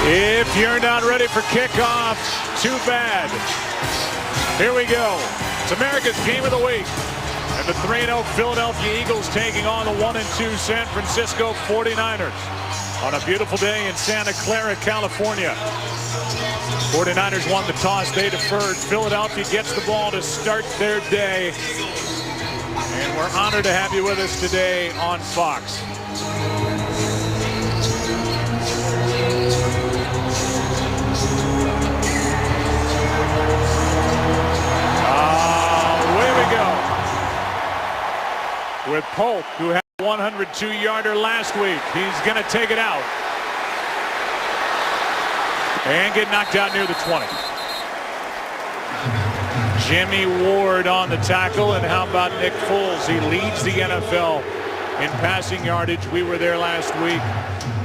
If you're not ready for kickoff, too bad. Here we go. It's America's Game of the Week. And the 3-0 Philadelphia Eagles taking on the 1-2 San Francisco 49ers. On a beautiful day in Santa Clara, California. 49ers won the toss. They deferred. Philadelphia gets the ball to start their day. And we're honored to have you with us today on Fox. Away we go. With Polk, who had a 102-yarder last week. He's going to take it out. And get knocked out near the 20. Jimmy Ward on the tackle. And how about Nick Foles? He leads the NFL in passing yardage. We were there last week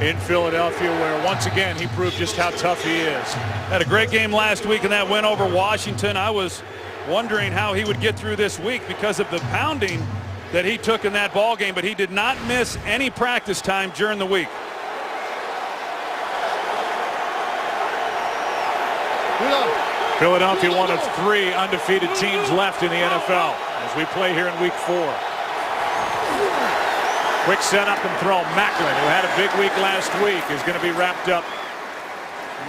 in Philadelphia, where once again he proved just how tough he is. Had a great game last week in that win over Washington. I was wondering how he would get through this week because of the pounding that he took in that ball game, but he did not miss any practice time during the week. Philadelphia, one of 3 undefeated teams left in the NFL as we play here in week 4. Quick setup and throw. Macklin, who had a big week last week, is going to be wrapped up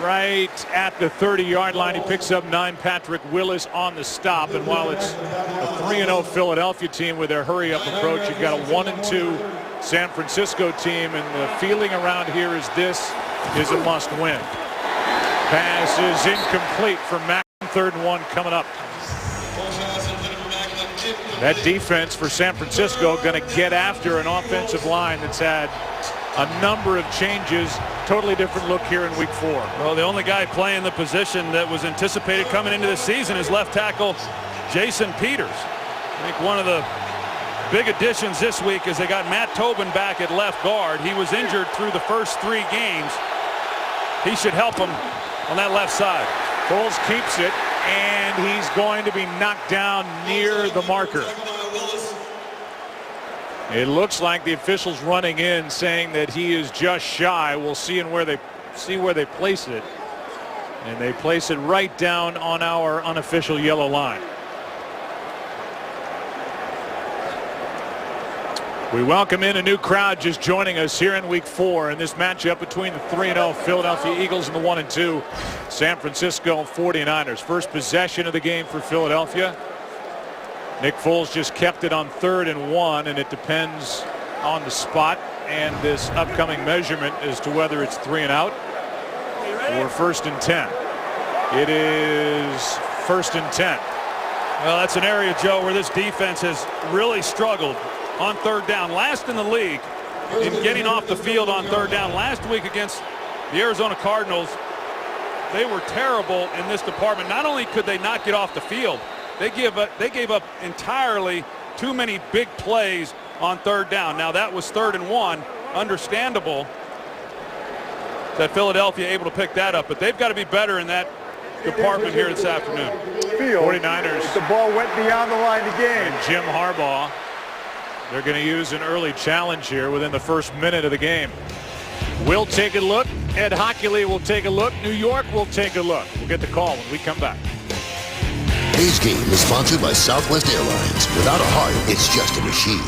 right at the 30-yard line. He picks up 9. Patrick Willis on the stop. And while it's a 3-0 Philadelphia team with their hurry-up approach, you've got a 1-2 San Francisco team. And the feeling around here is this is a must-win. Pass is incomplete for Macklin. 3rd and 1 coming up. That defense for San Francisco going to get after an offensive line that's had a number of changes. Totally different look here in week 4. Well, the only guy playing the position that was anticipated coming into this season is left tackle Jason Peters. I think one of the big additions this week is they got Matt Tobin back at left guard. He was injured through the first 3 games. He should help him on that left side. Foles keeps it, and he's going to be knocked down near the marker. It looks like the officials running in saying that he is just shy. We'll see where they place it. And they place it right down on our unofficial yellow line. We welcome in a new crowd just joining us here in week 4 in this matchup between the 3-0 Philadelphia Eagles and the 1-2 San Francisco 49ers. First possession of the game for Philadelphia. Nick Foles just kept it on 3rd and 1, and it depends on the spot and this upcoming measurement as to whether it's 3 and out or 1st and 10. It is 1st and 10. Well, that's an area, Joe, where this defense has really struggled on 3rd down. Last in the league in getting off the field on 3rd down. Last week against the Arizona Cardinals, they were terrible in this department. Not only could they not get off the field, they gave up entirely too many big plays on 3rd down. Now that was 3rd and 1. Understandable that Philadelphia able to pick that up, but they've got to be better in that department here this afternoon. 49ers. The ball went beyond the line of game. And Jim Harbaugh, they're going to use an early challenge here within the first minute of the game. We'll take a look. Ed Hockley will take a look. New York will take a look. We'll get the call when we come back. Today's game is sponsored by Southwest Airlines. Without a heart, it's just a machine.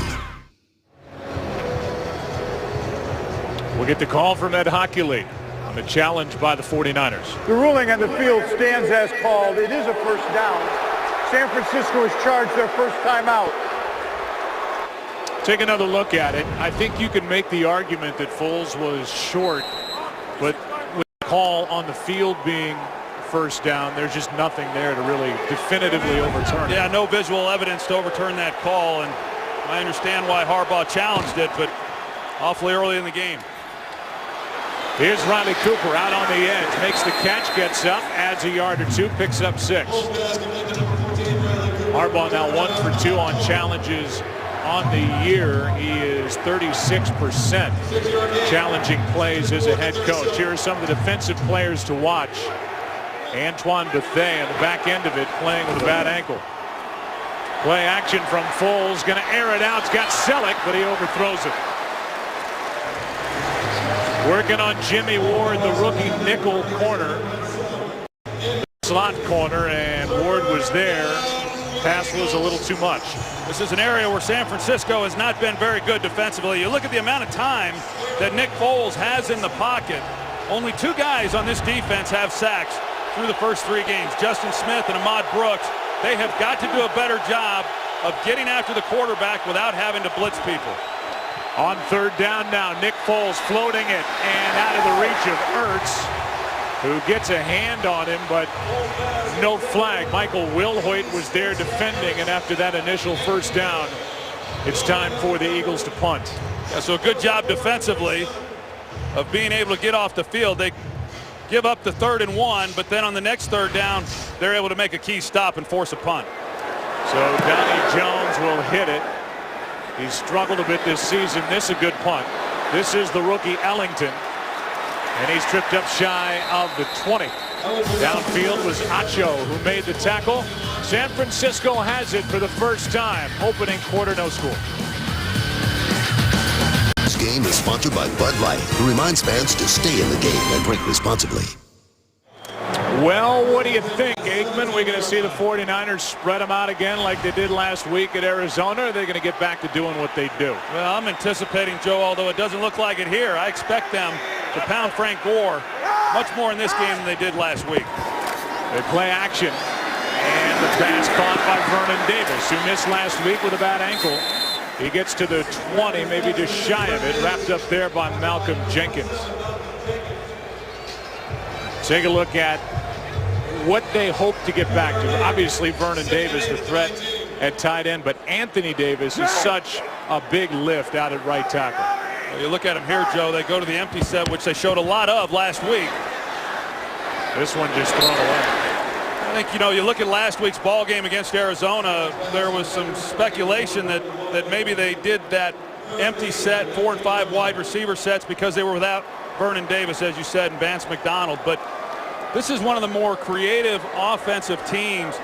We'll get the call from Ed Hockley on the challenge by the 49ers. The ruling on the field stands as called. It is a 1st down. San Francisco has charged their first timeout. Take another look at it. I think you can make the argument that Foles was short, but with the call on the field being 1st down, there's just nothing there to really definitively overturn it. Yeah, no visual evidence to overturn that call, and I understand why Harbaugh challenged it, but awfully early in the game. Here's Riley Cooper out on the edge, makes the catch, gets up, adds a yard or 2, picks up 6. Harbaugh now 1 for 2 on challenges on the year. He is 36% challenging plays as a head coach. Here are some of the defensive players to watch. Antoine Bethea on the back end of it, playing with a bad ankle. Play action from Foles, going to air it out. It's got Selleck, but he overthrows it. Working on Jimmy Ward, the rookie nickel corner. Slot corner, and Ward was there. Pass was a little too much. This is an area where San Francisco has not been very good defensively. You look at the amount of time that Nick Foles has in the pocket. Only 2 guys on this defense have sacks through the first 3 games. Justin Smith and Ahmad Brooks. They have got to do a better job of getting after the quarterback without having to blitz people. On third down now, Nick Foles floating it and out of the reach of Ertz, who gets a hand on him, but no flag. Michael Wilhoit was there defending, and after that initial first down, it's time for the Eagles to punt. Yeah, so a good job defensively of being able to get off the field. They give up the 3rd and 1, but then on the next third down, they're able to make a key stop and force a punt. So Donnie Jones will hit it. He's struggled a bit this season. This is a good punt. This is the rookie Ellington, and he's tripped up shy of the 20. Downfield was Acho who made the tackle. San Francisco has it for the first time. Opening quarter, no score. This game is sponsored by Bud Light, who reminds fans to stay in the game and drink responsibly. Well, what do you think, Aikman? We're going to see the 49ers spread them out again like they did last week at Arizona, or are they going to get back to doing what they do? Well, I'm anticipating, Joe, although it doesn't look like it here. I expect them to pound Frank Gore much more in this game than they did last week. They play action, and the pass caught by Vernon Davis, who missed last week with a bad ankle. He gets to the 20, maybe just shy of it, wrapped up there by Malcolm Jenkins. Take a look at what they hope to get back to. Obviously, Vernon Davis, the threat at tight end, but Anthony Davis is such a big lift out at right tackle. Well, you look at him here, Joe, they go to the empty set, which they showed a lot of last week. This one just thrown away. I think, you know, you look at last week's ball game against Arizona, there was some speculation that maybe they did that empty set, 4 and 5 wide receiver sets, because they were without Vernon Davis, as you said, and Vance McDonald. But this is one of the more creative offensive teams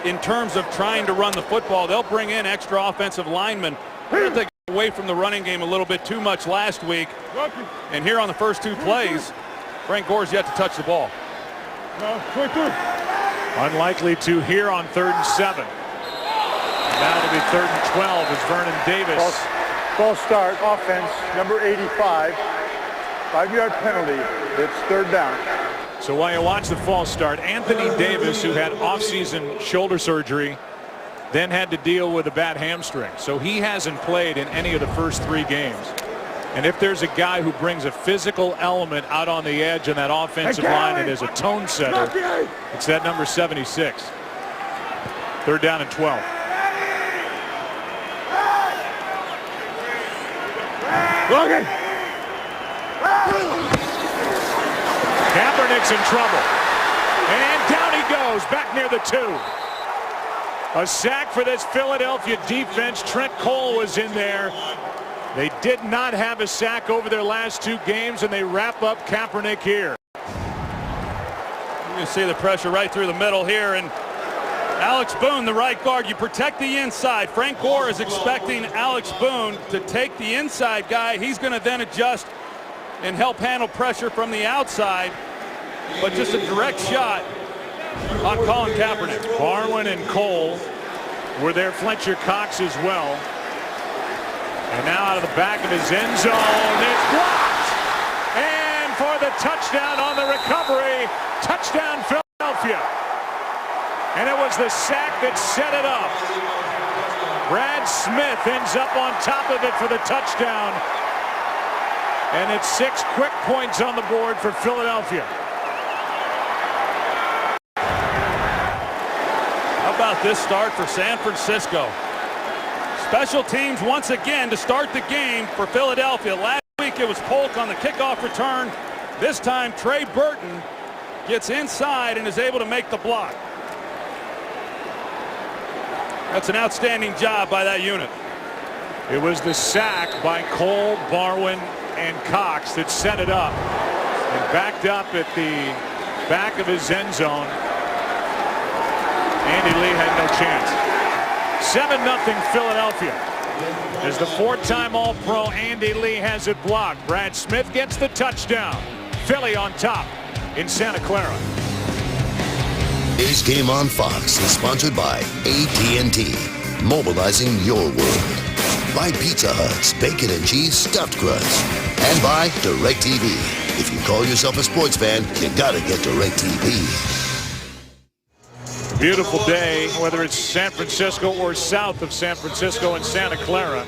in terms of trying to run the football. They'll bring in extra offensive linemen. They got away from the running game a little bit too much last week. And here on the first 2 plays, Frank Gore's yet to touch the ball. Unlikely to here on 3rd and 7. Now to be 3rd and 12 as Vernon Davis. False start, offense, number 85. 5-yard penalty. It's 3rd down. So while you watch the false start, Anthony Davis, who had off-season shoulder surgery, then had to deal with a bad hamstring. So he hasn't played in any of the first 3 games. And if there's a guy who brings a physical element out on the edge in that offensive line and is a tone setter, it's that number 76. 3rd down and 12. Logan! Kaepernick's in trouble. And down he goes, back near the 2. A sack for this Philadelphia defense. Trent Cole was in there. They did not have a sack over their last 2 games, and they wrap up Kaepernick here. You can see the pressure right through the middle here, and Alex Boone, the right guard, you protect the inside. Frank Gore is expecting Alex Boone to take the inside guy. He's going to then adjust and help handle pressure from the outside, but just a direct shot on Colin Kaepernick. Barwin and Cole were there. Fletcher Cox as well. And now out of the back of his end zone, it's blocked. And for the touchdown on the recovery, touchdown Philadelphia. And it was the sack that set it up. Brad Smith ends up on top of it for the touchdown. And it's 6 quick points on the board for Philadelphia. How about this start for San Francisco? Special teams once again to start the game for Philadelphia. Last week it was Polk on the kickoff return. This time Trey Burton gets inside and is able to make the block. That's an outstanding job by that unit. It was the sack by Cole, Barwin, and Cox that set it up. And backed up at the back of his end zone. Andy Lee had no chance. 7-0 Philadelphia. As the four-time All-Pro Andy Lee has it blocked. Brad Smith gets the touchdown. Philly on top in Santa Clara. Today's Game on Fox is sponsored by AT&T, mobilizing your world. By Pizza Hut's Bacon and Cheese Stuffed Crust. And by DirecTV. If you call yourself a sports fan, you gotta get DirecTV. Beautiful day, whether it's San Francisco or south of San Francisco in Santa Clara.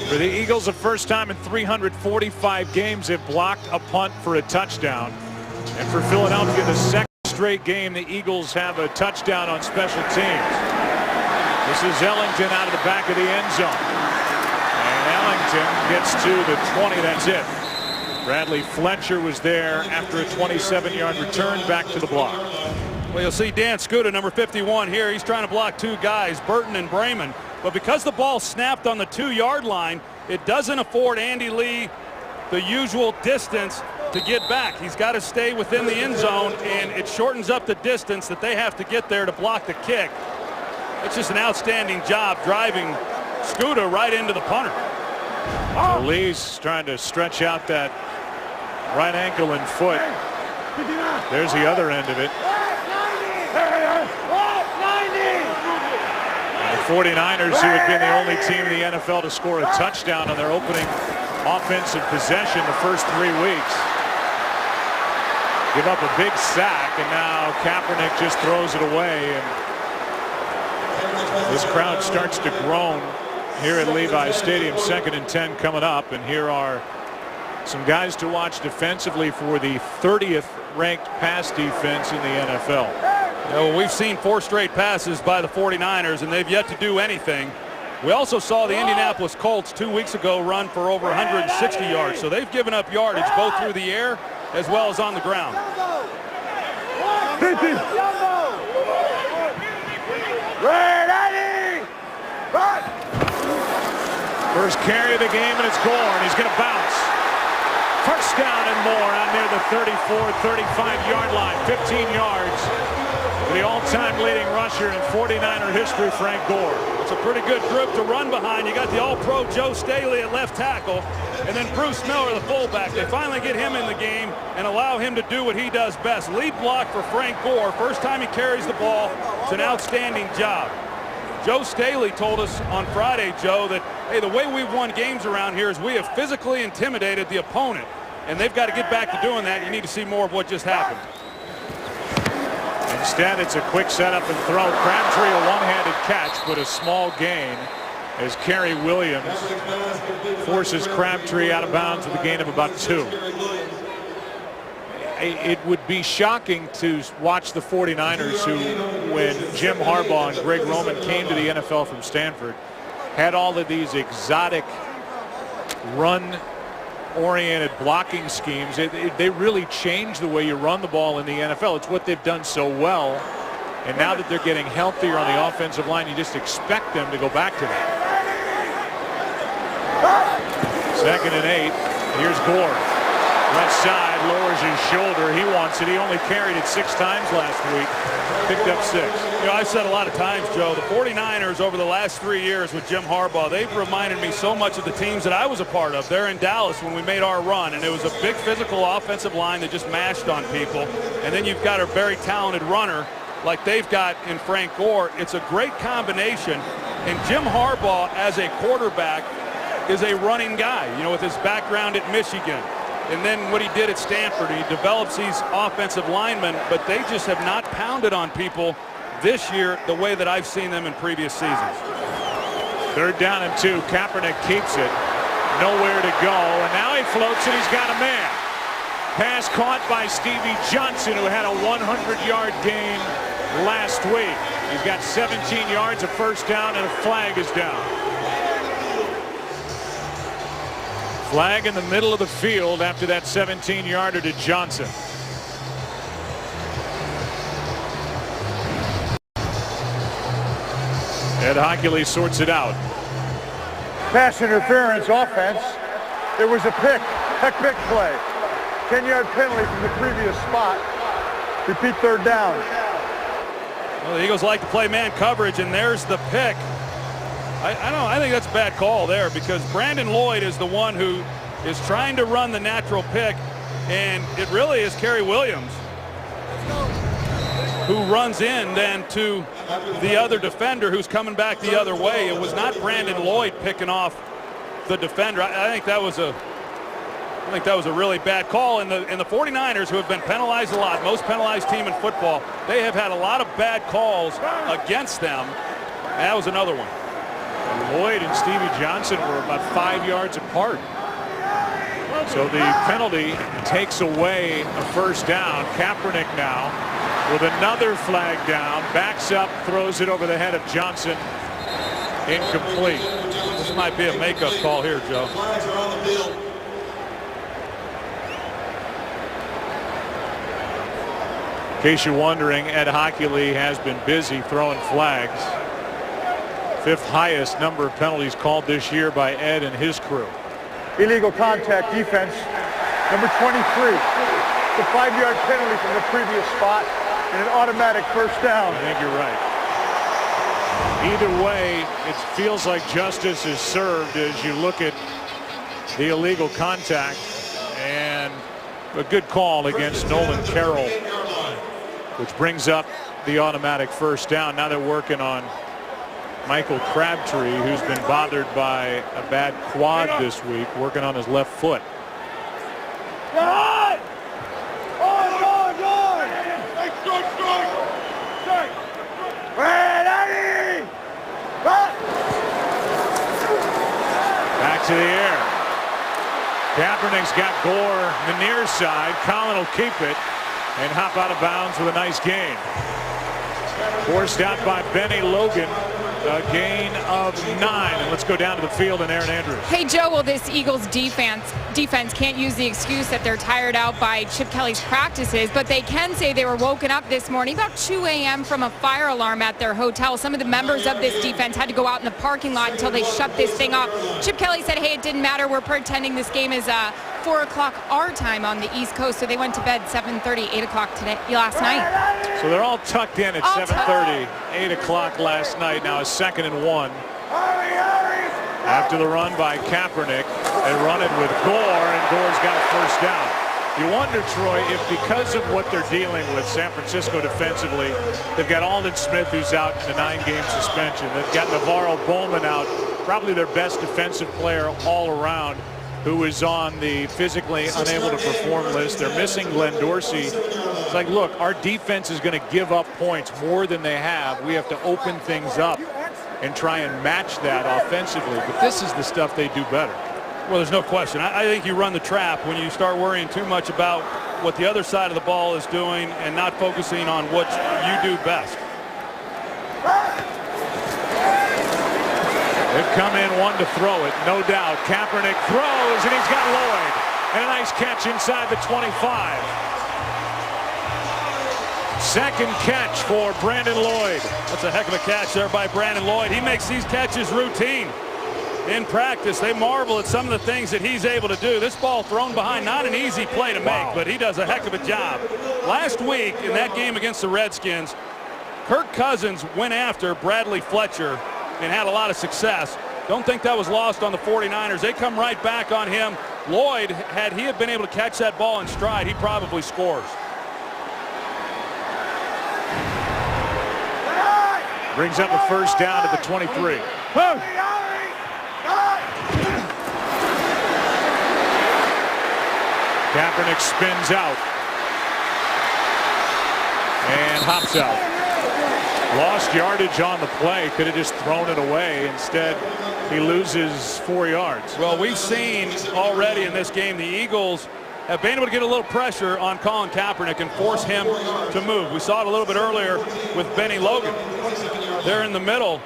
For the Eagles, the first time in 345 games they've blocked a punt for a touchdown. And for Philadelphia, the second straight game the Eagles have a touchdown on special teams. This is Ellington out of the back of the end zone. And Ellington gets to the 20, that's it. Bradley Fletcher was there after a 27-yard return back to the block. Well, you'll see Dan Skuta, number 51 here. He's trying to block two guys, Burton and Brayman. But because the ball snapped on the 2-yard line, it doesn't afford Andy Lee the usual distance to get back. He's got to stay within the end zone, and it shortens up the distance that they have to get there to block the kick. It's just an outstanding job driving Skuta right into the punter. So Lee's trying to stretch out that right ankle and foot. There's the other end of it. The 49ers, who had been the only team in the NFL to score a touchdown on their opening offensive possession the first 3 weeks, give up a big sack, and now Kaepernick just throws it away. And this crowd starts to groan here at Levi's Stadium. 2nd and 10 coming up, and here are some guys to watch defensively for the 30th ranked pass defense in the NFL. Well, we've seen 4 straight passes by the 49ers, and they've yet to do anything. We also saw the Indianapolis Colts 2 weeks ago run for over 160 yards, so they've given up yardage both through the air as well as on the ground. First carry of the game, and it's Gore. He's going to bounce. First down and more out near the 34, 35-yard line. 15 yards for the all-time leading rusher in 49er history, Frank Gore. It's a pretty good group to run behind. You got the all-pro Joe Staley at left tackle, and then Bruce Miller, the fullback. They finally get him in the game and allow him to do what he does best. Lead block for Frank Gore. First time he carries the ball. It's an outstanding job. Joe Staley told us on Friday, Joe, that, hey, the way we've won games around here is we have physically intimidated the opponent, and they've got to get back to doing that. You need to see more of what just happened. Instead, it's a quick setup and throw. Crabtree, a one-handed catch, but a small gain as Kerry Williams forces Crabtree out of bounds with a gain of about 2. It would be shocking to watch the 49ers, who, when Jim Harbaugh and Greg Roman came to the NFL from Stanford, had all of these exotic run-oriented blocking schemes. They really changed the way you run the ball in the NFL. It's what they've done so well. And now that they're getting healthier on the offensive line, you just expect them to go back to that. 2nd and 8. Here's Gore. Left side, lowers his shoulder. He wants it. He only carried it 6 times last week. Picked up 6. You know, I've said a lot of times, Joe, the 49ers over the last 3 years with Jim Harbaugh, they've reminded me so much of the teams that I was a part of. They're in Dallas when we made our run, and it was a big physical offensive line that just mashed on people. And then you've got a very talented runner like they've got in Frank Gore. It's a great combination. And Jim Harbaugh, as a quarterback, is a running guy, you know, with his background at Michigan. And then what he did at Stanford, he develops these offensive linemen, but they just have not pounded on people this year the way that I've seen them in previous seasons. 3rd down and 2. Kaepernick keeps it. Nowhere to go. And now he floats and he's got a man. Pass caught by Stevie Johnson, who had a 100-yard gain last week. He's got 17 yards, a first down, and a flag is down. Flag in the middle of the field after that 17-yarder to Johnson. Ed Hockley sorts it out. Pass interference offense. There was a pick play. 10-yard penalty from the previous spot. Repeat 3rd down. Well, the Eagles like to play man coverage, and there's the pick. I think that's a bad call there, because Brandon Lloyd is the one who is trying to run the natural pick, and it really is Kerry Williams who runs in then to the other defender who's coming back the other way. It was not Brandon Lloyd picking off the defender. I think that was a really bad call. And the 49ers, who have been penalized a lot, most penalized team in football, they have had a lot of bad calls against them. And that was another one. Lloyd and Stevie Johnson were about 5 yards apart. So the penalty takes away a first down. Kaepernick now with another flag down, backs up, throws it over the head of Johnson. Incomplete. This might be a makeup call here, Joe. In case you're wondering, Ed Hockley has been busy throwing flags. 5th highest number of penalties called this year by Ed and his crew. Illegal contact defense, number 23. It's a 5-yard penalty from the previous spot and an automatic first down. I think you're right. Either way, it feels like justice is served as you look at the illegal contact, and a good call against Nolan Carroll, which brings up the automatic first down. Now they're working on Michael Crabtree, who's been bothered by a bad quad this week, working on his left foot. Back to the air. Kaepernick's got Gore the near side. Collin will keep it and hop out of bounds with a nice gain. Forced out by Benny Logan. A gain of 9. And let's go down to the field and Erin Andrews. Hey, Joe, well, this Eagles defense can't use the excuse that they're tired out by Chip Kelly's practices, but they can say they were woken up this morning about 2 a.m. from a fire alarm at their hotel. Some of the members of this defense had to go out in the parking lot until they shut this thing off. Chip Kelly said, hey, it didn't matter. We're pretending this game is 4 o'clock our time on the East Coast, so they went to bed 7:30, 8 o'clock last night. So they're all tucked in at 7:30, 8 o'clock last night. Now a 2nd and 1. After the run by Kaepernick, they run it with Gore, and Gore's got a first down. You wonder, Troy, if because of what they're dealing with, San Francisco defensively, they've got Aldon Smith, who's out in a 9-game suspension. They've got Navarro Bowman out, probably their best defensive player all around, who is on the physically unable to perform list. They're missing Glenn Dorsey. It's like, look, our defense is going to give up points more than they have. We have to open things up and try and match that offensively. But this is the stuff they do better. Well, there's no question. I think you run the trap when you start worrying too much about what the other side of the ball is doing and not focusing on what you do best. They've come in one to throw it, no doubt. Kaepernick throws, and he's got Lloyd. And a nice catch inside the 25. Second catch for Brandon Lloyd. That's a heck of a catch there by Brandon Lloyd. He makes these catches routine in practice. They marvel at some of the things that he's able to do. This ball thrown behind, not an easy play to make, but he does a heck of a job. Last week in that game against the Redskins, Kirk Cousins went after Bradley Fletcher and had a lot of success. Don't think that was lost on the 49ers. They come right back on him. Lloyd, had he been able to catch that ball in stride, he probably scores. Brings up a first down at the 23. Kaepernick spins out and hops out. Lost yardage on the play. Could have just thrown it away. Instead, he loses 4 yards. Well, we've seen already in this game the Eagles have been able to get a little pressure on Colin Kaepernick and force him to move. We saw it a little bit earlier with Benny Logan. They're in the middle,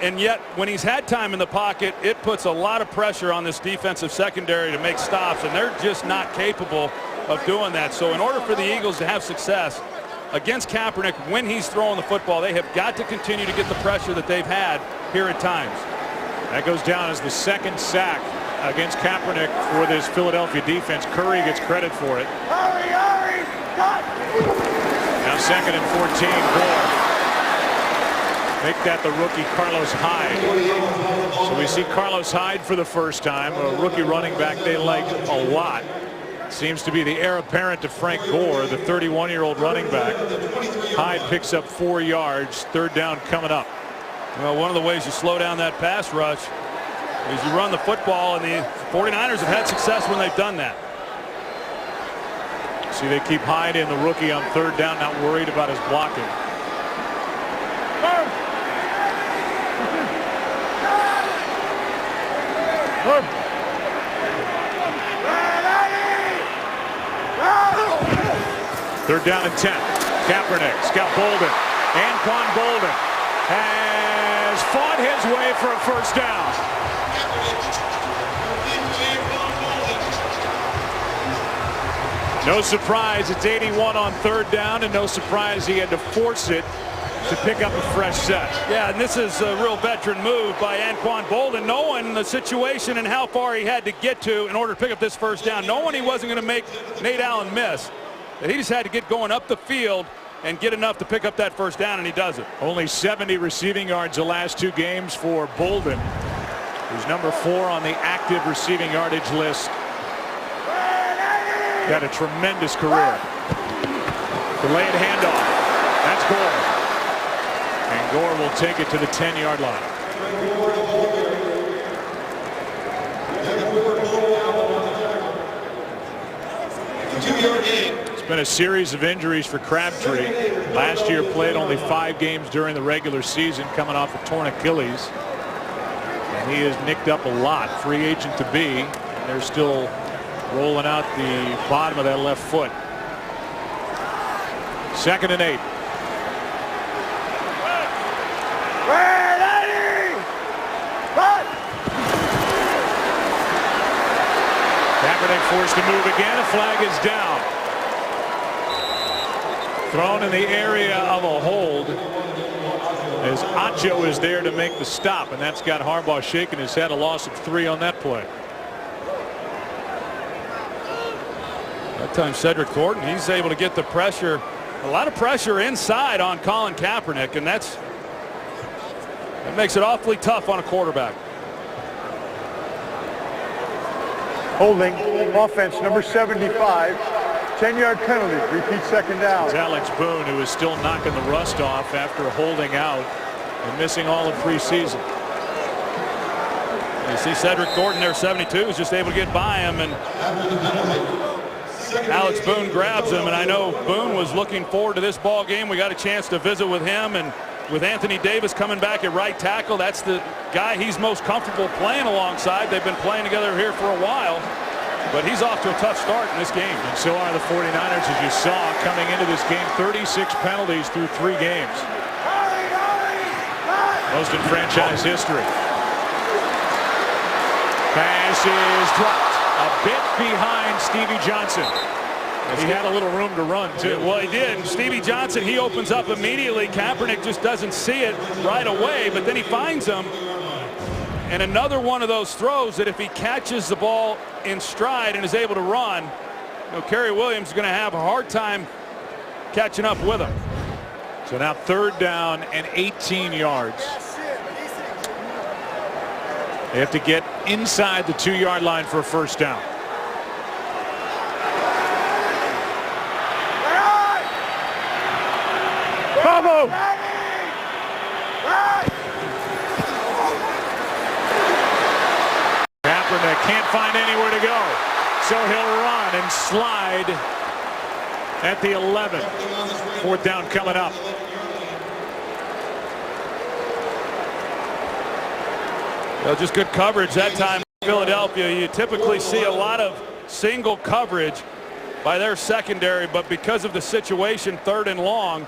and yet when he's had time in the pocket, it puts a lot of pressure on this defensive secondary to make stops, and they're just not capable of doing that. So in order for the Eagles to have success against Kaepernick when he's throwing the football, they have got to continue to get the pressure that they've had here at times. That goes down as the second sack against Kaepernick for this Philadelphia defense. Curry gets credit for it. Now 2nd and 14, Gore. Make that the rookie Carlos Hyde. So we see Carlos Hyde for the first time, a rookie running back they like a lot. Seems to be the heir apparent to Frank Gore, the 31-year-old running back. Hyde picks up 4 yards, third down coming up. Well, one of the ways you slow down that pass rush is you run the football, and the 49ers have had success when they've done that. See, they keep Hyde in, the rookie, on third down, not worried about his blocking. Third down and 10. Kaepernick's got Bolden. Anquan Bolden has fought his way for a first down. No surprise, it's 81 on third down, and no surprise he had to force it to pick up a fresh set. Yeah, and this is a real veteran move by Anquan Bolden, knowing the situation and how far he had to get to in order to pick up this first down, knowing he wasn't going to make Nate Allen miss. He just had to get going up the field and get enough to pick up that first down, and he does it. Only 70 receiving yards the last 2 games for Bolden, who's number 4 on the active receiving yardage list. Got a tremendous career. Delayed handoff. That's Gore. And Gore will take it to the 10-yard line. It's been a series of injuries for Crabtree. Last year played only 5 games during the regular season, coming off a torn Achilles. And he is nicked up a lot. Free agent to be. And they're still rolling out the bottom of that left foot. 2nd and 8. Kaepernick forced to move again. A flag is down. Thrown in the area of a hold as Acho is there to make the stop, and that's got Harbaugh shaking his head. A loss of 3 on that play. That time Cedric Thornton, he's able to get the pressure, a lot of pressure inside on Colin Kaepernick, and that makes it awfully tough on a quarterback. Holding, offense number 75, 10-yard penalty, repeat second down. It's Alex Boone, who is still knocking the rust off after holding out and missing all of preseason. You see Cedric Thornton there, 72, is just able to get by him, and Alex Boone grabs him, and I know Boone was looking forward to this ball game. We got a chance to visit with him, and with Anthony Davis coming back at right tackle, that's the guy he's most comfortable playing alongside. They've been playing together here for a while, but he's off to a tough start in this game. And so are the 49ers, as you saw coming into this game. 36 penalties through 3 games. Most in franchise history. Pass is dropped a bit behind Stevie Johnson. He had a little room to run, too. Well, he did. Stevie Johnson, he opens up immediately. Kaepernick just doesn't see it right away, but then he finds him. And another one of those throws that if he catches the ball in stride and is able to run, you know, Kerry Williams is going to have a hard time catching up with him. So now 3rd down and 18 yards. They have to get inside the 2-yard line for a first down. Bravo! Kaepernick can't find anywhere to go, so he'll run and slide at the 11. 4th down coming up. Well, just good coverage that time in Philadelphia. You typically see a lot of single coverage by their secondary, but because of the situation, 3rd and long,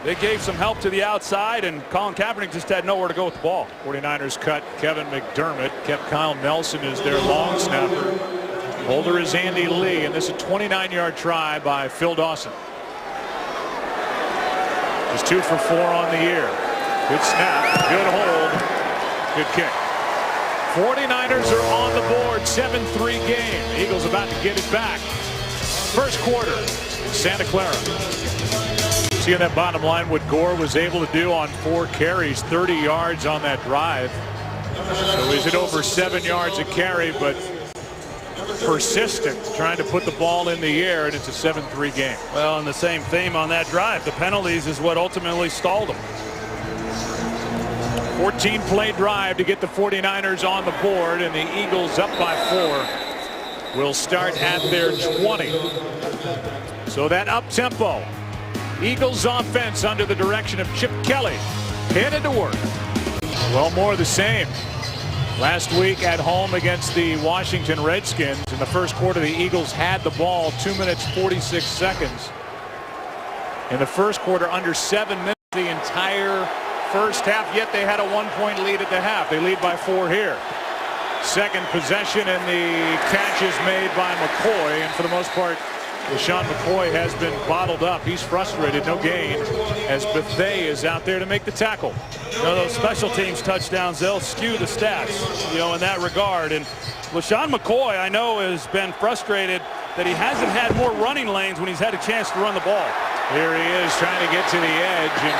they gave some help to the outside, and Colin Kaepernick just had nowhere to go with the ball. 49ers cut Kevin McDermott, kept Kyle Nelson as their long snapper. Holder is Andy Lee, and this is a 29-yard try by Phil Dawson. Just 2 for 4 on the year. Good snap, good hold, good kick. 49ers are on the board, 7-3 game. Eagles about to get it back. First quarter, Santa Clara. see on that bottom line what Gore was able to do on 4 carries, 30 yards on that drive. So he's at over 7 yards a carry, but persistent, trying to put the ball in the air, and it's a 7-3 game. Well, and the same theme on that drive. The penalties is what ultimately stalled them. 14-play drive to get the 49ers on the board, and the Eagles up by 4 will start at their 20. So that up-tempo Eagles offense under the direction of Chip Kelly headed to work. Well, more of the same. Last week at home against the Washington Redskins, in the first quarter the Eagles had the ball 2 minutes 46 seconds. In the first quarter, under 7 minutes the entire first half, yet they had a 1-point lead at the half. They lead by 4 here. Second possession, and the catch is made by McCoy, and for the most part LeSean McCoy has been bottled up. He's frustrated, no gain, as Bethea is out there to make the tackle. You know, those special teams touchdowns, they'll skew the stats, you know, in that regard. And LeSean McCoy, I know, has been frustrated that he hasn't had more running lanes when he's had a chance to run the ball. Here he is trying to get to the edge, and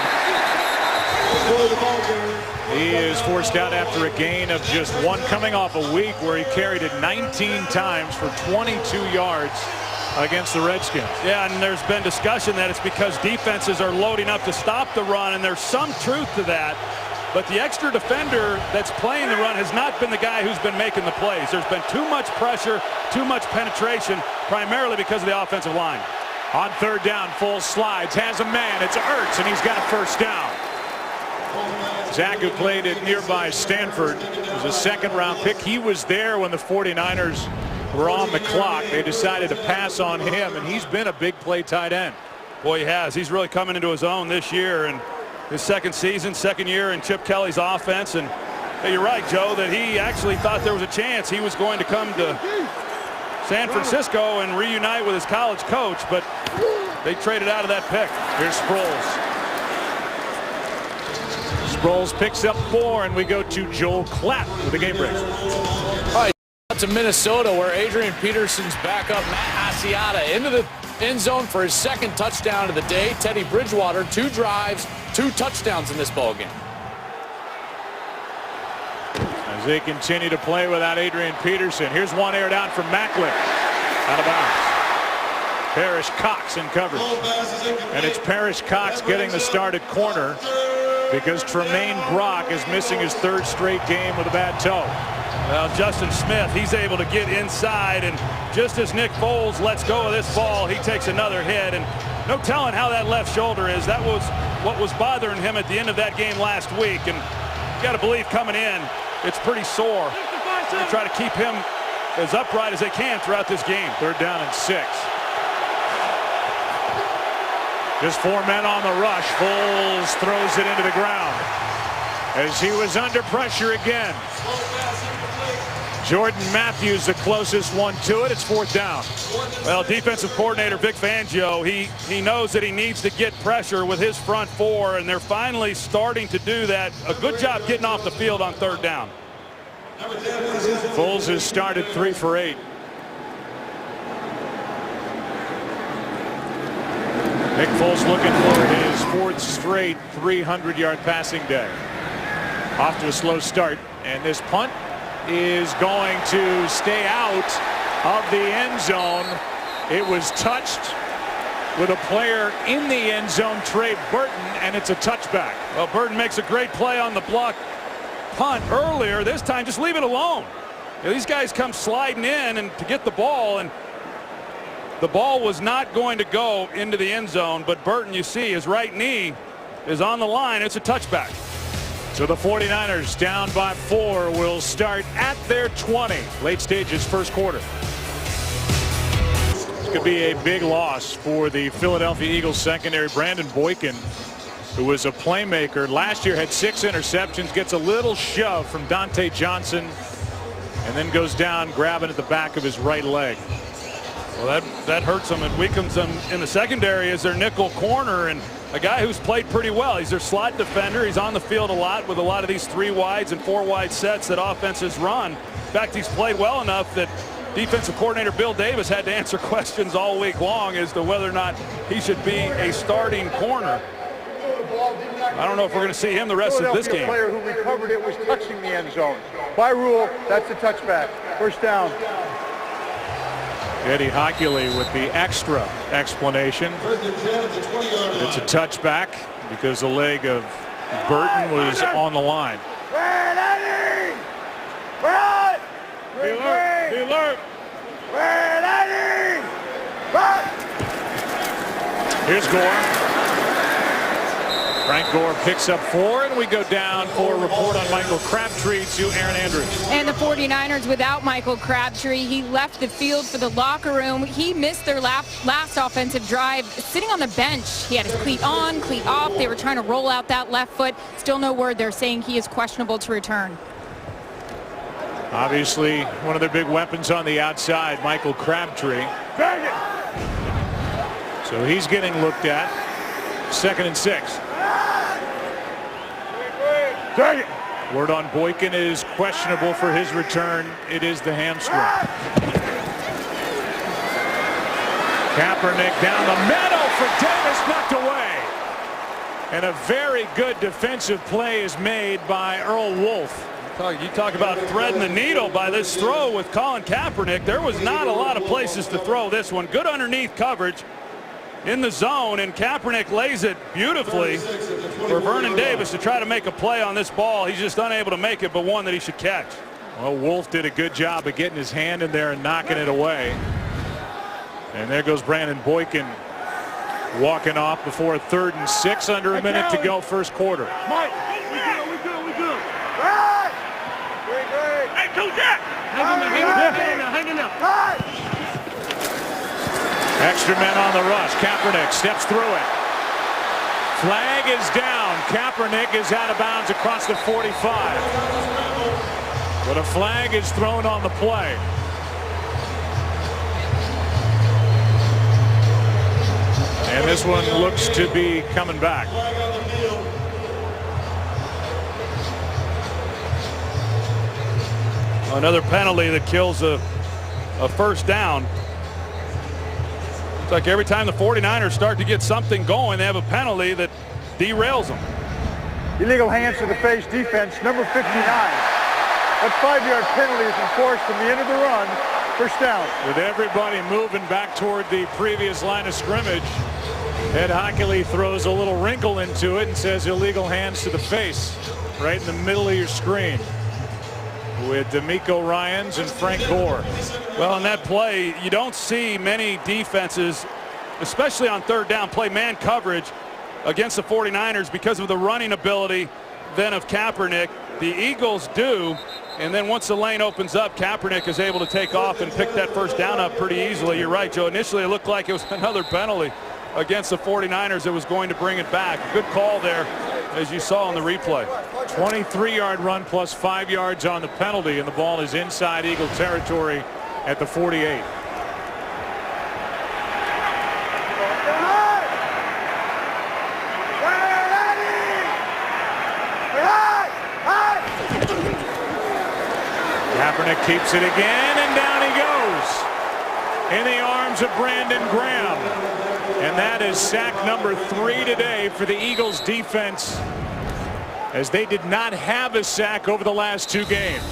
he is forced out after a gain of just 1, coming off a week where he carried it 19 times for 22 yards against the Redskins. Yeah, and there's been discussion that it's because defenses are loading up to stop the run, and there's some truth to that. But the extra defender that's playing the run has not been the guy who's been making the plays. There's been too much pressure, too much penetration, primarily because of the offensive line. On third down, Foles slides, has a man, it's Ertz, and he's got a first down. Zach, who played at nearby Stanford, was a second-round pick. He was there when the 49ers were on the clock. They decided to pass on him, and he's been a big play tight end. Boy, he has. He's really coming into his own this year, and his second season, second year in Chip Kelly's offense. And hey, you're right, Joe, that he actually thought there was a chance he was going to come to San Francisco and reunite with his college coach, but they traded out of that pick. Here's Sproles. Sproles picks up 4, and we go to Joel Klatt with the game break. All right, to Minnesota, where Adrian Peterson's backup Matt Asiata into the end zone for his second touchdown of the day. Teddy Bridgewater, 2 drives, 2 touchdowns in this ballgame. As they continue to play without Adrian Peterson, here's one aired out from Macklin, out of bounds. Parrish Cox in coverage, and it's Parrish Cox getting the start at corner because Tremaine Brock is missing his 3rd straight game with a bad toe. Well, Justin Smith, he's able to get inside, and just as Nick Foles lets go of this ball, he takes another hit, and no telling how that left shoulder is. That was what was bothering him at the end of that game last week, and you got to believe coming in, it's pretty sore. They try to keep him as upright as they can throughout this game. 3rd down and 6. Just 4 men on the rush. Foles throws it into the ground as he was under pressure again. Jordan Matthews the closest one to it. It's 4th down. Well, defensive coordinator Vic Fangio, he knows that he needs to get pressure with his front 4, and they're finally starting to do that. A good job getting off the field on 3rd down. Foles has started 3 for 8. Nick Foles looking for his 4th straight 300-yard passing day. Off to a slow start, and this punt is going to stay out of the end zone. It was touched with a player in the end zone, Trey Burton, and it's a touchback. Well, Burton makes a great play on the block punt earlier. This time, just leave it alone. You know, these guys come sliding in and to get the ball, and the ball was not going to go into the end zone, but Burton, you see, his right knee is on the line. It's a touchback. So the 49ers down by 4 will start at their 20. Late stages, first quarter. This could be a big loss for the Philadelphia Eagles secondary. Brandon Boykin, who was a playmaker last year, had 6 interceptions, gets a little shove from Dante Johnson, and then goes down grabbing at the back of his right leg. Well, that hurts them. It weakens them in the secondary as their nickel corner, and a guy who's played pretty well. He's their slot defender. He's on the field a lot with a lot of these 3 wides and 4 wide sets that offenses run. In fact, he's played well enough that defensive coordinator Bill Davis had to answer questions all week long as to whether or not he should be a starting corner. I don't know if we're going to see him the rest of this game. The player who recovered it was touching the end zone. By rule, that's a touchback. First down. Eddie Hockley with the extra explanation. It's a touchback because the leg of Burton was on the line. Be alert! Be alert! Here's Gore. Frank Gore picks up 4, and we go down for a report on Michael Crabtree to Erin Andrews. And the 49ers without Michael Crabtree. He left the field for the locker room. He missed their last offensive drive sitting on the bench. He had his cleat on, cleat off. They were trying to roll out that left foot. Still no word. They're saying he is questionable to return. Obviously, one of their big weapons on the outside, Michael Crabtree. So he's getting looked at. 2nd and 6. Word on Boykin is questionable for his return. It is the hamstring. Kaepernick down the middle for Davis, knocked away. And a very good defensive play is made by Earl Wolff. You talk about threading the needle by this throw with Colin Kaepernick. There was not a lot of places to throw this one. Good underneath coverage in the zone, and Kaepernick lays it beautifully for Vernon Davis to try to make a play on this ball. He's just unable to make it, but one that he should catch. Well, Wolff did a good job of getting his hand in there and knocking it away. And there goes Brandon Boykin walking off before 3rd and 6, under a minute to go, first quarter. Mike, we good. Hey, Coach Jack! Hang in there. Extra men on the rush. Kaepernick steps through it. Flag is down. Kaepernick is out of bounds across the 45. But a flag is thrown on the play. And this one looks to be coming back. Another penalty that kills a first down. It's like every time the 49ers start to get something going, they have a penalty that derails them. Illegal hands to the face defense, number 59. That 5-yard penalty is enforced from the end of the run. First down. With everybody moving back toward the previous line of scrimmage, Ed Hockley throws a little wrinkle into it and says illegal hands to the face right in the middle of your screen, with D'Amico Ryans and Frank Gore. Well, in that play, you don't see many defenses, especially on 3rd down, play man coverage against the 49ers because of the running ability then of Kaepernick. The Eagles do, and then once the lane opens up, Kaepernick is able to take off and pick that first down up pretty easily. You're right, Joe. Initially, it looked like it was another penalty against the 49ers that was going to bring it back. Good call there, as you saw in the replay. 23-yard run plus 5 yards on the penalty, and the ball is inside Eagle territory at the 48. Kaepernick keeps it again, and down he goes in the arms of Brandon Graham. And that is sack number 3 today for the Eagles defense, as they did not have a sack over the last 2 games.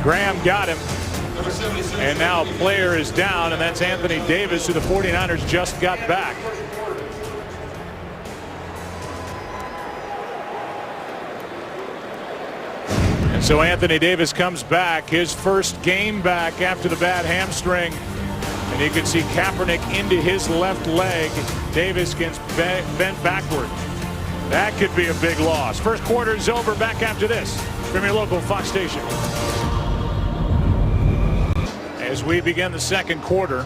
Graham got him, and now a player is down, and that's Anthony Davis, who the 49ers just got back. And so Anthony Davis comes back, his first game back after the bad hamstring. And you can see Kaepernick into his left leg. Davis gets bent backward. That could be a big loss. First quarter is over. Back after this from your local Fox station. As we begin the second quarter,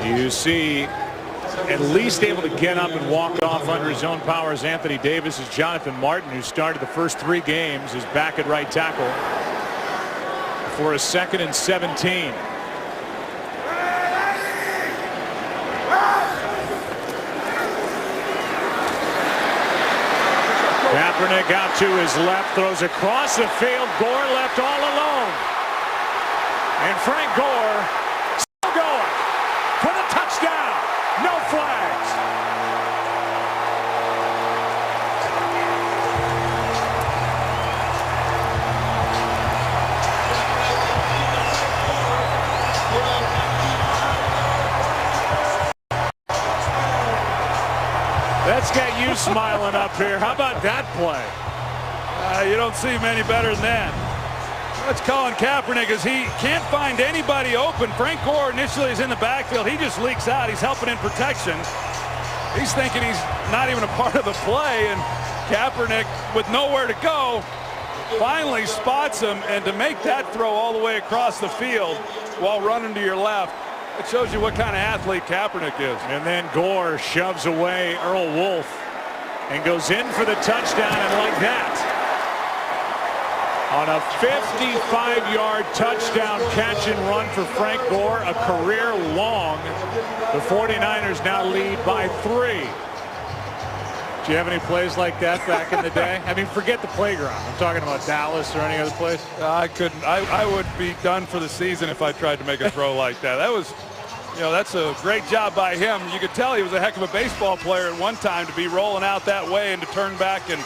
you see at least able to get up and walk off under his own power as Anthony Davis. Is Jonathan Martin, who started the first 3 games, is back at right tackle for a 2nd and 17. Kaepernick out to his left, throws across the field. Gore left all alone. And Frank Gore still going for the touchdown. No flags. Let's get you smiling up here. How about that play? You don't see many better than that. What's Colin Kaepernick is he can't find anybody open. Frank Gore initially is in the backfield. He just leaks out. He's helping in protection. He's thinking he's not even a part of the play, and Kaepernick, with nowhere to go, finally spots him, and to make that throw all the way across the field while running to your left, it shows you what kind of athlete Kaepernick is. And then Gore shoves away Earl Wolf and goes in for the touchdown, and like that, on a 55-yard touchdown catch and run for Frank Gore, a career long, the 49ers now lead by 3. Do you have any plays like that back in the day? I mean, forget the playground. I'm talking about Dallas or any other place. I couldn't. I would be done for the season if I tried to make a throw like that. That was, you know, that's a great job by him. You could tell he was a heck of a baseball player at one time, to be rolling out that way and to turn back and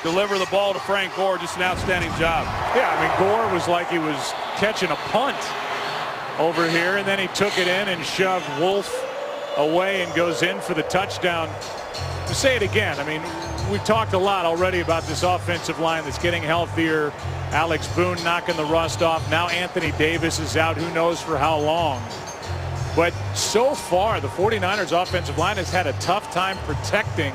deliver the ball to Frank Gore. Just an outstanding job. Yeah, I mean, Gore was like he was catching a punt over here, and then he took it in and shoved Wolf away and goes in for the touchdown. To say it again, I mean, we've talked a lot already about this offensive line that's getting healthier. Alex Boone knocking the rust off. Now Anthony Davis is out, who knows for how long. But so far, the 49ers offensive line has had a tough time protecting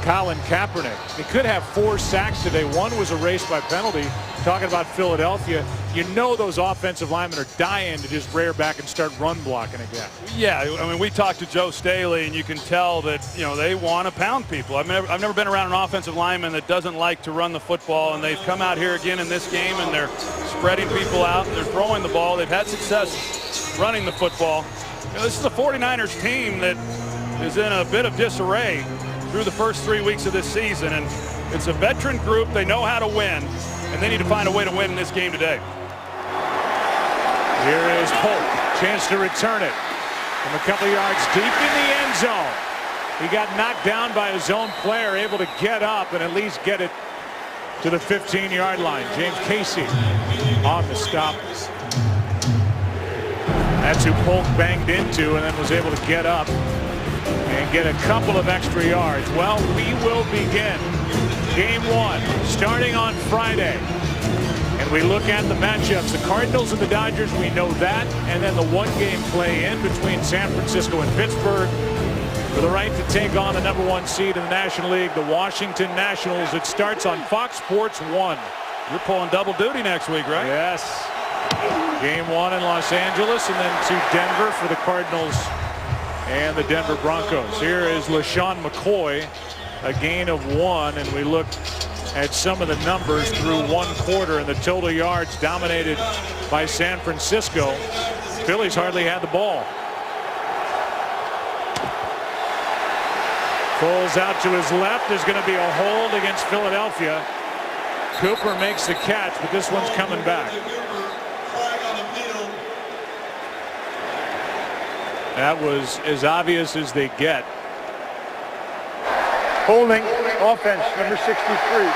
Colin Kaepernick. He could have 4 sacks today. One was erased by penalty. Talking about Philadelphia, you know those offensive linemen are dying to just rear back and start run blocking again. Yeah, I mean, we talked to Joe Staley, and you can tell that, you know, they want to pound people. I've never been around an offensive lineman that doesn't like to run the football, and they've come out here again in this game, and they're spreading people out, and they're throwing the ball. They've had success running the football. You know, this is a 49ers team that is in a bit of disarray through the first 3 weeks of this season, and it's a veteran group. They know how to win, and they need to find a way to win in this game today. Here is Polk, chance to return it from a couple yards deep in the end zone. He got knocked down by his own player, able to get up and at least get it to the 15-yard line. James Casey on the stop. That's who Polk banged into and then was able to get up and get a couple of extra yards. Well, we will begin game 1 starting on Friday. And we look at the matchups. The Cardinals and the Dodgers, we know that. And then the one-game play-in between San Francisco and Pittsburgh for the right to take on the #1 seed in the National League, the Washington Nationals. It starts on Fox Sports 1. You're pulling double duty next week, right? Yes. Game 1 in Los Angeles, and then to Denver for the Cardinals and the Denver Broncos. Here is LaShawn McCoy, a gain of 1, and we look at some of the numbers through 1 quarter, and the total yards dominated by San Francisco. Phillies hardly had the ball. Pulls out to his left. There's going to be a hold against Philadelphia. Cooper makes the catch, but this one's coming back. That was as obvious as they get. Holding offense, number 63.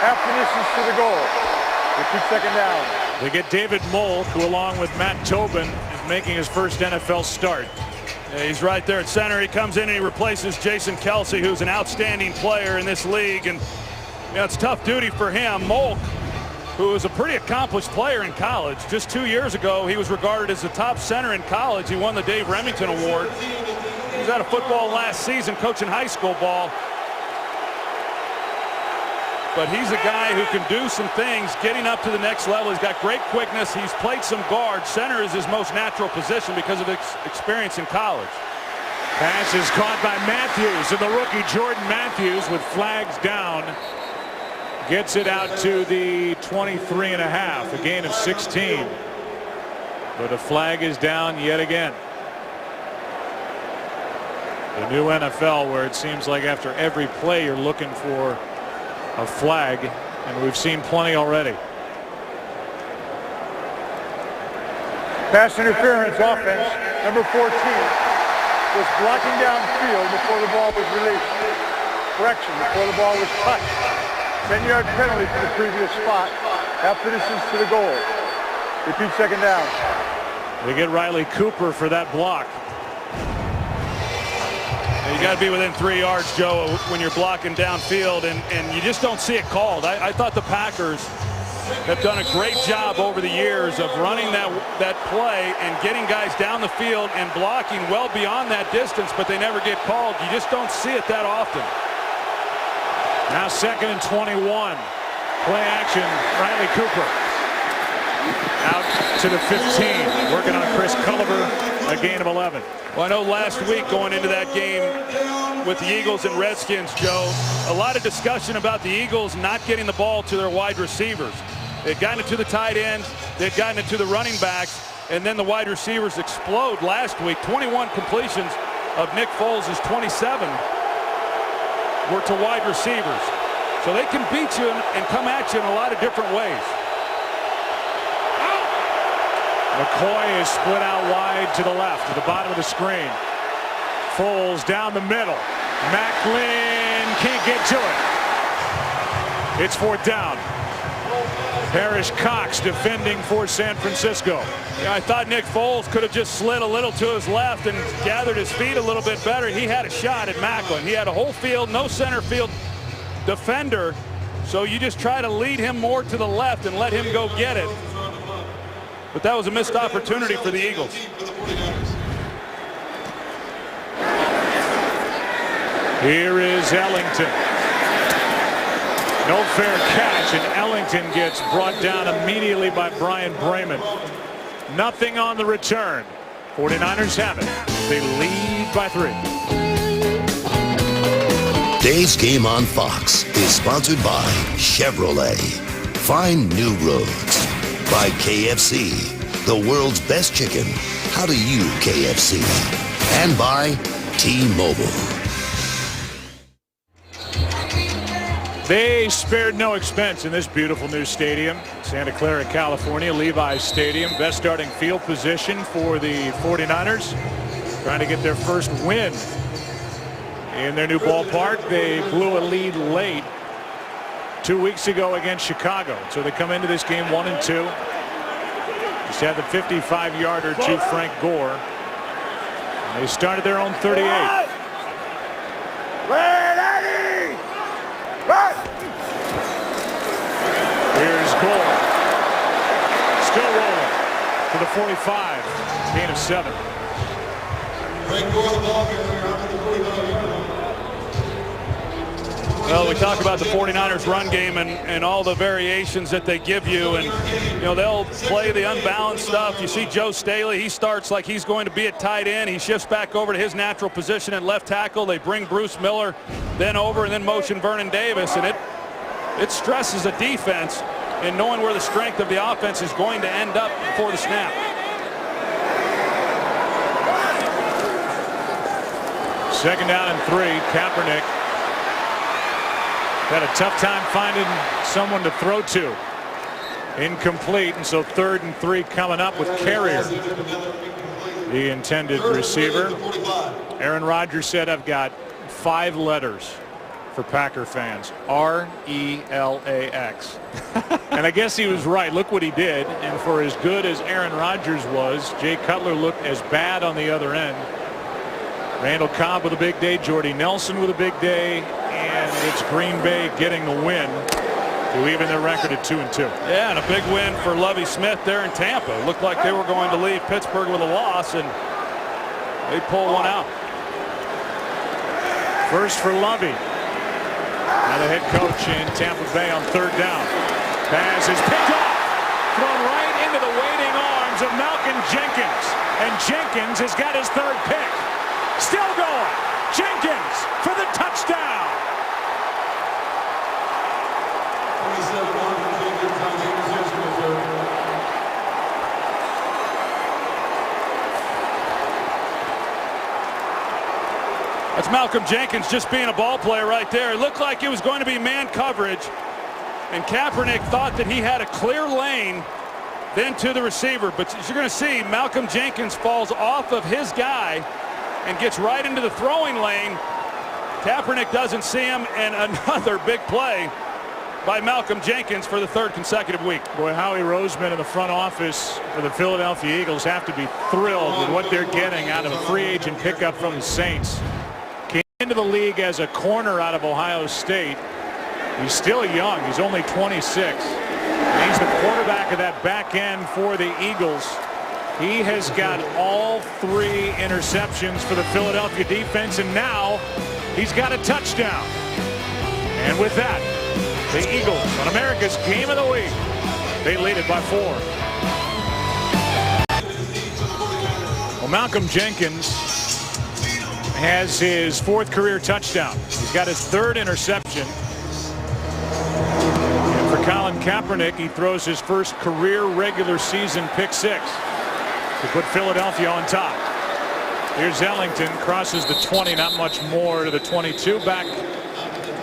Half the distance to the goal. They keep second down. They get David Molk, who along with Matt Tobin is making his first NFL start. Yeah, he's right there at center. He comes in and he replaces Jason Kelsey, who's an outstanding player in this league. And you know, it's tough duty for him. Molk, who is a pretty accomplished player in college. Just 2 years ago, he was regarded as the top center in college. He won the Dave Remington Award. He was out of football last season, coaching high school ball. But he's a guy who can do some things getting up to the next level. He's got great quickness. He's played some guard. Center is his most natural position because of experience in college. Pass is caught by Matthews, and the rookie Jordan Matthews with flags down gets it out to the 23.5, a gain of 16. But a flag is down yet again. The new NFL, where it seems like after every play you're looking for a flag, and we've seen plenty already. Pass interference offense, number 14, was blocking downfield before the ball was released. Correction, before the ball was touched. 10-yard penalty for the previous spot. After distance to the goal. Repeat second down. They get Riley Cooper for that block. You got to be within 3 yards, Joe, when you're blocking downfield, and you just don't see it called. I thought the Packers have done a great job over the years of running that play and getting guys down the field and blocking well beyond that distance, but they never get called. You just don't see it that often. Now 2nd and 21. Play action, Riley Cooper. Out to the 15, working on Chris Culliver, a gain of 11. Well, I know last week going into that game with the Eagles and Redskins, Joe, a lot of discussion about the Eagles not getting the ball to their wide receivers. They'd gotten it to the tight end, they'd gotten it to the running backs, and then the wide receivers explode last week. 21 completions of Nick Foles' 27 were to wide receivers. So they can beat you and come at you in a lot of different ways. McCoy is split out wide to the left, to the bottom of the screen. Foles down the middle. Macklin can't get to it. It's 4th down. Parrish Cox defending for San Francisco. Yeah, I thought Nick Foles could have just slid a little to his left and gathered his feet a little bit better. He had a shot at Macklin. He had a whole field, no center field defender. So you just try to lead him more to the left and let him go get it. But that was a missed opportunity for the Eagles. Here is Ellington. No fair catch, and Ellington gets brought down immediately by Brian Bremen. Nothing on the return. 49ers have it. They lead by 3. Today's Game on Fox is sponsored by Chevrolet. Find new roads. By KFC, the world's best chicken. How do you KFC? And by T-Mobile. They spared no expense in this beautiful new stadium, Santa Clara, California, Levi's Stadium. Best starting field position for the 49ers. Trying to get their first win in their new ballpark. They blew a lead late 2 weeks ago against Chicago. So they come into this game 1-2. Just had the 55-yarder to Frank Gore. And they started their own 38. Here's Gore. Still rolling to the 45. Gain of 7. Frank Gore, the ball carrier, after the 45. Well, we talk about the 49ers run game and all the variations that they give you, and you know they'll play the unbalanced stuff. You see Joe Staley, he starts like he's going to be at tight end. He shifts back over to his natural position at left tackle. They bring Bruce Miller then over and then motion Vernon Davis, and it stresses a defense in knowing where the strength of the offense is going to end up before the snap. Second down and 3. Kaepernick had a tough time finding someone to throw to. Incomplete, and so 3rd and 3 coming up with Carrier, the intended receiver. Aaron Rodgers said, I've got 5 letters for Packer fans. R-E-L-A-X. And I guess he was right. Look what he did. And for as good as Aaron Rodgers was, Jay Cutler looked as bad on the other end. Randall Cobb with a big day. Jordy Nelson with a big day. And it's Green Bay getting the win to even their record at 2-2. Yeah, and a big win for Lovie Smith there in Tampa. It looked like they were going to leave Pittsburgh with a loss, and they pull one out. First for Lovie. Now the head coach in Tampa Bay on 3rd down. Pass is picked off. Thrown right into the waiting arms of Malcolm Jenkins. And Jenkins has got his 3rd pick. Still going. Jenkins for the touchdown. That's Malcolm Jenkins just being a ball player right there. It looked like it was going to be man coverage, and Kaepernick thought that he had a clear lane then to the receiver. But as you're going to see, Malcolm Jenkins falls off of his guy and gets right into the throwing lane. Kaepernick doesn't see him, and another big play by Malcolm Jenkins for the third consecutive week. Boy, Howie Roseman and the front office for the Philadelphia Eagles have to be thrilled with what they're getting out of a free agent pickup from the Saints. Came into the league as a corner out of Ohio State. He's still young. He's only 26. And he's the quarterback of that back end for the Eagles. He has got all 3 interceptions for the Philadelphia defense, and now he's got a touchdown. And with that, the Eagles on America's Game of the Week, they lead it by 4. Well, Malcolm Jenkins has his 4th career touchdown. He's got his 3rd interception. And for Colin Kaepernick, he throws his first career regular season pick 6 to put Philadelphia on top. Here's Ellington, crosses the 20, not much more, to the 22, back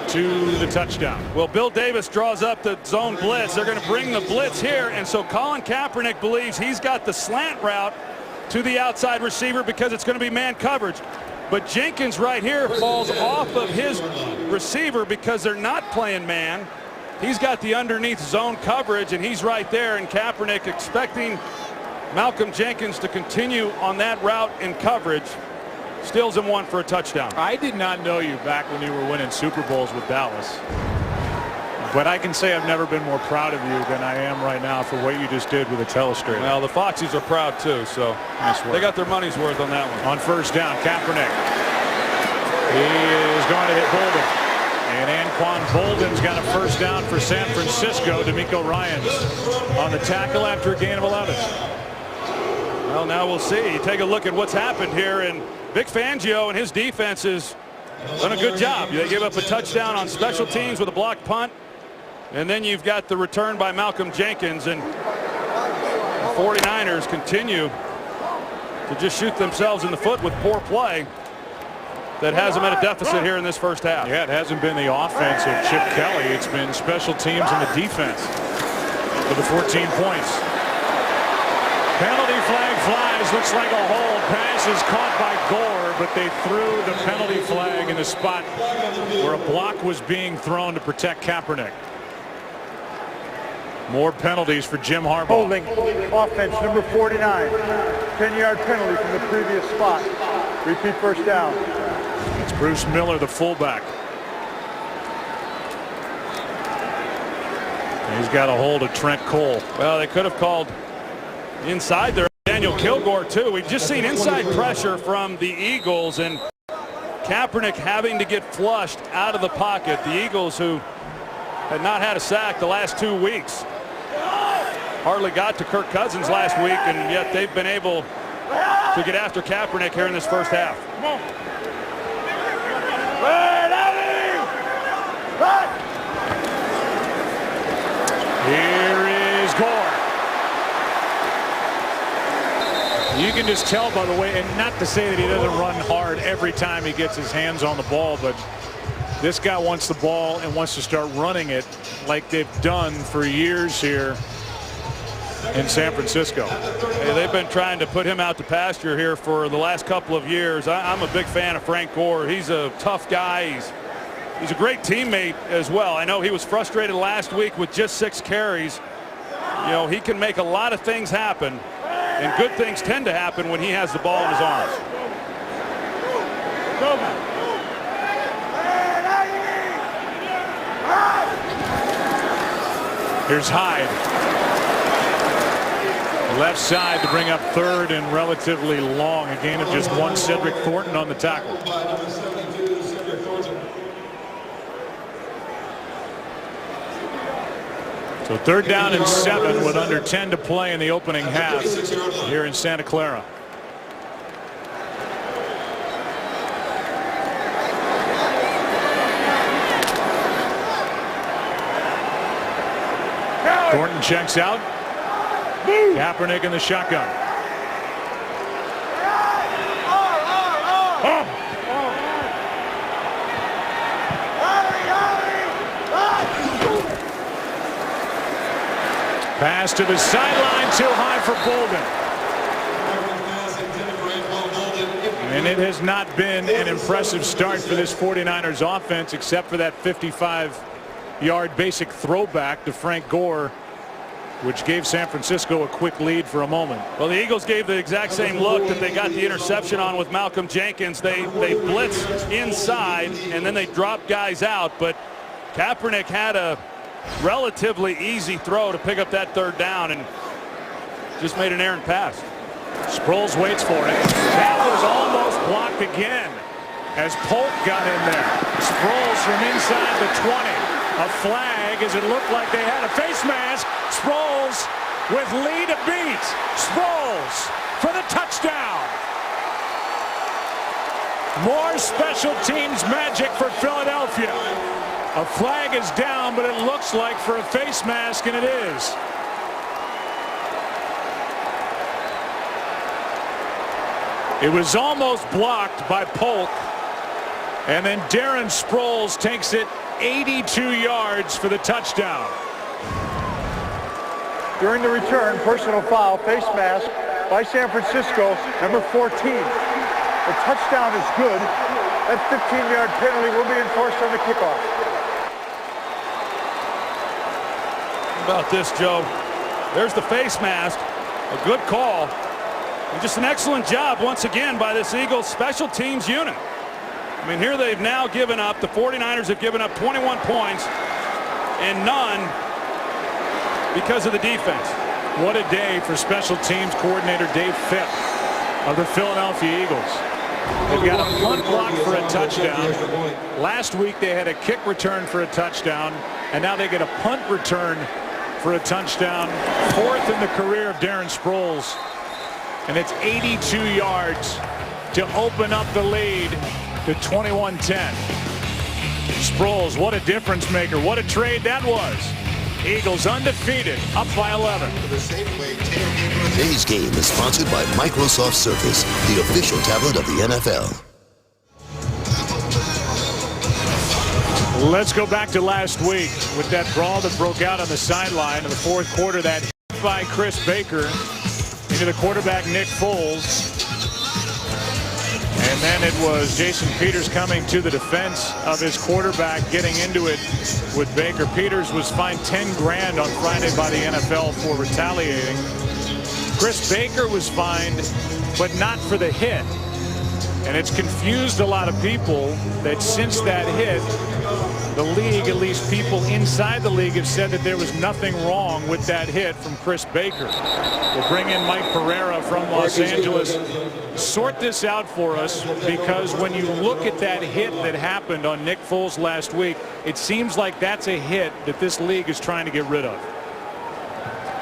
to the touchdown. Well, Bill Davis draws up the zone blitz. They're going to bring the blitz here, and so Colin Kaepernick believes he's got the slant route to the outside receiver because it's going to be man coverage. But Jenkins right here falls off of his receiver because they're not playing man. He's got the underneath zone coverage, and he's right there, and Kaepernick expecting Malcolm Jenkins to continue on that route in coverage. Steals him one for a touchdown. I did not know you back when you were winning Super Bowls with Dallas. But I can say I've never been more proud of you than I am right now for what you just did with the telestrator. Well, the Foxies are proud too, so they got their money's worth on that one. On first down, Kaepernick. He is going to hit Bolden. And Anquan Bolden's got a first down for San Francisco. D'Amico Ryans on the tackle after a gain of 11. Well, now we'll see. You take a look at what's happened here, and Vic Fangio and his defense has done a good job. They give up a touchdown on special teams with a blocked punt. And then you've got the return by Malcolm Jenkins, and the 49ers continue to just shoot themselves in the foot with poor play that has them at a deficit here in this first half. Yeah, it hasn't been the offense of Chip Kelly. It's been special teams and the defense for the 14 points. Penalty flag flies. Looks like a hold. Pass is caught by Gore, but they threw the penalty flag in the spot where a block was being thrown to protect Kaepernick. More penalties for Jim Harbaugh. Holding offense number 49. 10-yard penalty from the previous spot. Repeat first down. It's Bruce Miller, the fullback. He's got a hold of Trent Cole. Well, they could have called inside there. Daniel Kilgore, too. We've just seen inside pressure from the Eagles, and Kaepernick having to get flushed out of the pocket. The Eagles, who had not had a sack the last 2 weeks, hardly got to Kirk Cousins last week, and yet they've been able to get after Kaepernick here in this first half. Here is Gore. You can just tell by the way, and not to say that he doesn't run hard every time he gets his hands on the ball, but this guy wants the ball and wants to start running it like they've done for years here in San Francisco. Hey, they've been trying to put him out to pasture here for the last couple of years. I'm a big fan of Frank Gore. He's a tough guy. He's a great teammate as well. I know he was frustrated last week with just 6 carries. You know, he can make a lot of things happen, and good things tend to happen when he has the ball in his arms. Here's Hyde. Left side to bring up third and relatively long. A gain of just 1. Cedric Thornton on the tackle. So 3rd down and 7 with under 10 to play in the opening half here in Santa Clara. Thornton checks out. Kaepernick in the shotgun. Pass to the sideline, too high for Bolden. And it has not been an impressive start for this 49ers offense, except for that 55-yard basic throwback to Frank Gore, which gave San Francisco a quick lead for a moment. Well, the Eagles gave the exact same look that they got the interception on with Malcolm Jenkins. They blitzed inside, and then they dropped guys out. But Kaepernick had a relatively easy throw to pick up that third down and just made an errant pass. Sproles waits for it. That was almost blocked again as Polk got in there. Sproles from inside the 20. A flag as it looked like they had a face mask. Sproles with Lee to beat. Sproles for the touchdown. More special teams magic for Philadelphia. A flag is down, but it looks like for a face mask, and it is. It was almost blocked by Polk, and then Darren Sproles takes it 82 yards for the touchdown. During the return, personal foul, face mask by San Francisco, number 14. The touchdown is good. That 15-yard penalty will be enforced on the kickoff. How about this, Joe? There's the face mask. A good call. And just an excellent job once again by this Eagles special teams unit. I mean, here they've now given up, the 49ers have given up 21 points and none because of the defense. What a day for special teams coordinator Dave Fipp of the Philadelphia Eagles. They've got a punt block for a touchdown. Last week they had a kick return for a touchdown, and now they get a punt return for a touchdown. Fourth in the career of Darren Sproles, and it's 82 yards to open up the lead to 21-10. Sproles, what a difference maker. What a trade that was. Eagles undefeated, up by 11. Today's game is sponsored by Microsoft Surface, the official tablet of the NFL. Let's go back to last week with that brawl that broke out on the sideline in the fourth quarter. That hit by Chris Baker into the quarterback Nick Foles. And then it was Jason Peters coming to the defense of his quarterback, getting into it with Baker. Peters was fined $10 grand on Friday by the NFL for retaliating. Chris Baker was fined, but not for the hit. And it's confused a lot of people that since that hit, the league, at least people inside the league, have said that there was nothing wrong with that hit from Chris Baker. We'll bring in Mike Pereira from Los Angeles. Sort this out for us, because when you look at that hit that happened on Nick Foles last week, it seems like that's a hit that this league is trying to get rid of.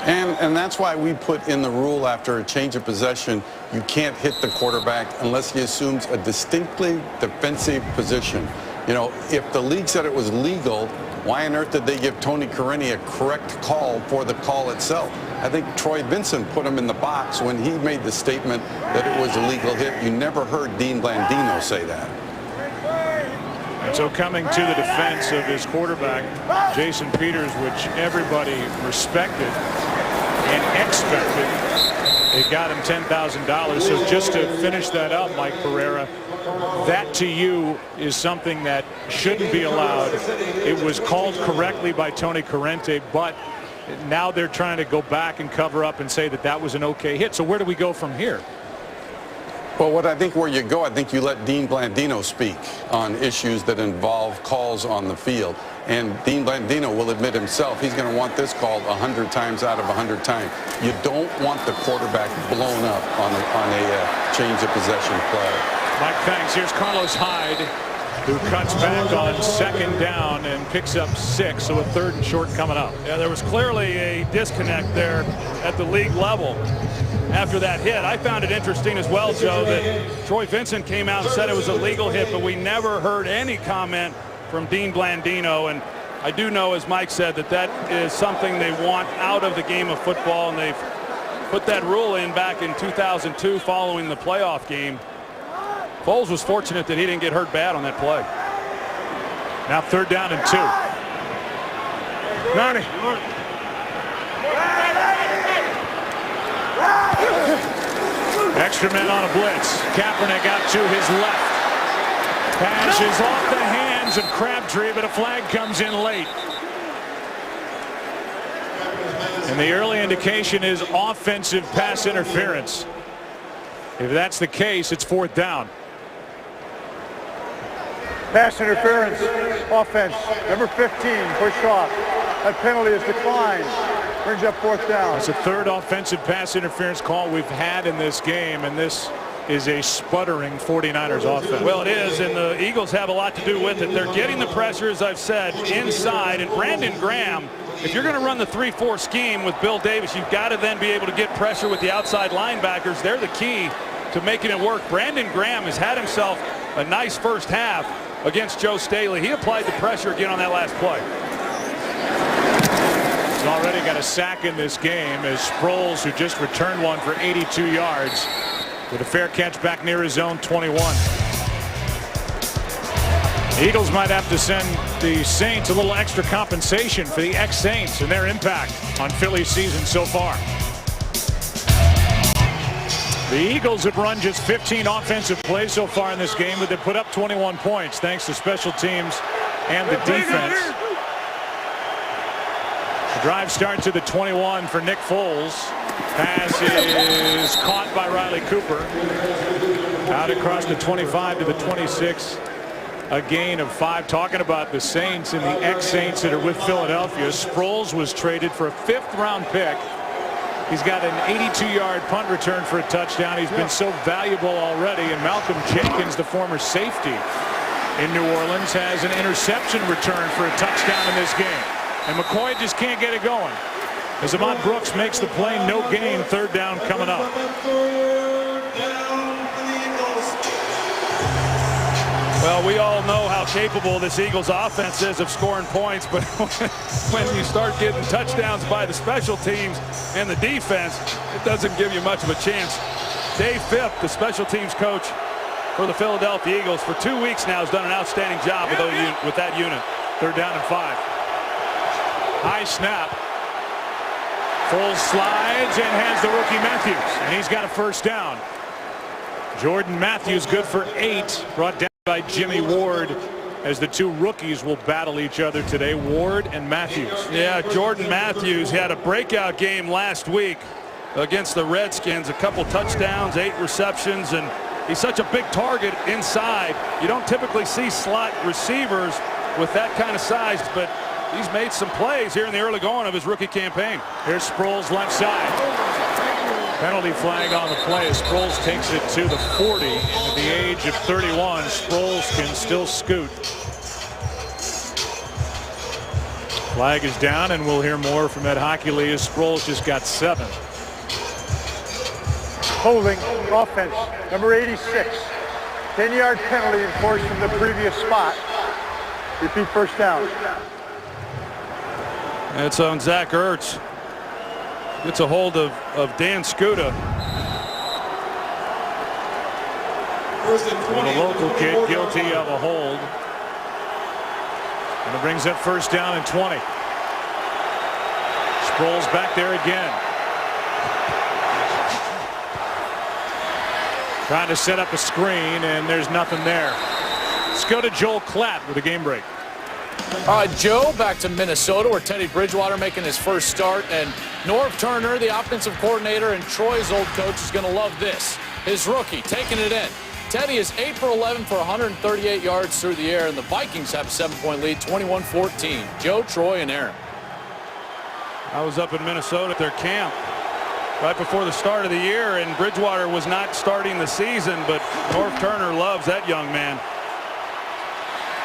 And that's why we put in the rule after a change of possession, you can't hit the quarterback unless he assumes a distinctly defensive position. You know, if the league said it was legal, why on earth did they give Tony Corrente a correct call for the call itself? I think Troy Vincent put him in the box when he made the statement that it was a legal hit. You never heard Dean Blandino say that. And so coming to the defense of his quarterback, Jason Peters, which everybody respected and expected, it got him $10,000. So just to finish that up, Mike Pereira, that to you is something that shouldn't be allowed. It was called correctly by Tony Corrente, but now they're trying to go back and cover up and say that that was an okay hit. So where do we go from here? Well, where you go, I think you let Dean Blandino speak on issues that involve calls on the field. And Dean Blandino will admit himself he's going to want this called 100 times out of 100 times. You don't want the quarterback blown up on a change of possession play. Mike, thanks. Here's Carlos Hyde, who cuts back on second down and picks up 6, so a third and short coming up. Yeah, there was clearly a disconnect there at the league level after that hit. I found it interesting as well, Joe, that Troy Vincent came out and said it was a legal hit, but we never heard any comment from Dean Blandino. And I do know, as Mike said, that that is something they want out of the game of football, and they've put that rule in back in 2002 following the playoff game. Foles was fortunate that he didn't get hurt bad on that play. Now 3rd down and 2. 90. Extra men on a blitz. Kaepernick out to his left. Pass is off the hands of Crabtree, but a flag comes in late. And the early indication is offensive pass interference. If that's the case, it's 4th down. Pass interference, offense. Number 15, pushed off. That penalty is declined. Brings up 4th down. It's the 3rd offensive pass interference call we've had in this game, and this is a sputtering 49ers offense. Well, it is, and the Eagles have a lot to do with it. They're getting the pressure, as I've said, inside. And Brandon Graham, if you're going to run the 3-4 scheme with Bill Davis, you've got to then be able to get pressure with the outside linebackers. They're the key to making it work. Brandon Graham has had himself a nice first half against Joe Staley. He applied the pressure again on that last play. He's already got a sack in this game as Sproles, who just returned one for 82 yards, with a fair catch back near his own 21. The Eagles might have to send the Saints a little extra compensation for the ex-Saints and their impact on Philly's season so far. The Eagles have run just 15 offensive plays so far in this game, but they put up 21 points thanks to special teams and the defense. The drive starts at the 21 for Nick Foles. Pass is caught by Riley Cooper. Out across the 25 to the 26. A gain of 5. Talking about the Saints and the ex-Saints that are with Philadelphia. Sproles was traded for a 5th-round pick. He's got an 82-yard punt return for a touchdown. He's been so valuable already. And Malcolm Jenkins, the former safety in New Orleans, has an interception return for a touchdown in this game. And McCoy just can't get it going. As Ahmad Brooks makes the play, no gain, 3rd down coming up. Well, we all know how capable this Eagles offense is of scoring points, but when you start getting touchdowns by the special teams and the defense, it doesn't give you much of a chance. Dave Phipp, the special teams coach for the Philadelphia Eagles, for 2 weeks now has done an outstanding job with that unit. 3rd down and 5. High snap. Foles slides and hands the rookie Matthews, and he's got a 1st down. Jordan Matthews good for 8, brought down by Jimmy Ward, as the 2 rookies will battle each other today, Ward and Matthews. Yeah, Jordan Matthews had a breakout game last week against the Redskins. A couple touchdowns, 8 receptions, and he's such a big target inside. You don't typically see slot receivers with that kind of size, but he's made some plays here in the early going of his rookie campaign. Here's Sproles left side. Penalty flag on the play as Sproles takes it to the 40. At the age of 31, Sproles can still scoot. Flag is down, and we'll hear more from Ed Hockley as Sproles just got 7. Holding offense, number 86. 10-yard penalty enforced from the previous spot. Repeat 1st down. It's on Zach Ertz. Gets a hold of Dan Skuta. And a local kid guilty of a hold. And it brings up 1st down and 20. Sproles back there again. Trying to set up a screen, and there's nothing there. Let's go to Joel Klatt with a game break. All right, Joe, back to Minnesota, where Teddy Bridgewater making his first start. And Norv Turner, the offensive coordinator and Troy's old coach, is going to love this. His rookie taking it in. Teddy is 8 for 11 for 138 yards through the air, and the Vikings have a 7-point lead, 21-14. Joe, Troy, and Aaron. I was up in Minnesota at their camp right before the start of the year, and Bridgewater was not starting the season, but Norv Turner loves that young man.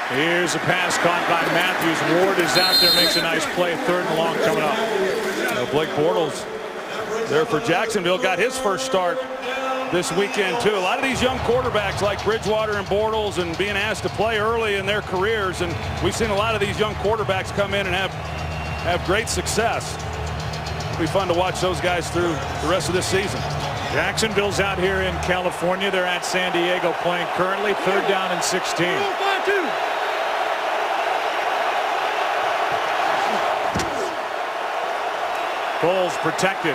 Here's a pass caught by Matthews. Ward is out there, makes a nice play. 3rd and long coming up. Blake Bortles there for Jacksonville got his first start this weekend too. A lot of these young quarterbacks like Bridgewater and Bortles and being asked to play early in their careers, and we've seen a lot of these young quarterbacks come in and have great success. It'll be fun to watch those guys through the rest of this season. Jacksonville's out here in California. They're at San Diego playing currently. 3rd down and 16. Foles protected.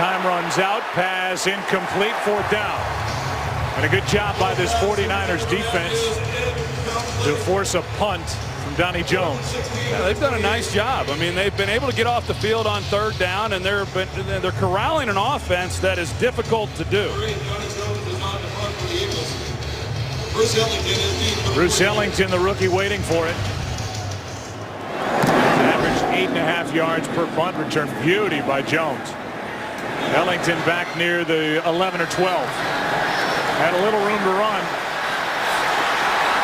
Time runs out. Pass incomplete. 4th down. And a good job by this 49ers defense to force a punt from Donnie Jones. Yeah, they've done a nice job. I mean, they've been able to get off the field on 3rd down, and they're corralling an offense that is difficult to do. Bruce Ellington, the rookie, waiting for it. Average 8.5 yards per punt return. Beauty by Jones. Ellington back near the 11 or 12. Had a little room to run.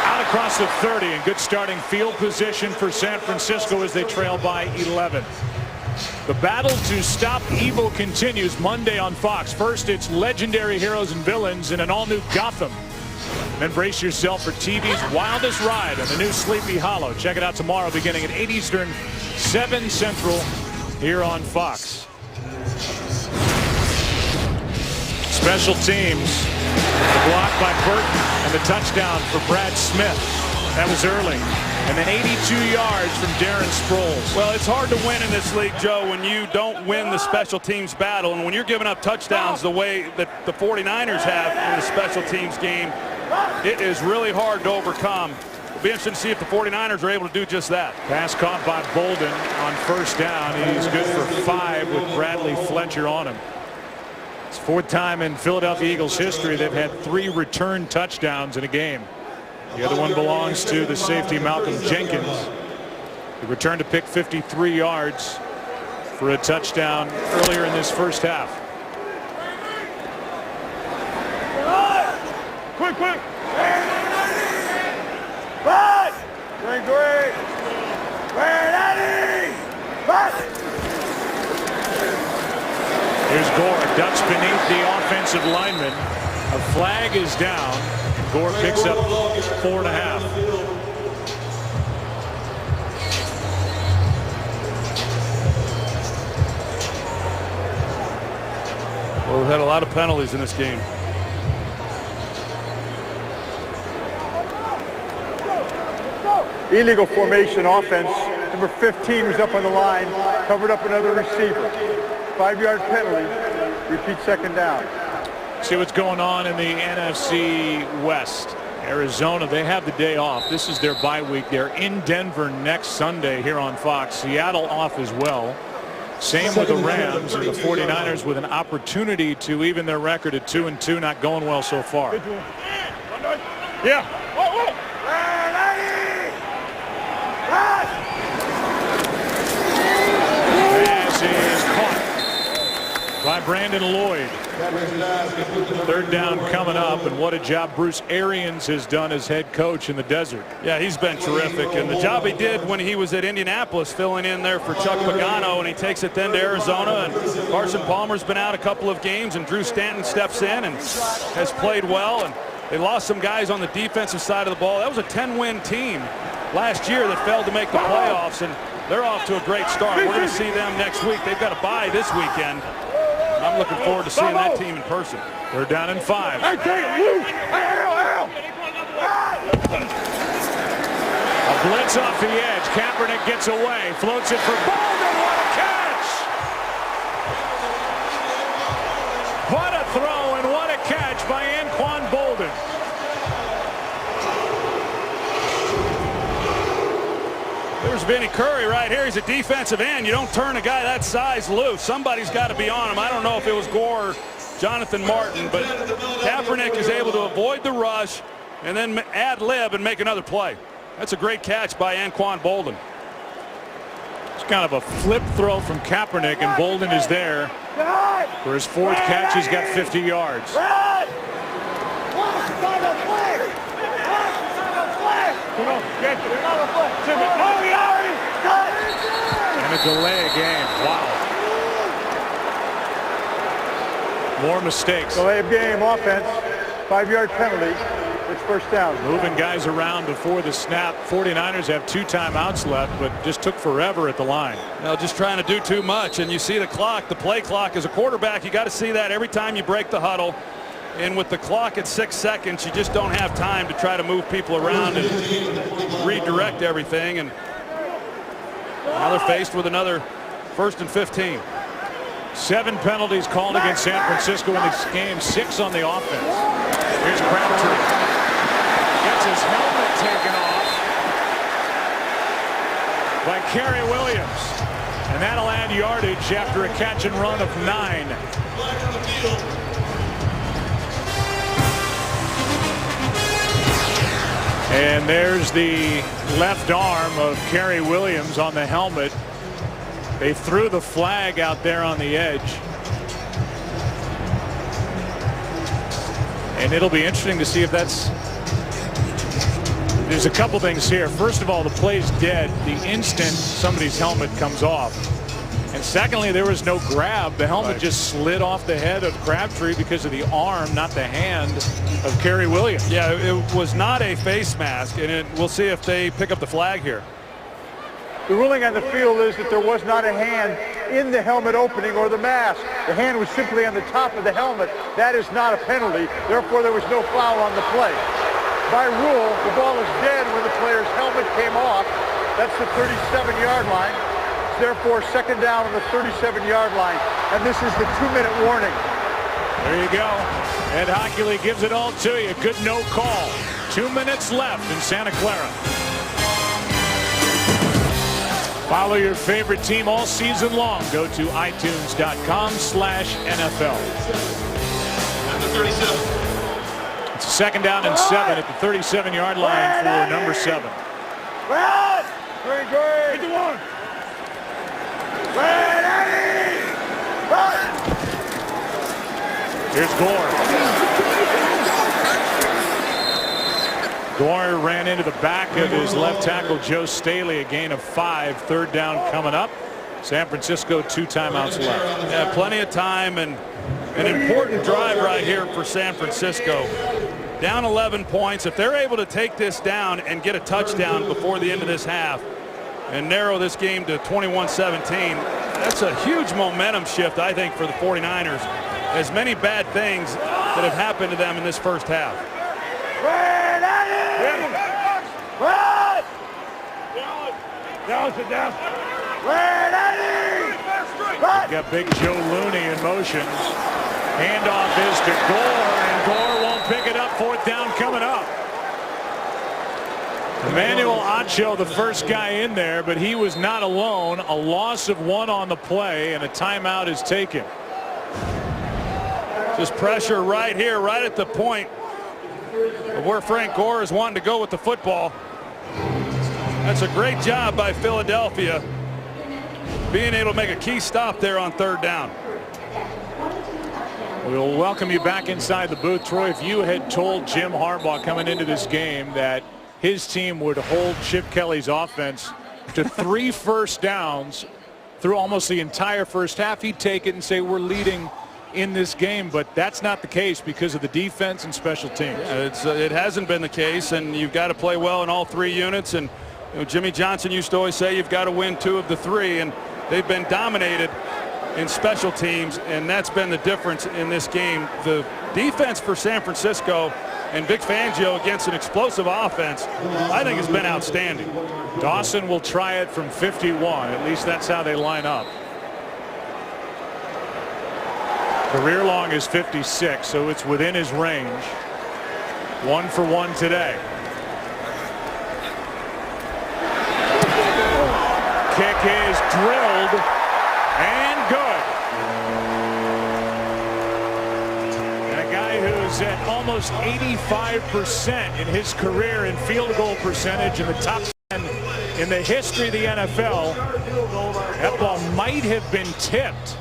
Out across the 30, and good starting field position for San Francisco as they trail by 11. The battle to stop evil continues Monday on Fox. First, it's legendary heroes and villains in an all-new Gotham. Then brace yourself for TV's wildest ride on the new Sleepy Hollow. Check it out tomorrow beginning at 8 Eastern, 7 Central here on Fox. Special teams. The block by Burton and the touchdown for Brad Smith. That was early. And then 82 yards from Darren Sproles. Well, it's hard to win in this league, Joe, when you don't win the special teams battle. And when you're giving up touchdowns the way that the 49ers have in the special teams game, it is really hard to overcome. It'll be interesting to see if the 49ers are able to do just that. Pass caught by Bolden on 1st down. He's good for 5 with Bradley Fletcher on him. It's 4th time in Philadelphia Eagles history they've had 3 return touchdowns in a game. The other one belongs to the safety Malcolm Jenkins. He returned to pick 53 yards for a touchdown earlier in this first half. Quick! Back! Great! Here's Gore, ducks beneath the offensive lineman. A flag is down. Gore picks up 4.5. Well, we've had a lot of penalties in this game. Illegal formation offense. Number 15 was up on the line, covered up another receiver. 5-yard penalty. Repeat 2nd down. See what's going on in the NFC West. Arizona, they have the day off. This is their bye week. They're in Denver next Sunday here on Fox. Seattle off as well. Same with the Rams and the 49ers with an opportunity to even their record at 2-2. Not going well so far. Yeah. Pass is caught by Brandon Lloyd. 3rd down coming up, and what a job Bruce Arians has done as head coach in the desert. Yeah, he's been terrific, and the job he did when he was at Indianapolis filling in there for Chuck Pagano, and he takes it then to Arizona, and Carson Palmer's been out a couple of games, and Drew Stanton steps in and has played well, and they lost some guys on the defensive side of the ball. That was a 10-win team last year that failed to make the playoffs, and they're off to a great start. We're going to see them next week. They've got a bye this weekend. I'm looking forward to seeing that team in person. They're down in 5. A blitz off the edge. Kaepernick gets away, floats it for Bolden. What a catch! What a throw and what a catch by Anquan Bolden. There's Vinny Curry right here. He's a defensive end. You don't turn a guy that size loose. Somebody's got to be on him. I don't know if it was Gore or Jonathan Martin, but Kaepernick is able to avoid the rush and then ad lib and make another play. That's a great catch by Anquan Bolden. It's kind of a flip throw from Kaepernick, and Bolden is there for his 4th catch. He's got 50 yards. And a delay game. Wow. More mistakes. Delay of game offense. 5-yard penalty. It's 1st down. Moving guys around before the snap. 49ers have 2 timeouts left, but just took forever at the line. Well, just trying to do too much, and you see the clock, the play clock. As a quarterback, you got to see that every time you break the huddle. And with the clock at 6 seconds, you just don't have time to try to move people around and redirect everything. And now they're faced with another 1st and 15. 7 penalties called against San Francisco in this game, 6 on the offense. Here's Crabtree. Gets his helmet taken off by Kerry Williams. And that'll add yardage after a catch and run of 9. And there's the left arm of Kerry Williams on the helmet. They threw the flag out there on the edge. And it'll be interesting to see if that's... There's a couple things here. First of all, the play's dead the instant somebody's helmet comes off. And secondly, there was no grab. The helmet just slid off the head of Crabtree because of the arm, not the hand of Kerry Williams. Yeah, it was not a face mask, and we'll see if they pick up the flag here. The ruling on the field is that there was not a hand in the helmet opening or the mask. The hand was simply on the top of the helmet. That is not a penalty. Therefore, there was no foul on the play. By rule, the ball is dead when the player's helmet came off. That's the 37-yard line. It's therefore second down on the 37-yard line. And this is the 2-minute warning. There you go. Ed Hockley gives it all to you. Good no call. 2 minutes left in Santa Clara. Follow your favorite team all season long. Go to itunes.com/NFL. It's a second down and 7 at the 37-yard line for number 7. Here's Gore. Gore ran into the back of his left tackle Joe Staley. A gain of 5. Third down coming up. San Francisco 2 timeouts left. Yeah, plenty of time and an important drive right here for San Francisco. Down 11 points. If they're able to take this down and get a touchdown before the end of this half and narrow this game to 21-17, that's a huge momentum shift, I think, for the 49ers. As many bad things that have happened to them in this first half. Got Big Joe Looney in motion. Handoff is to Gore, and Gore won't pick it up. 4th down coming up. Emmanuel Acho, the first guy in there, but he was not alone. A loss of 1 on the play, and a timeout is taken. Just pressure right here, right at the point of where Frank Gore is wanting to go with the football. That's a great job by Philadelphia, being able to make a key stop there on 3rd down. We'll welcome you back inside the booth. Troy, if you had told Jim Harbaugh coming into this game that his team would hold Chip Kelly's offense to 3 first downs through almost the entire first half, he'd take it and say we're leading in this game, but that's not the case because of the defense and special teams. Yeah, it hasn't been the case, and you've got to play well in all 3 units. And you know, Jimmy Johnson used to always say you've got to win 2 of the 3, and they've been dominated in special teams, and that's been the difference in this game. The defense for San Francisco and Vic Fangio against an explosive offense, I think, has been outstanding. Dawson will try it from 51. At least that's how they line up. Career long is 56, so it's within his range. 1 for 1 today. Kick is drilled and good. And a guy who's at almost 85% in his career in field goal percentage in the top 10 in the history of the NFL. That ball might have been tipped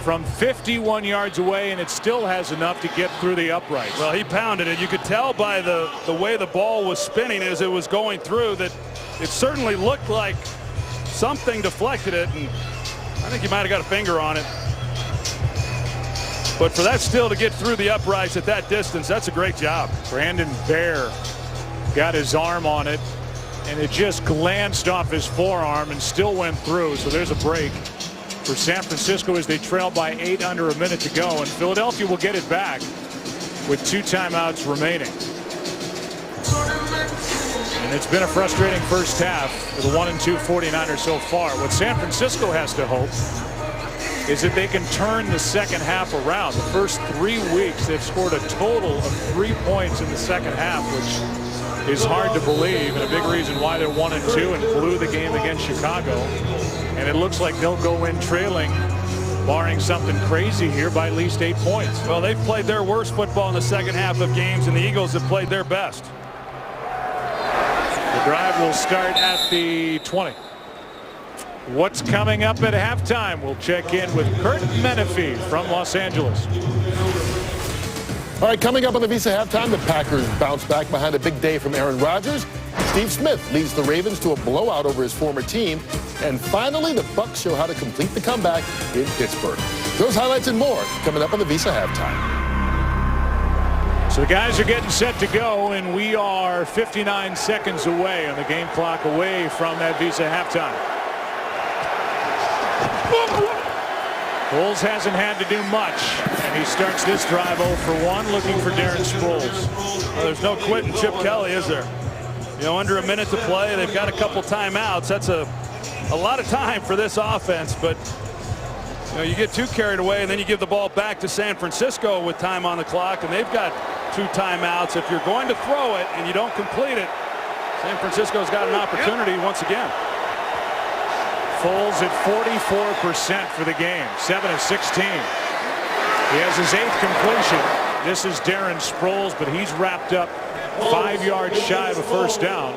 from 51 yards away, and it still has enough to get through the uprights. Well, he pounded it. You could tell by the way the ball was spinning as it was going through that it certainly looked like something deflected it, and I think he might have got a finger on it. But for that still to get through the uprights at that distance, that's a great job. Brandon Bear got his arm on it, and it just glanced off his forearm and still went through. So there's a break for San Francisco as they trail by 8 under a minute to go, and Philadelphia will get it back with 2 timeouts remaining. And it's been a frustrating first half for the 1-2 49ers so far. What San Francisco has to hope is that they can turn the second half around. The first 3 weeks, they've scored a total of 3 points in the second half, which is hard to believe, and a big reason why they're 1-2 and blew the game against Chicago. And it looks like they'll go in trailing, barring something crazy here, by at least 8 points. Well, they've played their worst football in the second half of games, and the Eagles have played their best. The drive will start at the 20. What's coming up at halftime? We'll check in with Curt Menefee from Los Angeles. All right, coming up on the Visa halftime, the Packers bounce back behind a big day from Aaron Rodgers. Steve Smith leads the Ravens to a blowout over his former team. And finally, the Bucs show how to complete the comeback in Pittsburgh. Those highlights and more coming up on the Visa halftime. So the guys are getting set to go, and we are 59 seconds away on the game clock, away from that Visa halftime. Foles hasn't had to do much, and he starts this drive 0 for 1, looking for Darren Sproles. Well, there's no quitting Chip Kelly, is there? You know, under a minute to play, they've got a couple timeouts. That's a lot of time for this offense, but you know, you get too carried away, and then you give the ball back to San Francisco with time on the clock, and they've got 2 timeouts. If you're going to throw it and you don't complete it, San Francisco's got an opportunity once again. Foles at 44% for the game, 7 of 16. He has his 8th completion. This is Darren Sproles, but he's wrapped up 5 yards shy of a first down.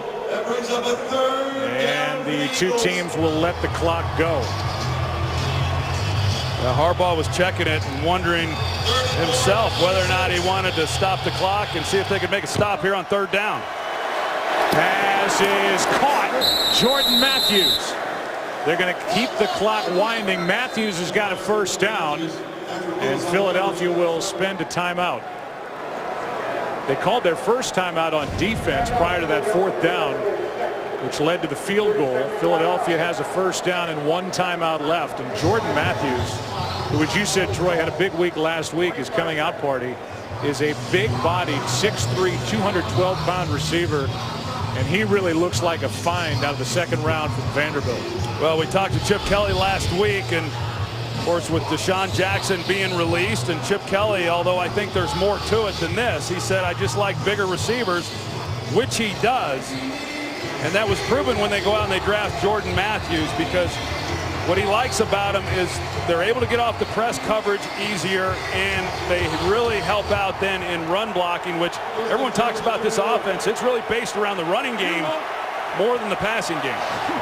And the 2 teams will let the clock go. Harbaugh was checking it and wondering himself whether or not he wanted to stop the clock and see if they could make a stop here on 3rd down. Pass is caught. Jordan Matthews. They're going to keep the clock winding. Matthews has got a first down, and Philadelphia will spend a timeout. They called their first timeout on defense prior to that 4th down, which led to the field goal. Philadelphia has a first down and 1 timeout left. And Jordan Matthews, who, as you said, Troy, had a big week last week, his coming out party, is a big-bodied, 6'3", 212-pound receiver. And he really looks like a find out of the 2nd round from Vanderbilt. Well, we talked to Chip Kelly last week, and of course with Deshaun Jackson being released, and Chip Kelly, although I think there's more to it than this, he said, I just like bigger receivers, which he does. And that was proven when they go out and they draft Jordan Matthews, because what he likes about him is they're able to get off the press coverage easier, and they really help out then in run blocking, which everyone talks about this offense. It's really based around the running game more than the passing game.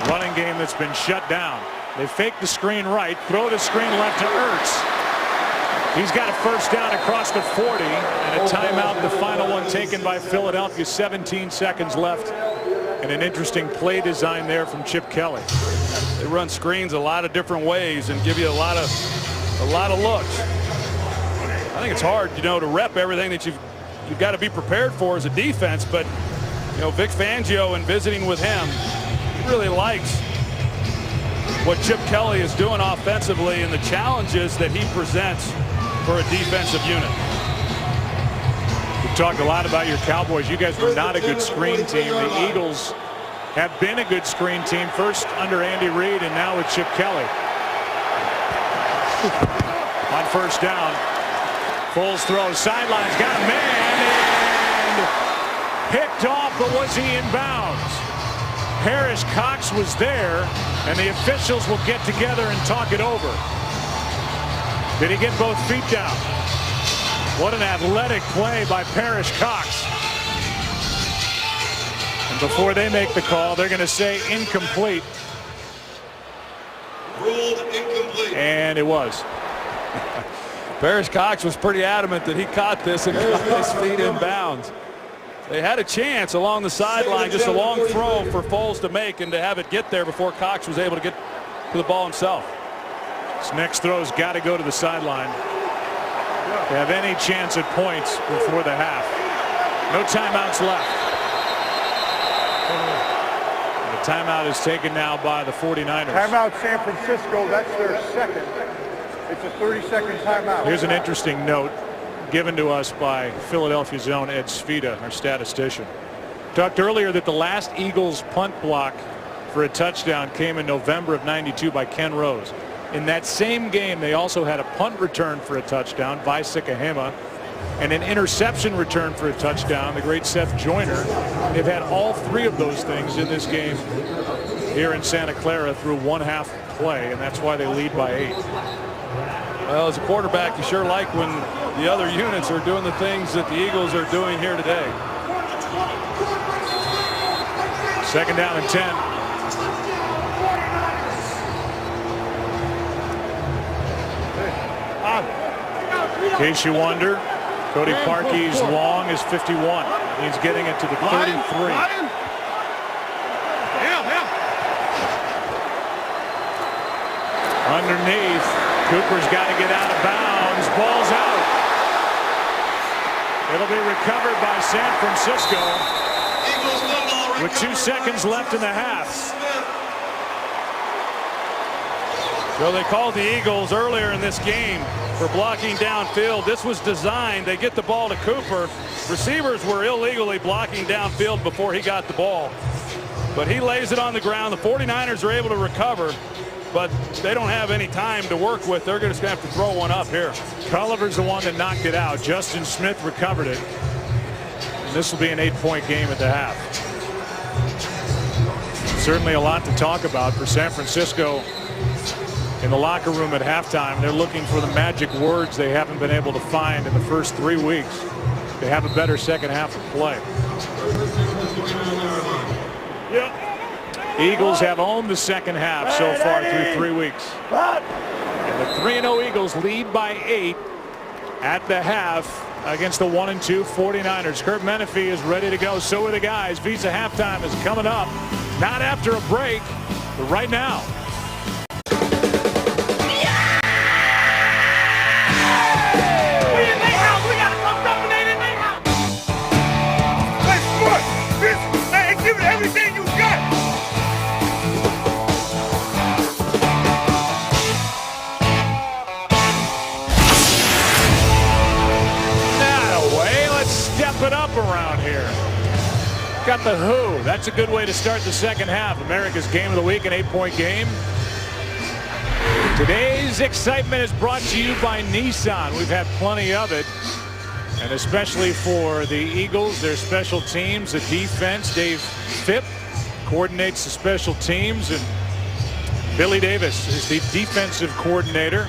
Running game that's been shut down. They fake the screen right, throw the screen left to Ertz. He's got a first down across the 40, and a timeout, the final one taken by Philadelphia. 17 seconds left, and an interesting play design there from Chip Kelly. They run screens a lot of different ways and give you a lot of looks. I think it's hard, you know, to rep everything that you've got to be prepared for as a defense, but you know, Vic Fangio, in visiting with him, he really likes what Chip Kelly is doing offensively and the challenges that he presents for a defensive unit. We've talked a lot about your Cowboys. You guys were not a good screen team. The Eagles have been a good screen team, first under Andy Reid and now with Chip Kelly. On first down, Foles throws, sidelines, got a man, and picked off, but was he in bounds? Parrish Cox was there, and the officials will get together and talk it over. Did he get both feet down? What an athletic play by Parrish Cox. And before they make the call, they're going to say incomplete. Ruled incomplete. And it was. Parrish Cox was pretty adamant that he caught this and got his feet in bounds. They had a chance along the sideline, just a long throw for Foles to make and to have it get there before Cox was able to get to the ball himself. This next throw's got to go to the sideline. They have any chance at points before the half. No timeouts left. And the timeout is taken now by the 49ers. Timeout San Francisco, that's their 2nd. It's a 30-second timeout. Here's an interesting note given to us by Philadelphia's own Ed Svita, our statistician. Talked earlier that the last Eagles punt block for a touchdown came in November of '92 by Ken Rose. In that same game, they also had a punt return for a touchdown by Sikahema and an interception return for a touchdown, the great Seth Joyner. They've had all three of those things in this game here in Santa Clara through one half play, and that's why they lead by 8. Well, as a quarterback, you sure like when the other units are doing the things that the Eagles are doing here today. 2nd down and 10. In case you wonder, Cody Parkey's long is 51. He's getting it to the 33. Underneath, Cooper's got to get out of bounds. Ball's out. It'll be recovered by San Francisco with 2 seconds left in the half. So they called the Eagles earlier in this game for blocking downfield. This was designed. They get the ball to Cooper. Receivers were illegally blocking downfield before he got the ball. But he lays it on the ground. The 49ers are able to recover, but they don't have any time to work with. They're just going to have to throw one up here. Culliver's the one that knocked it out. Justin Smith recovered it. And this will be an 8-point game at the half. Certainly a lot to talk about for San Francisco. In the locker room at halftime, they're looking for the magic words they haven't been able to find in the first 3 weeks. They have a better second half of play. Eagles have owned the second half so far through 3 weeks. And the 3-0 Eagles lead by 8 at the half against the 1-2 49ers. Kurt Menefee is ready to go. So are the guys. Visa halftime is coming up. Not after a break, but right now. Everything you got. That away. Let's step it up around here. Got the Who. That's a good way to start the second half. America's Game of the Week, an 8-point game. Today's excitement is brought to you by Nissan. We've had plenty of it. And especially for the Eagles, their special teams, the defense. Dave Phipp coordinates the special teams, and Billy Davis is the defensive coordinator.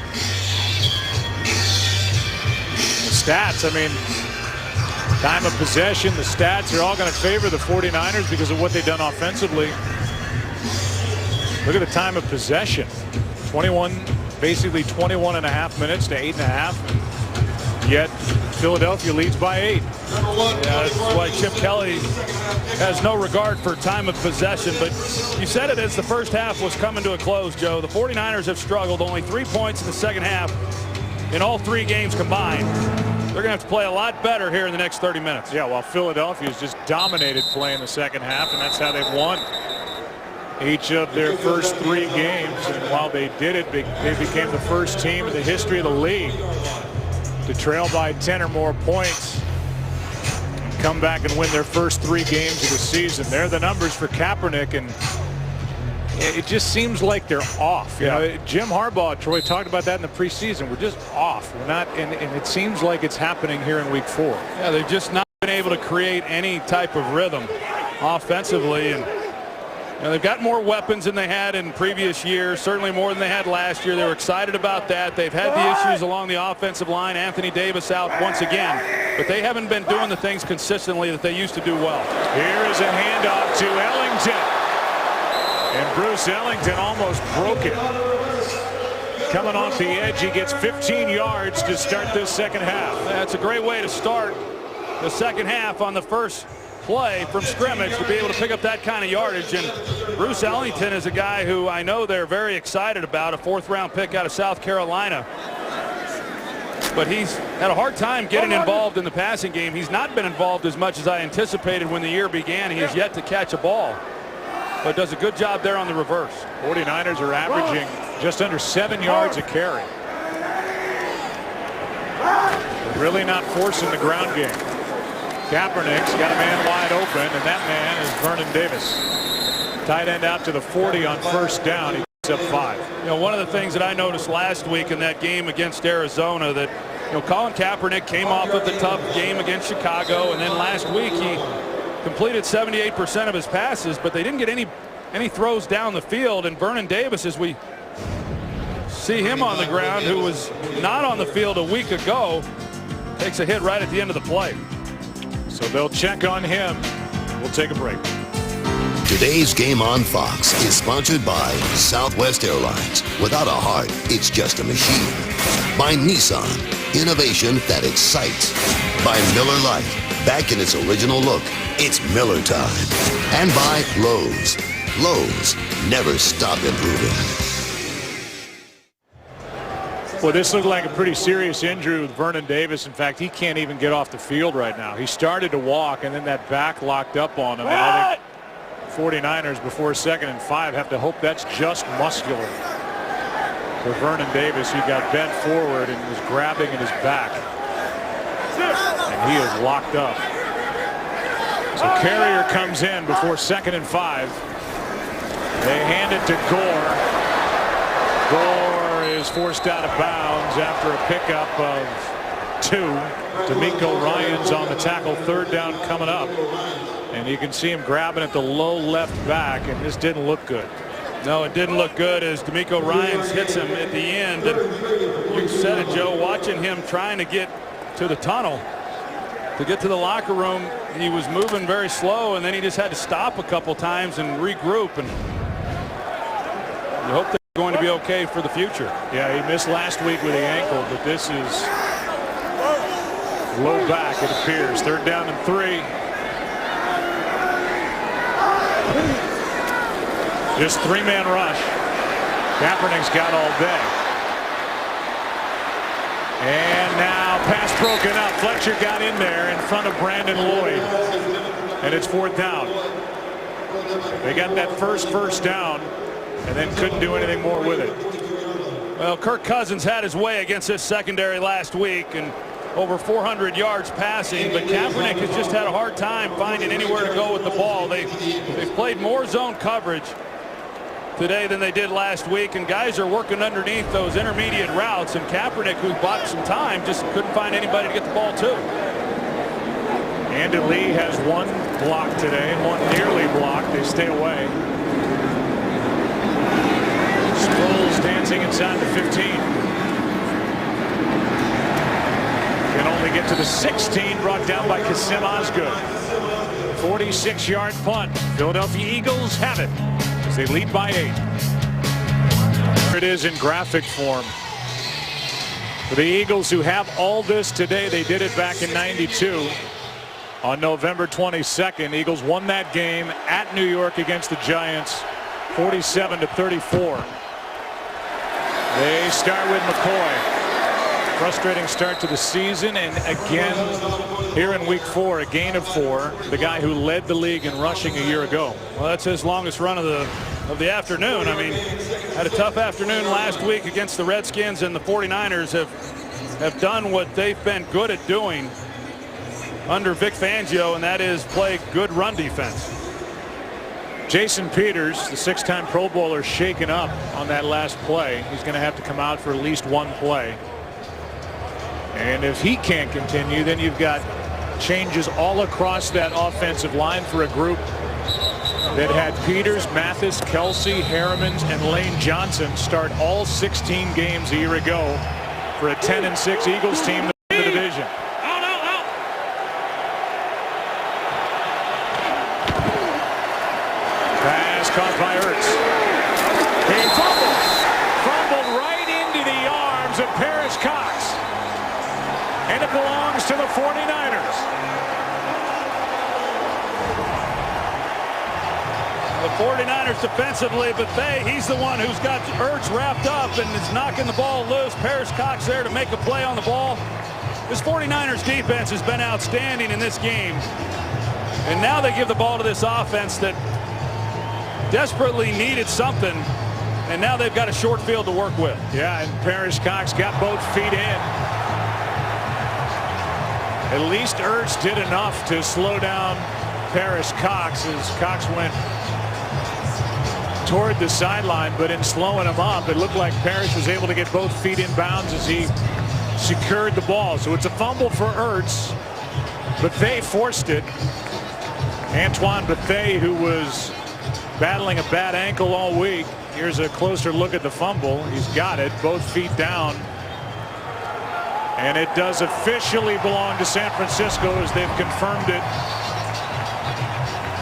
The stats, I mean, time of possession, the stats are all going to favor the 49ers because of what they've done offensively. Look at the time of possession. 21, basically 21 and a half minutes to 8.5. Yet Philadelphia leads by 8. Yeah, that's why Chip Kelly has no regard for time of possession. But you said it as the first half was coming to a close, Joe. The 49ers have struggled. Only 3 points in the second half in all 3 games combined. They're going to have to play a lot better here in the next 30 minutes. Yeah, while Philadelphia's just dominated play in the second half, and that's how they've won each of their first 3 games. And while they did it, they became the first team in the history of the league to trail by 10 or more points and come back and win their first 3 games of the season. They're the numbers for Kaepernick, and it just seems like they're off. You know, Jim Harbaugh, Troy, talked about that in the preseason. We're just off. We're not, and it seems like it's happening here in week 4. Yeah, they've just not been able to create any type of rhythm offensively, and they've got more weapons than they had in previous years, certainly more than they had last year. They were excited about that. They've had the issues along the offensive line. Anthony Davis out once again, but they haven't been doing the things consistently that they used to do well. Here is a handoff to Ellington, and Bruce Ellington almost broke it. Coming off the edge, he gets 15 yards to start this second half. That's a great way to start the second half on the first play from scrimmage, to be able to pick up that kind of yardage. And Bruce Ellington is a guy who I know they're very excited about, a 4th-round pick out of South Carolina. But he's had a hard time getting involved in the passing game. He's not been involved as much as I anticipated when the year began. He has yet to catch a ball, but does a good job there on the reverse. 49ers are averaging just under 7 yards a carry. Really not forcing the ground game. Kaepernick's got a man wide open, and that man is Vernon Davis. Tight end out to the 40 on first down. He Giants up 5. You know, one of the things that I noticed last week in that game against Arizona, that, you know, Colin Kaepernick came off with the tough game against Chicago, and then last week he completed 78% of his passes, but they didn't get any throws down the field. And Vernon Davis, as we see him on the ground, who was not on the field a week ago, takes a hit right at the end of the play. So they'll check on him. We'll take a break. Today's Game on Fox is sponsored by Southwest Airlines. Without a heart, it's just a machine. By Nissan, innovation that excites. By Miller Lite, back in its original look, it's Miller time. And by Lowe's. Lowe's, never stop improving. Well, this looked like a pretty serious injury with Vernon Davis. In fact, he can't even get off the field right now. He started to walk, and then that back locked up on him. And I think 49ers before 2nd and 5 have to hope that's just muscular. For Vernon Davis, he got bent forward and was grabbing at his back. And he is locked up. So Carrier comes in before 2nd and 5. They hand it to Gore. Gore is forced out of bounds after a pickup of 2. D'Amico Ryans on the tackle. 3rd down coming up. And you can see him grabbing at the low left back, and this didn't look good. No, it didn't look good as D'Amico Ryans hits him at the end. And you said it, Joe, watching him trying to get to the tunnel, to get to the locker room, he was moving very slow, and then he just had to stop a couple times and regroup. And you hope they're going to be okay for the future. Yeah, he missed last week with the ankle, but this is low back, it appears. 3rd down and 3. Just 3-man rush. Kaepernick's got all day. And now pass broken up. Fletcher got in there in front of Brandon Lloyd. And it's 4th down. They got that first down and then couldn't do anything more with it. Well, Kirk Cousins had his way against this secondary last week and over 400 yards passing, but Kaepernick has just had a hard time finding anywhere to go with the ball. They've played more zone coverage today than they did last week, and guys are working underneath those intermediate routes, and Kaepernick, who bought some time, just couldn't find anybody to get the ball to. Andy Lee has 1 block today and 1 nearly blocked. They stay away. Sproles dancing inside the 15. Can only get to the 16, brought down by Kasim Osgood. 46-yard punt. Philadelphia Eagles have it as they lead by 8. Here it is in graphic form. For the Eagles, who have all this today, they did it back in '92. On November 22nd, Eagles won that game at New York against the Giants, 47-34. They start with McCoy. Frustrating start to the season, and again here in week 4, a gain of 4. The guy who led the league in rushing a year ago. Well, that's his longest run of the afternoon. I mean, had a tough afternoon last week against the Redskins, and the 49ers have done what they've been good at doing under Vic Fangio, and that is play good run defense. Jason Peters, the 6-time Pro Bowler, shaken up on that last play. He's going to have to come out for at least 1 play. And if he can't continue, then you've got changes all across that offensive line for a group that had Peters, Mathis, Kelsey, Harrimans, and Lane Johnson start all 16 games a year ago for a 10-6 Eagles team in the division. Pass caught by Ertz. He fumbled right into the arms of Paris Cox. And it belongs to the 49ers. The 49ers defensively, but he's the one who's got Ertz wrapped up and is knocking the ball loose. Paris Cox there to make a play on the ball. This 49ers defense has been outstanding in this game. And now they give the ball to this offense that desperately needed something. And now they've got a short field to work with. Yeah, and Paris Cox got both feet in. At least Ertz did enough to slow down Paris Cox as Cox went toward the sideline, but in slowing him up, it looked like Parrish was able to get both feet in bounds as he secured the ball. So it's a fumble for Ertz. Bethea forced it. Antoine Bethea, who was battling a bad ankle all week. Here's a closer look at the fumble. He's got it, both feet down. And it does officially belong to San Francisco as they've confirmed it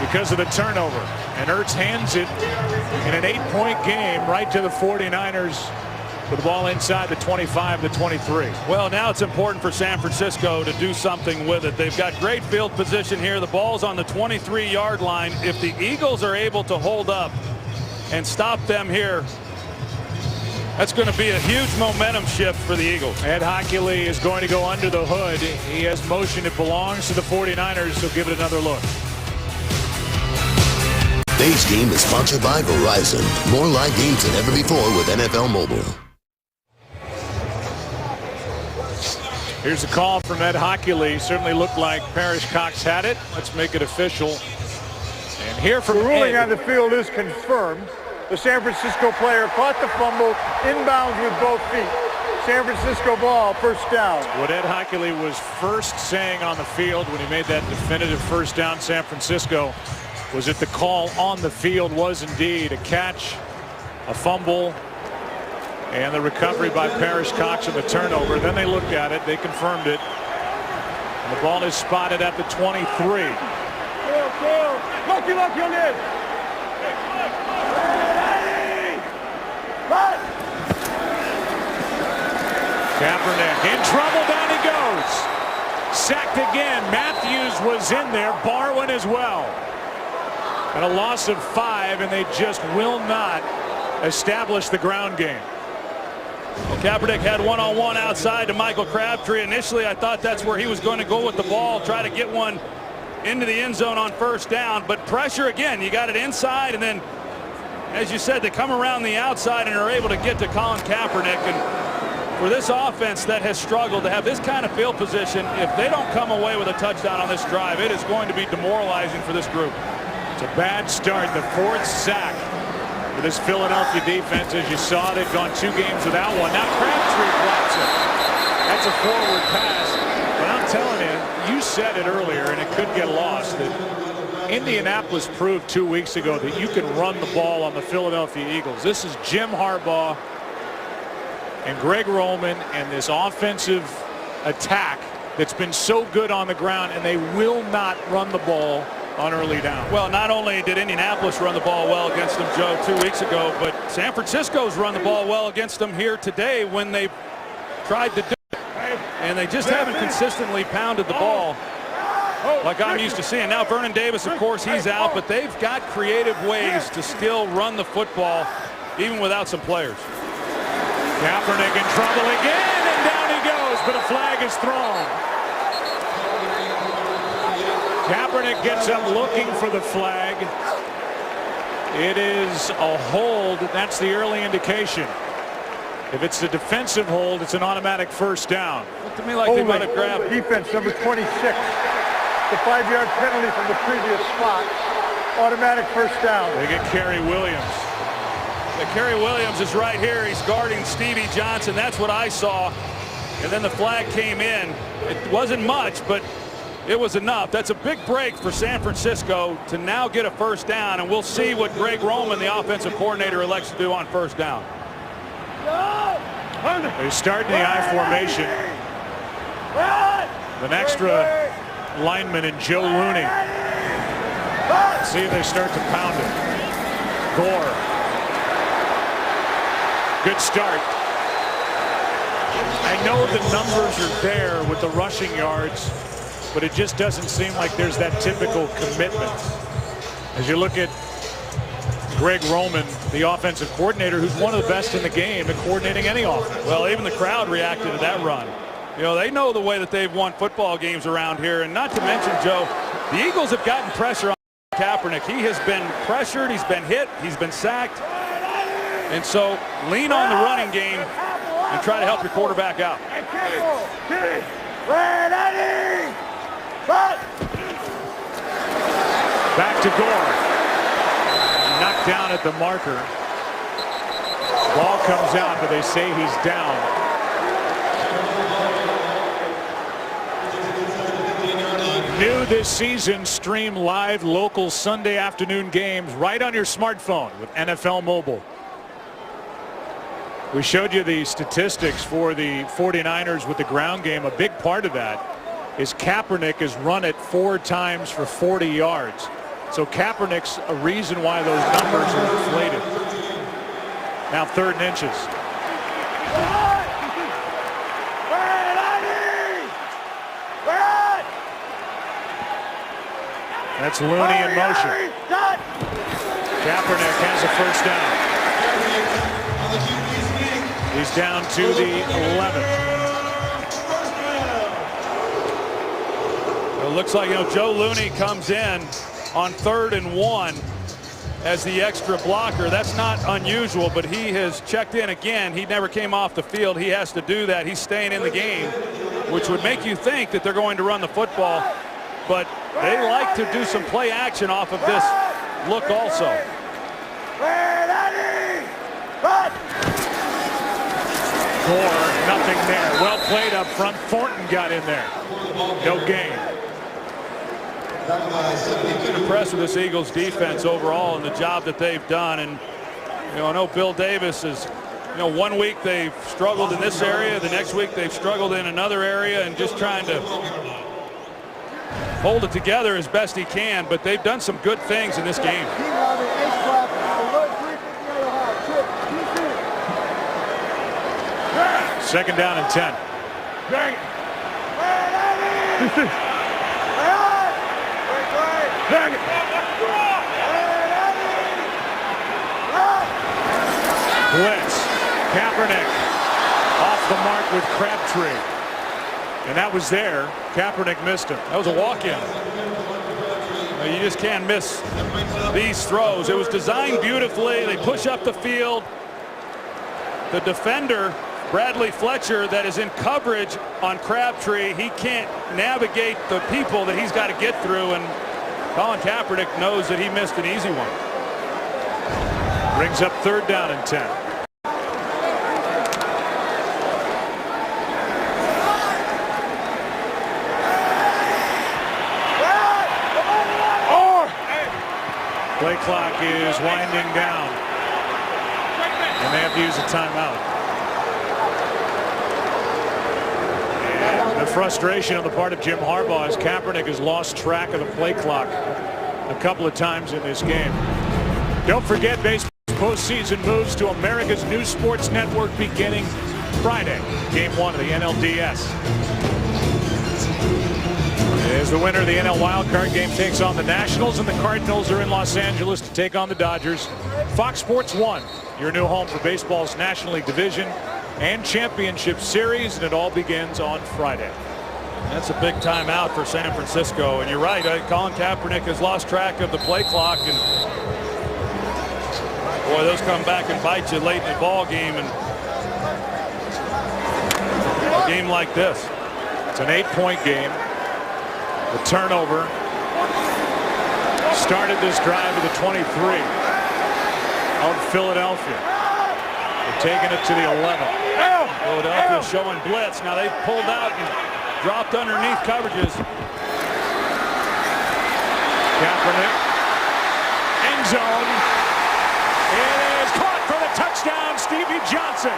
because of the turnover. And Ertz hands it in an 8-point game right to the 49ers with the ball inside the 25 to 23. Well, now it's important for San Francisco to do something with it. They've got great field position here. The ball's on the 23-yard line. If the Eagles are able to hold up and stop them here, that's going to be a huge momentum shift for the Eagles. Ed Hockley is going to go under the hood. He has motion. It belongs to the 49ers, so give it another look. Today's game is sponsored by Verizon. More live games than ever before with NFL Mobile. Here's a call from Ed Hockley. Certainly looked like Parrish Cox had it. Let's make it official. And here from the ruling Ed. on the field is confirmed. The San Francisco player caught the fumble inbounds with both feet. San Francisco ball, first down. What Ed Hockley was first saying on the field when he made that definitive first down San Francisco was that the call on the field was indeed a catch, a fumble, and the recovery by Parrish Cox and the turnover. Then they looked at it, they confirmed it, and the ball is spotted at the 23. Lucky on this. Kaepernick in trouble, down he goes. Sacked again. Matthews was in there, Barwin as well. And a loss of 5, and they just will not establish the ground game. Well, Kaepernick had one-on-one outside to Michael Crabtree. Initially, I thought that's where he was going to go with the ball, try to get one into the end zone on first down. But pressure again, you got it inside, and then, as you said, they come around the outside and are able to get to Colin Kaepernick. And for this offense that has struggled to have this kind of field position, if they don't come away with a touchdown on this drive, it is going to be demoralizing for this group. It's a bad start, the 4th sack for this Philadelphia defense. As you saw, they've gone 2 games without one. Now Crabtree drops it. That's a forward pass. But I'm telling you, you said it earlier, and it could get lost, that Indianapolis proved 2 weeks ago that you can run the ball on the Philadelphia Eagles. This is Jim Harbaugh and Greg Roman and this offensive attack that's been so good on the ground, and they will not run the ball on early down. Well, not only did Indianapolis run the ball well against them, Joe, 2 weeks ago, but San Francisco's run the ball well against them here today when they tried to do it. And they just haven't consistently pounded the ball like I'm used to seeing. Now Vernon Davis, of course, he's out, but they've got creative ways to still run the football even without some players. Kaepernick in trouble again, and down he goes, but a flag is thrown. Kaepernick gets up looking for the flag. It is a hold. That's the early indication. If it's a defensive hold, it's an automatic first down. Looked to me like they might have grabbed defense number 26. The 5-yard penalty from the previous spot. Automatic first down. They get Kerry Williams. Kerry Williams is right here. He's guarding Stevie Johnson. That's what I saw. And then the flag came in. It wasn't much, but it was enough. That's a big break for San Francisco to now get a first down, and we'll see what Greg Roman, the offensive coordinator, elects to do on first down. They start in the I formation. An extra lineman in Joe Looney. See if they start to pound it. Gore. Good start. I know the numbers are there with the rushing yards, but it just doesn't seem like there's that typical commitment. As you look at Greg Roman, the offensive coordinator, who's one of the best in the game at coordinating any offense. Well, even the crowd reacted to that run. You know, they know the way that they've won football games around here. And not to mention, Joe, the Eagles have gotten pressure on Kaepernick. He has been pressured, he's been hit, he's been sacked. And so lean on the running game and try to help your quarterback out. Back to Gore. Knocked down at the marker. Ball comes out, but they say he's down. New this season, stream live local Sunday afternoon games right on your smartphone with NFL Mobile. We showed you the statistics for the 49ers with the ground game. A big part of that is Kaepernick has run it 4 times for 40 yards. So Kaepernick's a reason why those numbers are inflated. Now 3rd and inches. That's Looney in motion. Kaepernick has a 1st down. He's down to the 11. It looks like, Joe Looney comes in on 3rd and 1 as the extra blocker. That's not unusual, but he has checked in again. He never came off the field. He has to do that. He's staying in the game, which would make you think that they're going to run the football, but they like to do some play action off of this look also. Gore, nothing there. Well played up front. Thornton got in there. No gain. I'm impressed with this Eagles defense overall and the job that they've done. And I know Bill Davis is, one week they've struggled in this area, the next week they've struggled in another area, and just trying to hold it together as best he can. But they've done some good things in this game. 2nd down and 10. Blitz. Kaepernick off the mark with Crabtree. And that was there. Kaepernick missed him. That was a walk-in. You just can't miss these throws. It was designed beautifully. They push up the field. The defender, Bradley Fletcher, that is in coverage on Crabtree, he can't navigate the people that he's got to get through, and Colin Kaepernick knows that he missed an easy one. Brings up 3rd down and 10. Play clock is winding down, and they have to use a timeout. And the frustration on the part of Jim Harbaugh as Kaepernick has lost track of the play clock a couple of times in this game. Don't forget, baseball's postseason moves to America's new sports network beginning Friday. Game 1 of the NLDS. As the winner of the NL wildcard game takes on the Nationals, and the Cardinals are in Los Angeles to take on the Dodgers. Fox Sports 1, your new home for baseball's National League Division and Championship Series, and it all begins on Friday. That's a big timeout for San Francisco, and you're right. Colin Kaepernick has lost track of the play clock, and boy, those come back and bite you late in the ball game, and a game like this. It's an 8-point game. The turnover started this drive with the 23 of Philadelphia. They're taking it to the 11. Philadelphia showing blitz. Now they've pulled out and dropped underneath coverages. Kaepernick. End zone. It is caught for the touchdown, Stevie Johnson.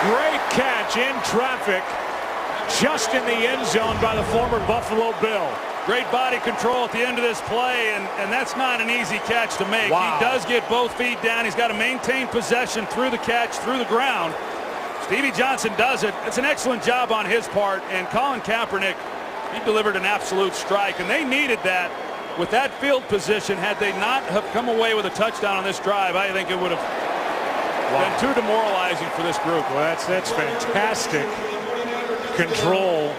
Great catch in traffic just in the end zone by the former Buffalo Bill. Great body control at the end of this play, and that's not an easy catch to make. Wow. He does get both feet down. He's got to maintain possession through the catch, through the ground. Stevie Johnson does it. It's an excellent job on his part, and Colin Kaepernick, he delivered an absolute strike, and they needed that with that field position. Had they not have come away with a touchdown on this drive, I think it would have been too demoralizing for this group. Well, that's fantastic control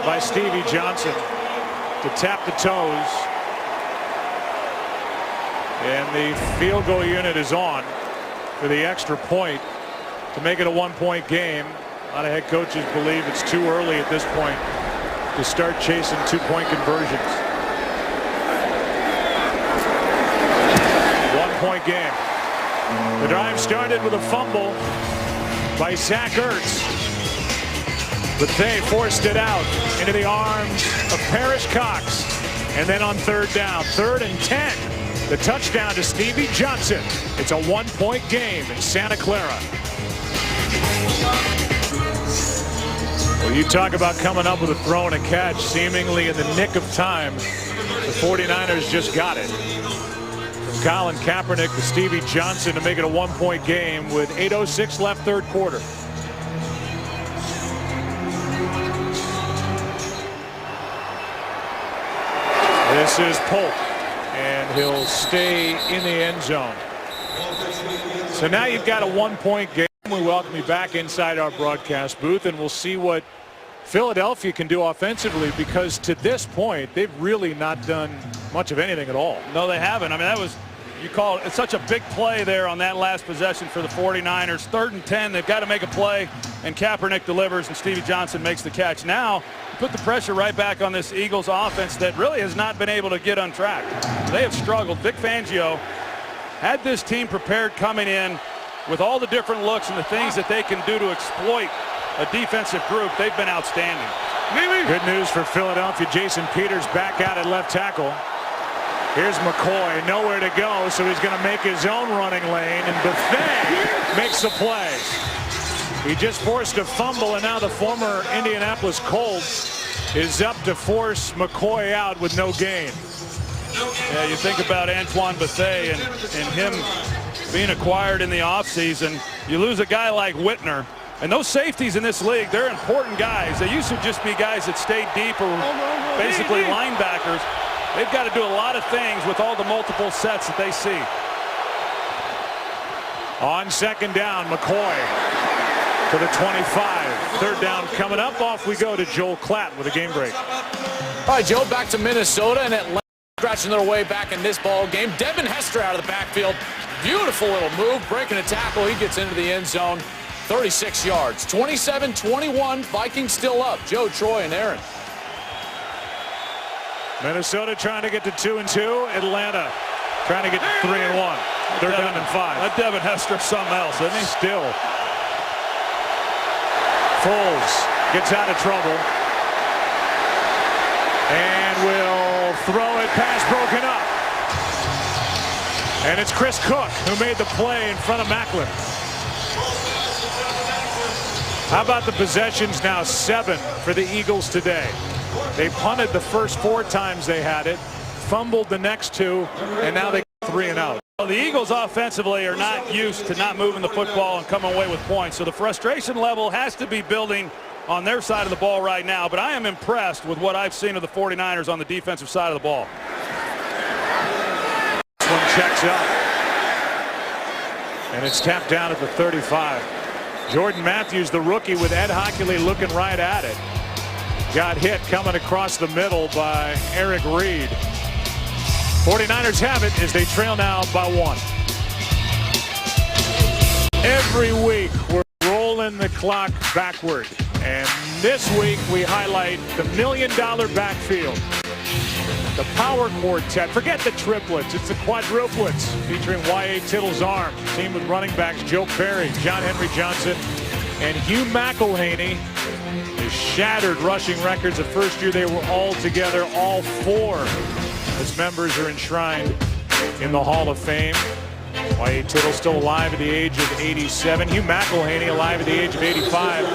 by Stevie Johnson to tap the toes. And the field goal unit is on for the extra point to make it a 1-point game. A lot of head coaches believe it's too early at this point to start chasing 2-point conversions. 1-point game. The drive started with a fumble by Zach Ertz, but they forced it out into the arms of Parrish Cox. And then on third down, 3rd and 10, the touchdown to Stevie Johnson. It's a 1-point game in Santa Clara. Well, you talk about coming up with a throw and a catch seemingly in the nick of time. The 49ers just got it. From Colin Kaepernick to Stevie Johnson to make it a 1-point game with 8:06 left, third quarter. This is Polk, and he'll stay in the end zone. So now you've got a 1-point game. We welcome you back inside our broadcast booth, and we'll see what Philadelphia can do offensively, because to this point, they've really not done much of anything at all. No, they haven't. I mean, that was, you call it, it's such a big play there on that last possession for the 49ers. 3rd and 10, they've got to make a play, and Kaepernick delivers, and Stevie Johnson makes the catch. Now, put the pressure right back on this Eagles offense that really has not been able to get on track. They have struggled. Vic Fangio had this team prepared coming in with all the different looks and the things that they can do to exploit a defensive group. They've been outstanding. Good news for Philadelphia. Jason Peters back out at left tackle. Here's McCoy, nowhere to go, so he's going to make his own running lane, and Buffet makes the play. He just forced a fumble, and now the former Indianapolis Colt is up to force McCoy out with no gain. Yeah, you think about Antoine Buffet and him being acquired in the offseason. You lose a guy like Whitner. And those safeties in this league, they're important guys. They used to just be guys that stayed deep or basically linebackers. They've got to do a lot of things with all the multiple sets that they see. On 2nd down, McCoy to the 25. 3rd down coming up. Off we go to Joel Klatt with a game break. All right, Joe, back to Minnesota, and Atlanta scratching their way back in this ball game. Devin Hester out of the backfield. Beautiful little move, breaking a tackle. He gets into the end zone. 36 yards. 27-21. Vikings still up. Joe, Troy, and Aaron. Minnesota trying to get to 2-2. Atlanta trying to get to 3-1. They're down in 5. That Devin Hester something else, isn't he? Still. Foles gets out of trouble. And will throw it. Pass broken up. And it's Chris Cook who made the play in front of Macklin. How about the possessions now? 7 for the Eagles today. They punted the first 4 times they had it, fumbled the next 2, and now they get 3 and out. Well, the Eagles offensively are not used to not moving the football and coming away with points. So the frustration level has to be building on their side of the ball right now. But I am impressed with what I've seen of the 49ers on the defensive side of the ball. This one checks up. And it's tapped down at the 35. Jordan Matthews, the rookie, with Ed Hockley looking right at it. Got hit coming across the middle by Eric Reed. 49ers have it as they trail now by 1. Every week we're rolling the clock backward. And this week we highlight the $1 million backfield. The power quartet. Forget the triplets. It's the quadruplets featuring Y.A. Tittle's arm. Team with running backs Joe Perry, John Henry Johnson, and Hugh McElhaney. They shattered rushing records the first year they were all together. All 4 as members are enshrined in the Hall of Fame. Y.A. Tittle still alive at the age of 87. Hugh McElhaney alive at the age of 85.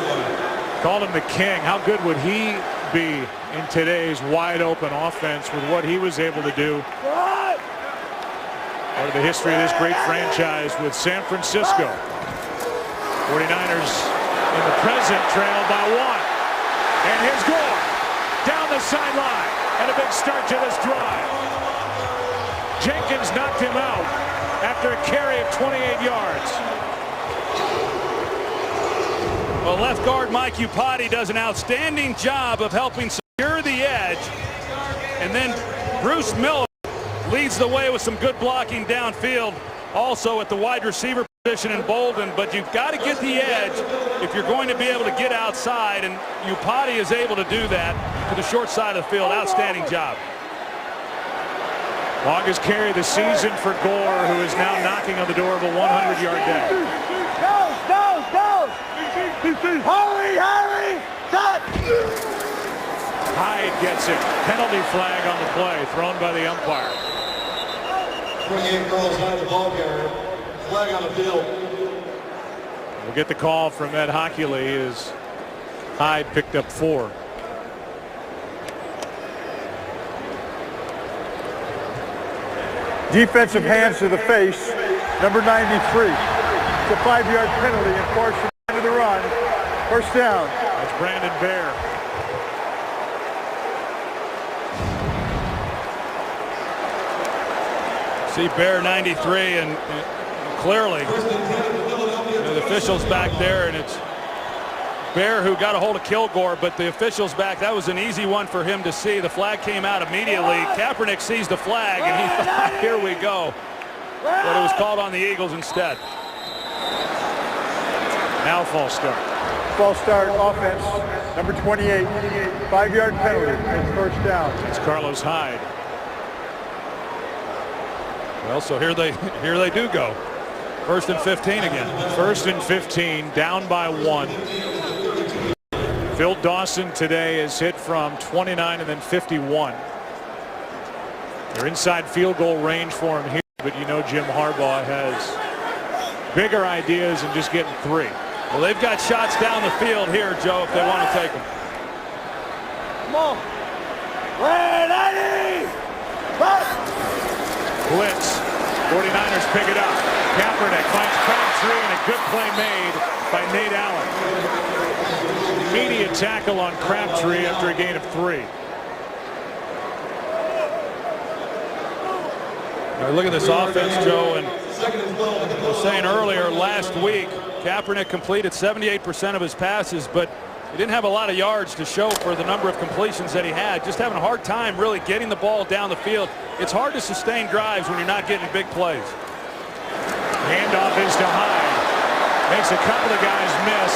Called him the king. How good would he be in today's wide open offense with what he was able to do? Part of the history of this great franchise with San Francisco. 49ers in the present trail by 1. And here's Gore down the sideline, and a big start to this drive. Jenkins knocked him out after a carry of 28 yards. Well, left guard Mike Iupati does an outstanding job of helping secure the edge. And then Bruce Miller leads the way with some good blocking downfield. Also at the wide receiver position in Bolden, but you've got to get the edge if you're going to be able to get outside, and Upati is able to do that to the short side of the field. Outstanding job. Longest carry of the season for Gore, who is now knocking on the door of a 100-yard day. Hurry! Cut! Hyde gets it. Penalty flag on the play, thrown by the umpire. 28 Carlos Hyde, the ball carrier. Flag on the field. We'll get the call from Ed Hockley as Hyde picked up 4. Defensive hands to the face, number 93. It's a 5-yard penalty and forced into the run. First down. That's Brandon Bear. See Bear 93, and clearly the officials back there, and it's Bear who got a hold of Kilgore, but the officials back, that was an easy one for him to see. The flag came out immediately. Kaepernick sees the flag, and he thought, here we go. But it was called on the Eagles instead. Now false start. False start offense, number 28. 5-yard penalty and first down. It's Carlos Hyde. Well, so here they do go. First and 15 again. First and 15, down by 1. Phil Dawson today is hit from 29 and then 51. They're inside field goal range for him here, but you know Jim Harbaugh has bigger ideas than just getting 3. Well, they've got shots down the field here, Joe, if they want to take them. Come on. Ready! Blitz. 49ers pick it up. Kaepernick finds Crabtree, and a good play made by Nate Allen. Immediate tackle on Crabtree after a gain of 3. Now look at this offense, Joe, and I was saying earlier last week, Kaepernick completed 78% of his passes, but he didn't have a lot of yards to show for the number of completions that he had. Just having a hard time really getting the ball down the field. It's hard to sustain drives when you're not getting big plays. Handoff is to Hyde. Makes a couple of guys miss.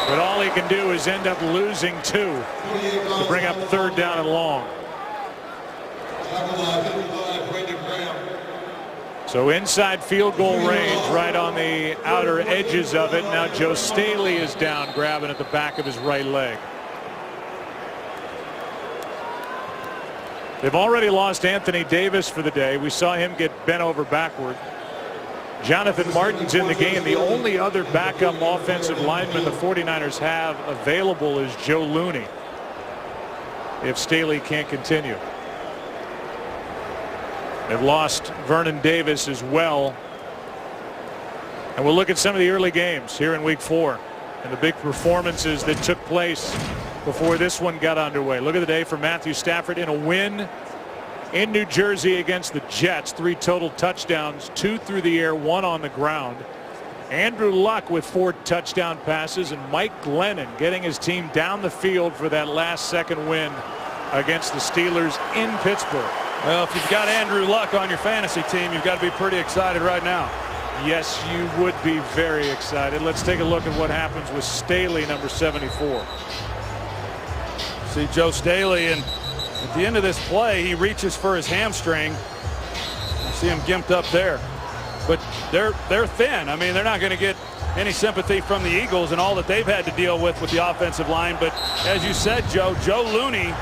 But all he can do is end up losing 2 to bring up 3rd down and long. So inside field goal range, right on the outer edges of it. Now Joe Staley is down, grabbing at the back of his right leg. They've already lost Anthony Davis for the day. We saw him get bent over backward. Jonathan Martin's in the game. The only other backup offensive lineman the 49ers have available is Joe Looney, if Staley can't continue. They've lost Vernon Davis as well. And we'll look at some of the early games here in week 4 and the big performances that took place before this one got underway. Look at the day for Matthew Stafford in a win in New Jersey against the Jets. 3 total touchdowns, 2 through the air, 1 on the ground. Andrew Luck with 4 touchdown passes, and Mike Glennon getting his team down the field for that last-second win against the Steelers in Pittsburgh. Well, if you've got Andrew Luck on your fantasy team, you've got to be pretty excited right now. Yes, you would be very excited. Let's take a look at what happens with Staley, number 74. See Joe Staley, and at the end of this play, he reaches for his hamstring. You see him gimped up there. But they're thin. I mean, they're not going to get any sympathy from the Eagles and all that they've had to deal with the offensive line. But as you said, Joe Looney,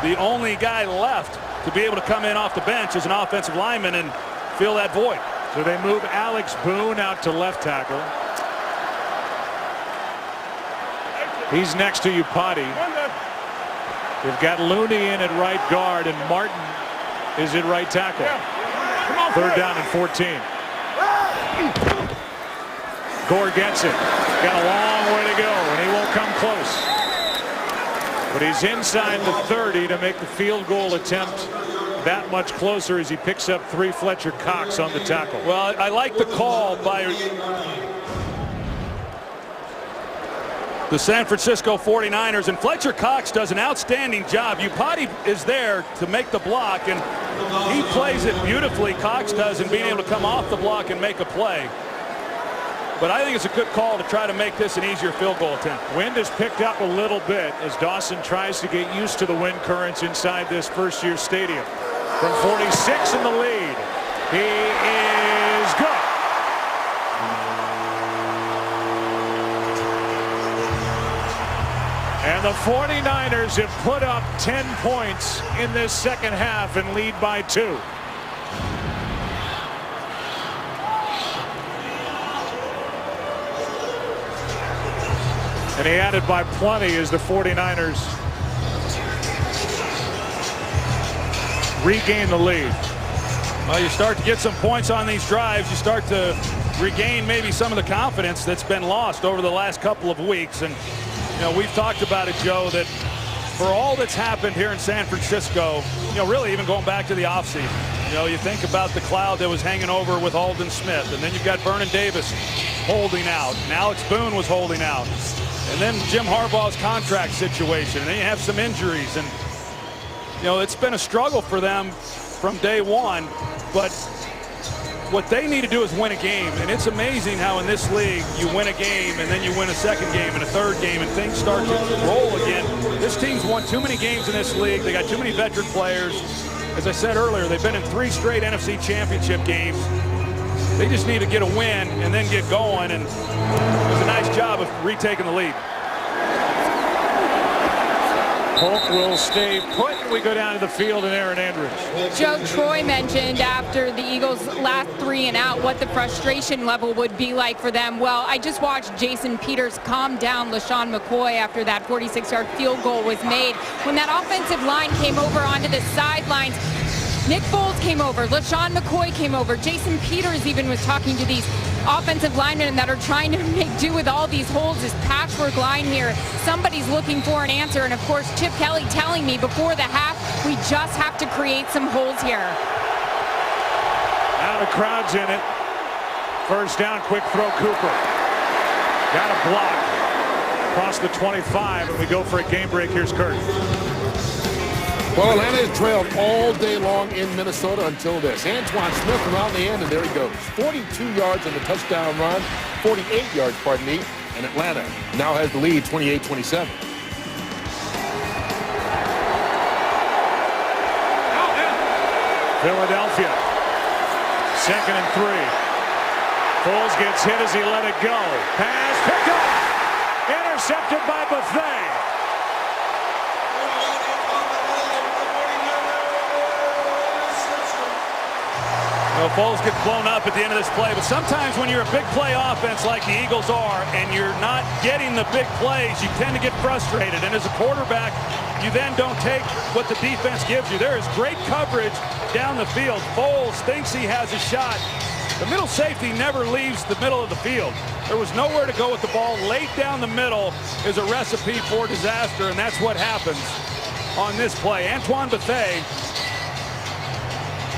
the only guy left to be able to come in off the bench as an offensive lineman and fill that void. So they move Alex Boone out to left tackle. He's next to Upati. They've got Looney in at right guard, and Martin is at right tackle. 3rd down and 14. Gore gets it. Got a long way to go, and he won't come close. But he's inside the 30 to make the field goal attempt that much closer as he picks up 3 Fletcher Cox on the tackle. Well, I like the call by the San Francisco 49ers, and Fletcher Cox does an outstanding job. Upati is there to make the block, and he plays it beautifully, Cox does, in being able to come off the block and make a play. But I think it's a good call to try to make this an easier field goal attempt. Wind has picked up a little bit as Dawson tries to get used to the wind currents inside this first-year stadium. From 46 in the lead, he is good. And the 49ers have put up 10 points in this second half and lead by 2. And he added by plenty as the 49ers regain the lead. Well, you start to get some points on these drives. You start to regain maybe some of the confidence that's been lost over the last couple of weeks. And, you know, we've talked about it, Joe, that for all that's happened here in San Francisco, you know, really even going back to the offseason, you know, you think about the cloud that was hanging over with Aldon Smith, and then you've got Vernon Davis holding out, and Alex Boone was holding out, and then Jim Harbaugh's contract situation, and then you have some injuries, and, you know, it's been a struggle for them from day one, but what they need to do is win a game. And it's amazing how in this league you win a game and then you win a second game and a third game and things start to roll again. This team's won too many games in this league. They got too many veteran players. As I said earlier, they've been in 3 straight NFC Championship games. They just need to get a win and then get going, and it was a nice job of retaking the lead. Polk will stay put. We go down to the field and Aaron Andrews. Joe, Troy mentioned after the Eagles' last 3 and out what the frustration level would be like for them. Well, I just watched Jason Peters calm down LaShawn McCoy after that 46-yard field goal was made. When that offensive line came over onto the sidelines, Nick Foles came over, LaShawn McCoy came over, Jason Peters even was talking to these offensive linemen that are trying to make do with all these holes, this patchwork line here. Somebody's looking for an answer, and of course Chip Kelly telling me before the half, we just have to create some holes here. Now the crowd's in it. First down, quick throw, Cooper. Got a block across the 25, and we go for a game break. Here's Kurt. Well, Atlanta has trailed all day long in Minnesota until this. Antoine Smith around the end, and there he goes. 42 yards on the touchdown run, 48 yards, pardon me, and Atlanta now has the lead, 28-27. Philadelphia, 2nd and 3. Foles gets hit as he let it go. Pass picked up, intercepted by Buffet. Well, Foles gets blown up at the end of this play, but sometimes when you're a big play offense like the Eagles are and you're not getting the big plays, you tend to get frustrated. And as a quarterback, you then don't take what the defense gives you. There is great coverage down the field. Foles thinks he has a shot. The middle safety never leaves the middle of the field. There was nowhere to go with the ball. Late down the middle is a recipe for disaster, and that's what happens on this play. Antoine Bethea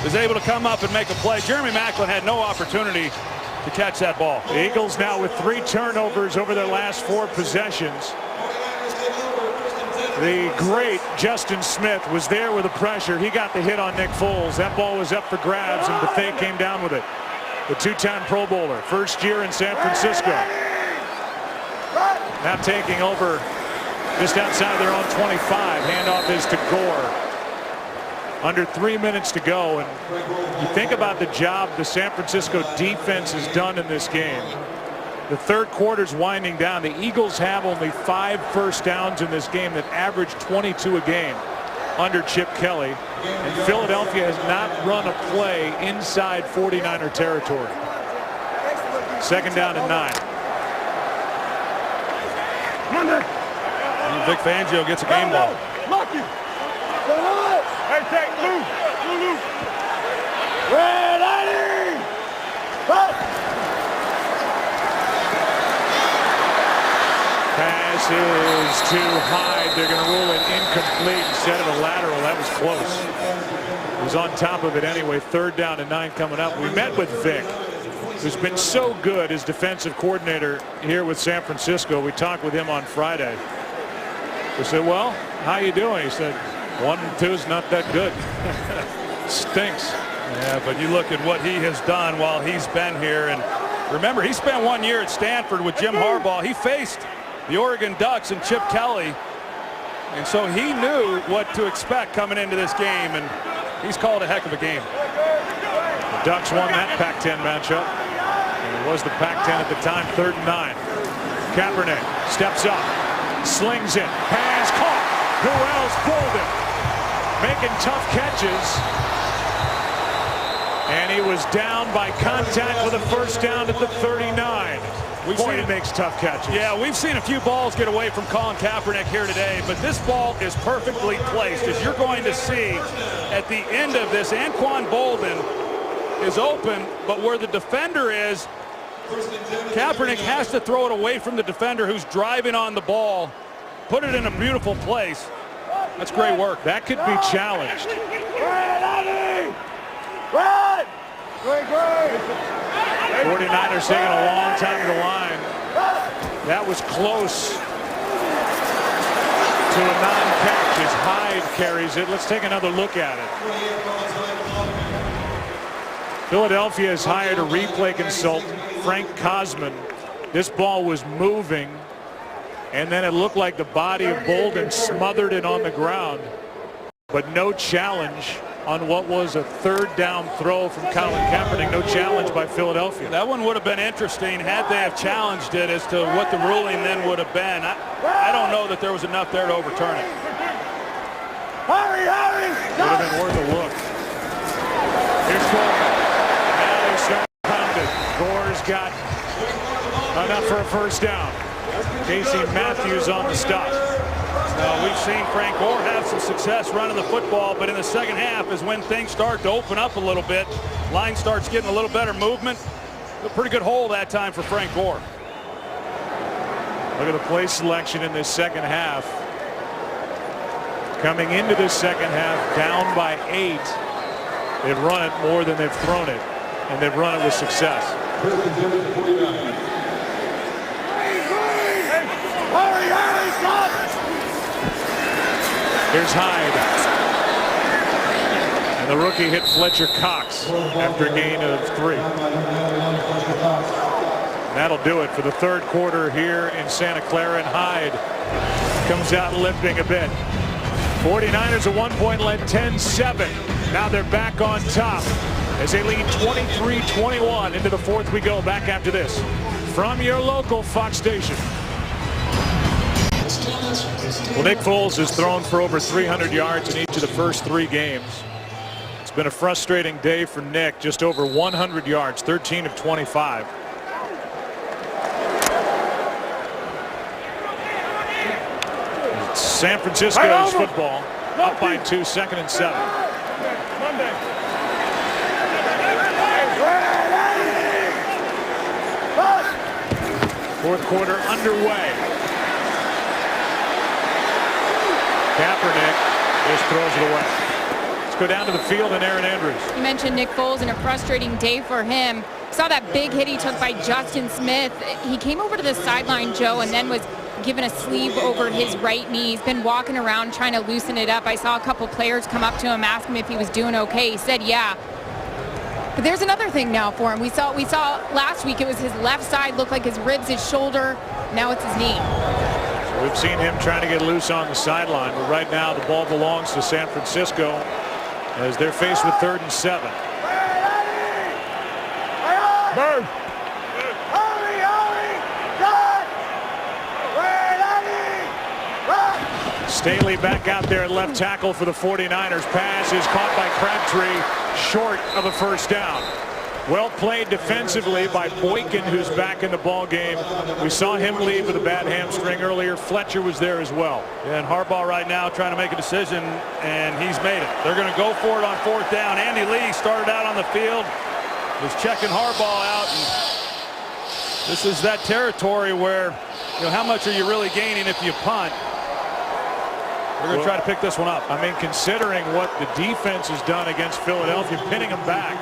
is able to come up and make a play. Jeremy Maclin had no opportunity to catch that ball. The Eagles now with 3 turnovers over their last 4 possessions. The great Justin Smith was there with the pressure. He got the hit on Nick Foles. That ball was up for grabs, and Bethea came down with it. The 2-time Pro Bowler, first year in San Francisco. Now taking over just outside their own 25. Handoff is to Gore. Under 3 minutes to go, and you think about the job the San Francisco defense has done in this game. The third quarter's winding down. The Eagles have only 5 first downs in this game that average 22 a game under Chip Kelly, and Philadelphia has not run a play inside 49er territory. 2nd down and 9. And Vic Fangio gets a game ball. Hey, take loose. Red Eddie! Pass is too high. They're going to rule it incomplete instead of a lateral. That was close. He was on top of it anyway. 3rd down and 9 coming up. We met with Vic, who's been so good as defensive coordinator here with San Francisco. We talked with him on Friday. We said, well, how you doing? He said, 1 and 2 is not that good. Stinks. Yeah, but you look at what he has done while he's been here. And remember, he spent 1 year at Stanford with Jim Harbaugh. He faced the Oregon Ducks and Chip Kelly. And so he knew what to expect coming into this game. And he's called a heck of a game. The Ducks won that Pac-10 matchup. And it was the Pac-10 at the time, 3rd and 9. Kaepernick steps up, slings it, pass caught. Wells Bolden making tough catches. And he was down by contact with a first down at the 39. Boy, he makes tough catches. Yeah, we've seen a few balls get away from Colin Kaepernick here today, but this ball is perfectly placed. As you're going to see at the end of this, Anquan Bolden is open, but where the defender is, Kaepernick has to throw it away from the defender who's driving on the ball, put it in a beautiful place. That's great work. That could be challenged. 49ers taking a long time to the line. That was close to a non-catch as Hyde carries it. Let's take another look at it. Philadelphia has hired a replay consultant, Frank Cosman. This ball was moving, and then it looked like the body of Bolden smothered it on the ground, but no challenge on what was a 3rd down throw from Colin Kaepernick. No challenge by Philadelphia. That one would have been interesting had they have challenged it as to what the ruling then would have been. I don't know that there was enough there to overturn it. Would have been worth a look. Here's Gore. Now they start pounding. Gore's got enough for a first down. Casey Matthews on the stop. We've seen Frank Gore have some success running the football, but in the second half is when things start to open up a little bit. Line starts getting a little better movement. A pretty good hole that time for Frank Gore. Look at the play selection in this second half. Coming into this second half down by 8. They've run it more than they've thrown it, and they've run it with success. Here's Hyde. And the rookie hit Fletcher Cox after a gain of 3. That'll do it for the 3rd quarter here in Santa Clara, and Hyde comes out limping a bit. 49ers a 1-point lead, 10-7. Now they're back on top as they lead 23-21. Into the 4th we go. Back after this from your local Fox station. Well, Nick Foles has thrown for over 300 yards in each of the first 3 games. It's been a frustrating day for Nick. Just over 100 yards, 13 of 25. It's San Francisco's football, up by 2, 2nd and 7. Fourth quarter underway. Kaepernick just throws it away. Let's go down to the field and Erin Andrews. You mentioned Nick Foles and a frustrating day for him. Saw that big hit he took by Justin Smith. He came over to the sideline, Joe, and then was given a sleeve over his right knee. He's been walking around trying to loosen it up. I saw a couple players come up to him, ask him if he was doing okay. He said, yeah. But there's another thing now for him. We saw last week it was his left side, looked like his ribs, his shoulder. Now it's his knee. We've seen him trying to get loose on the sideline, but right now the ball belongs to San Francisco as they're faced with 3rd and 7. Bird. Staley back out there at left tackle for the 49ers. Pass is caught by Crabtree, short of a first down. Well played defensively by Boykin, who's back in the ball game. We saw him leave with a bad hamstring earlier. Fletcher was there as well. Yeah, and Harbaugh right now trying to make a decision, and he's made it. They're going to go for it on 4th down. Andy Lee started out on the field, was checking Harbaugh out, and this is that territory where, how much are you really gaining if you punt? They're going to try to pick this one up. I mean, considering what the defense has done against Philadelphia, pinning them back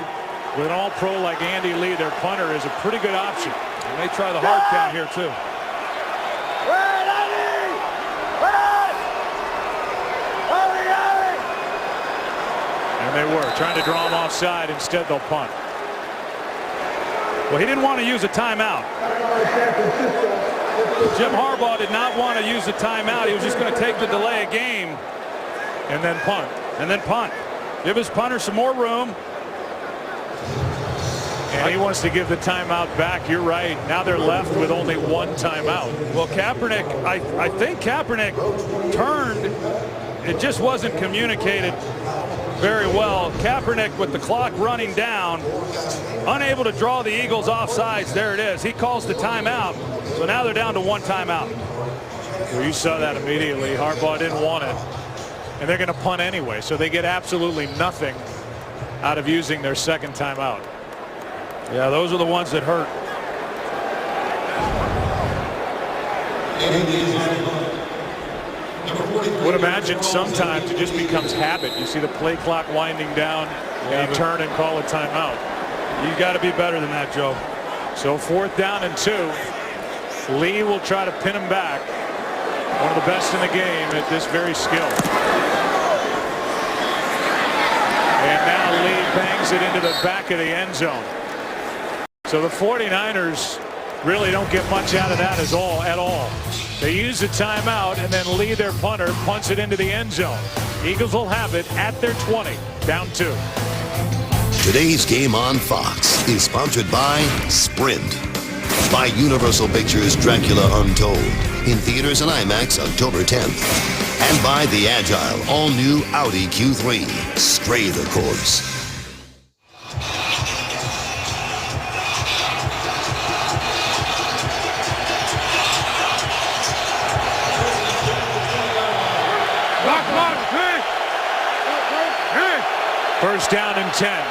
with an all-pro like Andy Lee, their punter, is a pretty good option. And they try the hard count here, too. And they work. trying to draw him offside. Instead, they'll punt. Well, he didn't want to use a timeout. Jim Harbaugh did not want to use a timeout. He was just going to take the delay of game. And then punt. And then punt. Give his punter some more room. And he wants to give the timeout back. You're right. Now they're left with only one timeout. Well, Kaepernick, I think Kaepernick turned. It just wasn't communicated very well. Kaepernick, with the clock running down, unable to draw the Eagles offsides. There it is. He calls the timeout. So now they're down to one timeout. Well, you saw that immediately. Harbaugh didn't want it. And they're going to punt anyway. So they get absolutely nothing out of using their second timeout. Yeah, those are the ones that hurt. Would imagine sometimes it just becomes habit. You see the play clock winding down, and you turn and call a timeout. You got to be better than that, Joe. So 4th down and 2. Lee will try to pin him back. One of the best in the game at this very skill. And now Lee bangs it into the back of the end zone. So the 49ers really don't get much out of that at all. They use the timeout, and then Lee, their punter, punts it into the end zone. Eagles will have it at their 20, down 2. Today's game on Fox is sponsored by Sprint. By Universal Pictures' Dracula Untold, in theaters and IMAX October 10th. And by the agile, all-new Audi Q3, Stray the Course. First down and 10.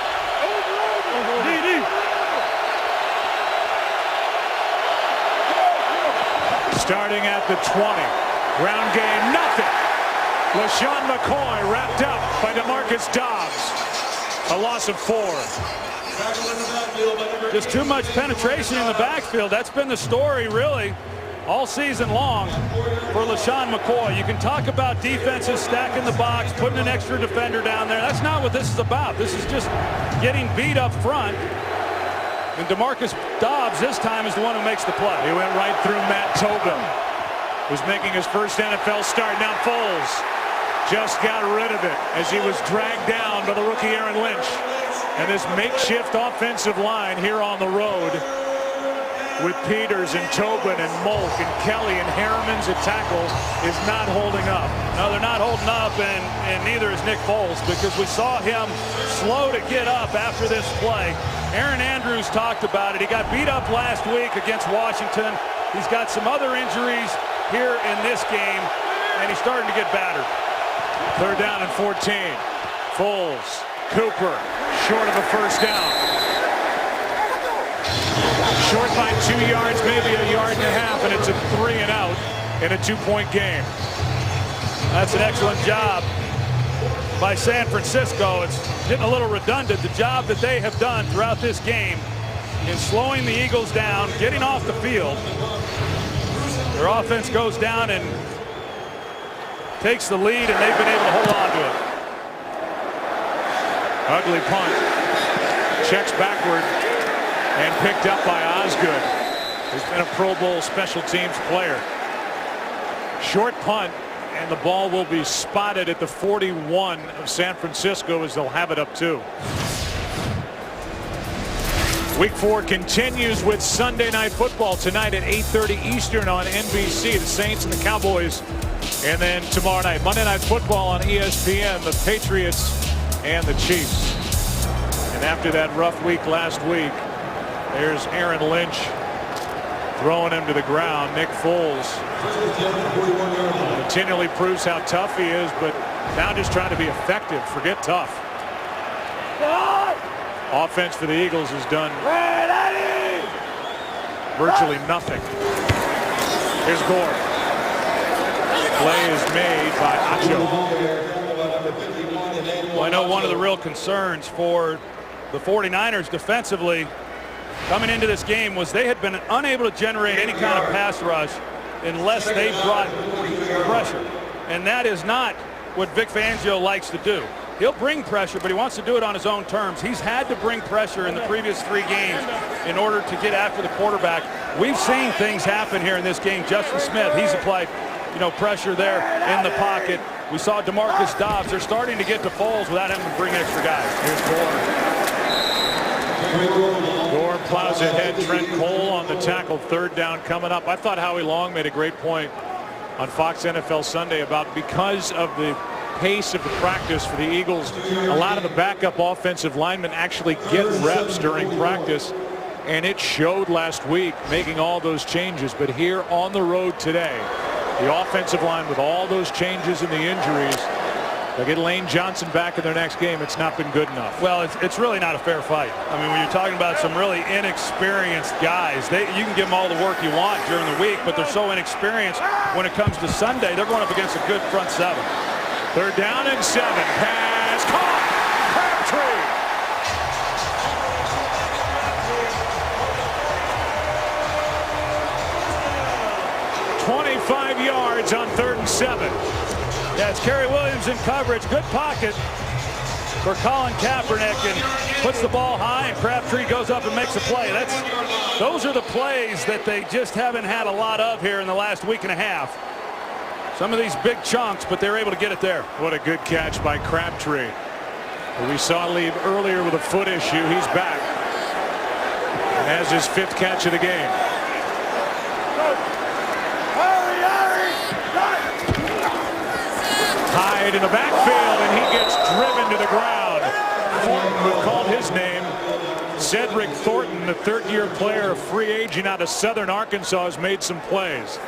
Starting at the 20. Ground game, nothing. LaShawn McCoy wrapped up by DeMarcus Dobbs. A loss of 4. Just too much penetration in the backfield. That's been the story, really, all season long for LaShawn McCoy. You can talk about defenses stacking the box, putting an extra defender down there. That's not what this is about. This is just getting beat up front. And DeMarcus Dobbs this time is the one who makes the play. He went right through Matt Tobin, who's making his first NFL start. Now Foles just got rid of it as he was dragged down by the rookie Aaron Lynch. And this makeshift offensive line here on the road with Peters and Tobin and Molk and Kelly and Harriman's at tackle is not holding up. No, they're not holding up, and neither is Nick Foles, because we saw him slow to get up after this play. Aaron Andrews talked about it. He got beat up last week against Washington. He's got some other injuries here in this game, and he's starting to get battered. 3rd down and 14. Foles, Cooper, short of a first down. Short by 2 yards, maybe a yard and a half, and it's a 3 and out in a 2-point game. That's an excellent job by San Francisco. It's getting a little redundant, the job that they have done throughout this game in slowing the Eagles down, getting off the field. Their offense goes down and takes the lead, and they've been able to hold on to it. Ugly punt. Checks backward and picked up by Osgood. He's been a Pro Bowl special teams player. Short punt, and the ball will be spotted at the 41 of San Francisco as they'll have it up 2. Week 4 continues with Sunday Night Football tonight at 8:30 Eastern on NBC. The Saints and the Cowboys. And then tomorrow night, Monday Night Football on ESPN, the Patriots and the Chiefs. And after that rough week last week, there's Aaron Lynch throwing him to the ground. Nick Foles continually proves how tough he is, but now just trying to be effective. Forget tough. Offense for the Eagles has done virtually nothing. Here's Gore. Play is made by Acho. Well, I know one of the real concerns for the 49ers defensively coming into this game was they had been unable to generate any kind of pass rush unless they brought pressure. And that is not what Vic Fangio likes to do. He'll bring pressure, but he wants to do it on his own terms. He's had to bring pressure in the previous 3 games in order to get after the quarterback. We've seen things happen here in this game. Justin Smith, he's applied, pressure there in the pocket. We saw DeMarcus Dobbs. They're starting to get to Foles without having to bring extra guys. Here's Gore. Gore plows ahead. Trent Cole on the tackle. 3rd down coming up. I thought Howie Long made a great point on Fox NFL Sunday about because of the pace of the practice for the Eagles, a lot of the backup offensive linemen actually get reps during practice, and it showed last week making all those changes. But here on the road today, the offensive line with all those changes and the injuries, they'll get Lane Johnson back in their next game. It's not been good enough. Well, it's really not a fair fight. I mean, when you're talking about some really inexperienced guys, you can give them all the work you want during the week, but they're so inexperienced when it comes to Sunday. They're going up against a good front 7. 3rd down and 7. Pass caught. Crabtree. 25 yards on 3rd and 7. Yeah, it's Kerry Williams in coverage. Good pocket for Colin Kaepernick, and puts the ball high, and Crabtree goes up and makes a play. Those are the plays that they just haven't had a lot of here in the last week and a half. Some of these big chunks, but they're able to get it there. What a good catch by Crabtree. We saw leave earlier with a foot issue. He's back and has his 5th catch of the game. Hyde in the backfield, and he gets driven to the ground. Thornton, who called his name, Cedric Thornton, the 3rd-year player, a free agent out of Southern Arkansas, has made some plays.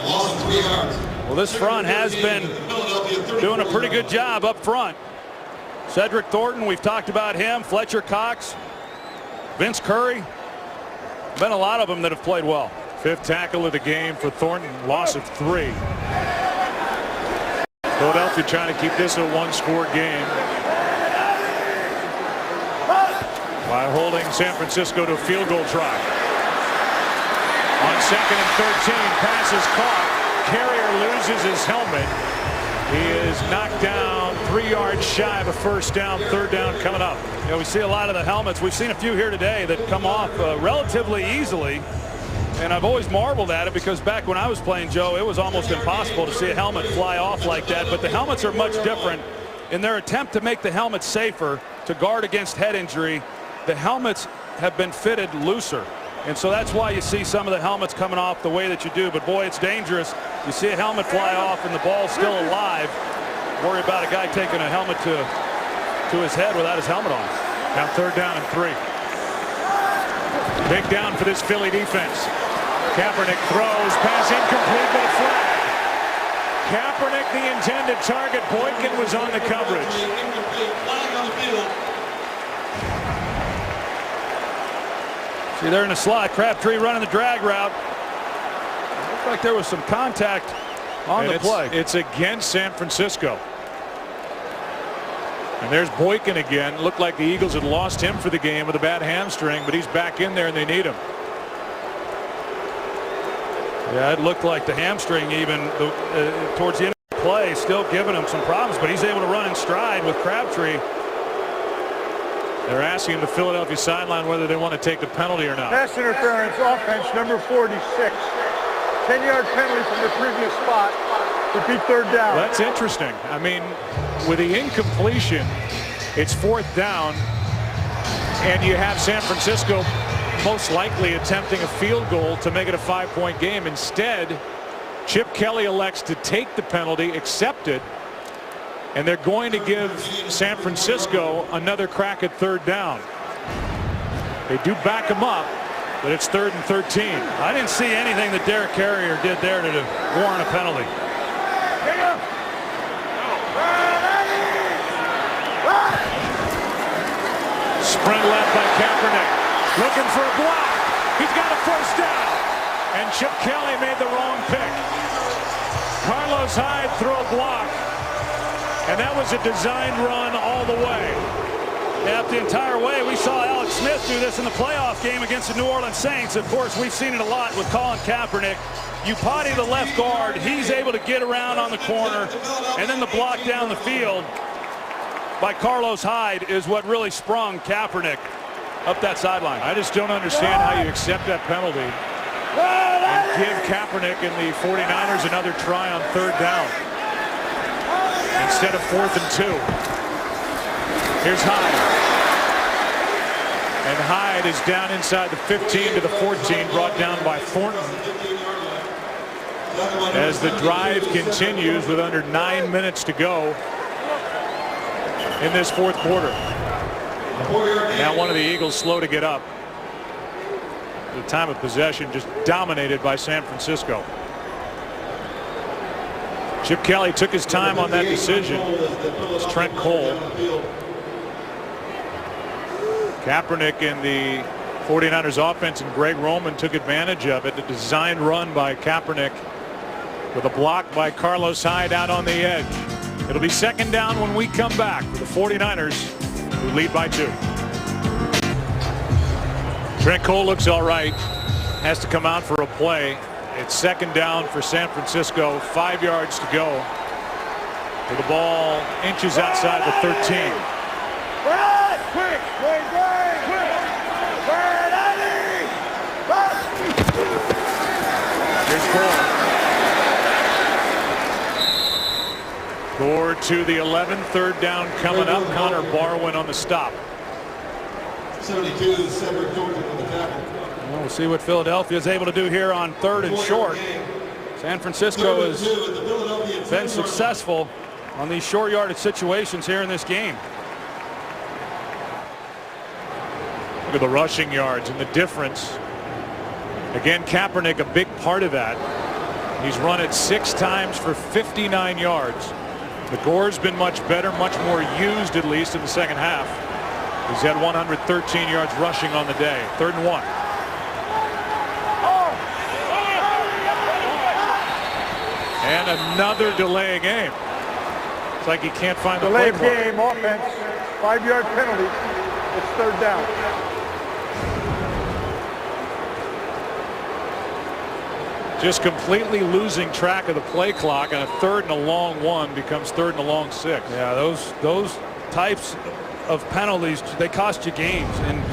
Well, this front has been doing a pretty good job up front. Cedric Thornton, we've talked about him. Fletcher Cox, Vince Curry. Been a lot of them that have played well. 5th tackle of the game for Thornton, loss of 3. Philadelphia trying to keep this a 1-score game by holding San Francisco to a field goal try. On 2nd and 13, pass is caught. Carrier loses his helmet. He is knocked down 3 yards shy of a 1st down. 3rd down coming up. Yeah, we see a lot of the helmets. We've seen a few here today that come off relatively easily. And I've always marveled at it because back when I was playing, Joe, it was almost impossible to see a helmet fly off like that. But the helmets are much different. In their attempt to make the helmet safer to guard against head injury, the helmets have been fitted looser. And so that's why you see some of the helmets coming off the way that you do. But boy, it's dangerous. You see a helmet fly off and the ball's still alive. Worry about a guy taking a helmet to his head without his helmet on. Now 3rd down and 3. Big down for this Philly defense. Kaepernick throws, pass incomplete, but a flag. Kaepernick, the intended target. Boykin was on the coverage. See, they're in the slot. Crabtree running the drag route. It looked like there was some contact on the play. It's against San Francisco. And there's Boykin again. Looked like the Eagles had lost him for the game with a bad hamstring, but he's back in there and they need him. Yeah, it looked like the hamstring even towards the end of the play still giving him some problems, but he's able to run in stride with Crabtree. They're asking the Philadelphia sideline whether they want to take the penalty or not. Pass interference, offense, number 46. 10-yard penalty from the previous spot. Repeat 3rd down. That's interesting. I mean, with the incompletion, it's 4th down, and you have San Francisco most likely attempting a field goal to make it a 5-point game. Instead, Chip Kelly elects to take the penalty, accept it, and they're going to give San Francisco another crack at 3rd down. They do back him up, but it's 3rd and 13. I didn't see anything that Derek Carrier did there to warrant a penalty. Sprint left by Kaepernick. Looking for a block. He's got a 1st down. And Chip Kelly made the wrong pick. Carlos Hyde threw a block. And that was a designed run all the way. Yeah, the entire way. We saw Alex Smith do this in the playoff game against the New Orleans Saints. Of course, we've seen it a lot with Colin Kaepernick. You potty the left guard, he's able to get around on the corner, and then the block down the field by Carlos Hyde is what really sprung Kaepernick up that sideline. I just don't understand how you accept that penalty and give Kaepernick and the 49ers another try on 3rd down instead of 4th and 2. Here's Hyde. And Hyde is down inside the 15 to the 14, brought down by Thornton. As the drive continues with under 9 minutes to go in this 4th quarter. Now one of the Eagles slow to get up. The time of possession just dominated by San Francisco. Chip Kelly took his time on that decision. It's Trent Cole. Kaepernick in the 49ers offense and Greg Roman took advantage of it. A designed run by Kaepernick with a block by Carlos Hyde out on the edge. It'll be 2nd down when we come back for the 49ers, who lead by 2. Trent Cole looks all right. Has to come out for a play. It's 2nd down for San Francisco. 5 yards to go. With the ball inches outside the 13. Here's Gore. Gore to the 11. 3rd down coming up. Connor Barwin on the stop. 72, Cedric Thornton on the tackle. Well, we'll see what Philadelphia is able to do here on 3rd and short. San Francisco has been successful on these short yardage situations here in this game. Look at the rushing yards and the difference. Again, Kaepernick a big part of that. He's run it 6 times for 59 yards. The Gore's been much better, much more used, at least in the 2nd half. He's had 113 yards rushing on the day. 3rd and 1. And another delay of game. It's like he can't find the delay play. Delay of game offense. 5-yard penalty. It's 3rd down. Just completely losing track of the play clock, and a 3rd and a long 1 becomes 3rd and a long 6. Yeah, those types of penalties, they cost you games, and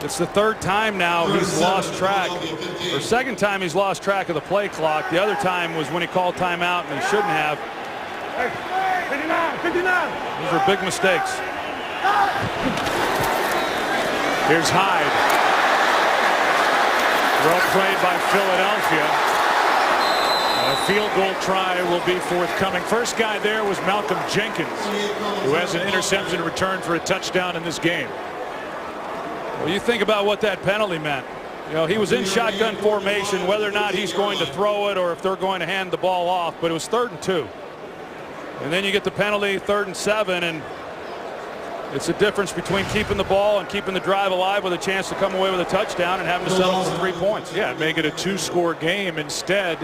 it's the 3rd time now he's lost track, or 2nd time he's lost track of the play clock. The other time was when he called timeout and he shouldn't have. 59. Those are big mistakes. Here's Hyde. Well played by Philadelphia. A field goal try will be forthcoming. First guy there was Malcolm Jenkins, who has an interception return for a touchdown in this game. Well, you think about what that penalty meant. You know, he was in shotgun formation, whether or not he's going to throw it or if they're going to hand the ball off, but it was 3rd and 2. And then you get the penalty, 3rd and 7, and it's a difference between keeping the ball and keeping the drive alive with a chance to come away with a touchdown and having to settle for 3 points. Yeah, make it a 2-score game. Instead,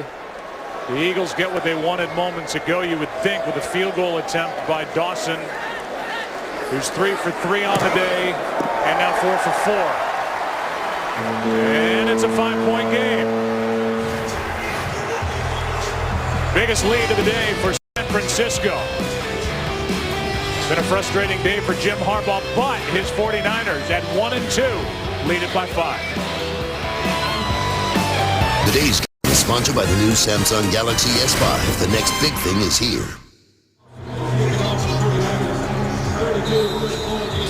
the Eagles get what they wanted moments ago, you would think, with a field goal attempt by Dawson, who's 3 for 3 on the day, and now 4 for 4. And it's a 5-point game. Biggest lead of the day for San Francisco. It's been a frustrating day for Jim Harbaugh, but his 49ers at 1-2 lead it by 5. Today's game is sponsored by the new Samsung Galaxy S5. The next big thing is here.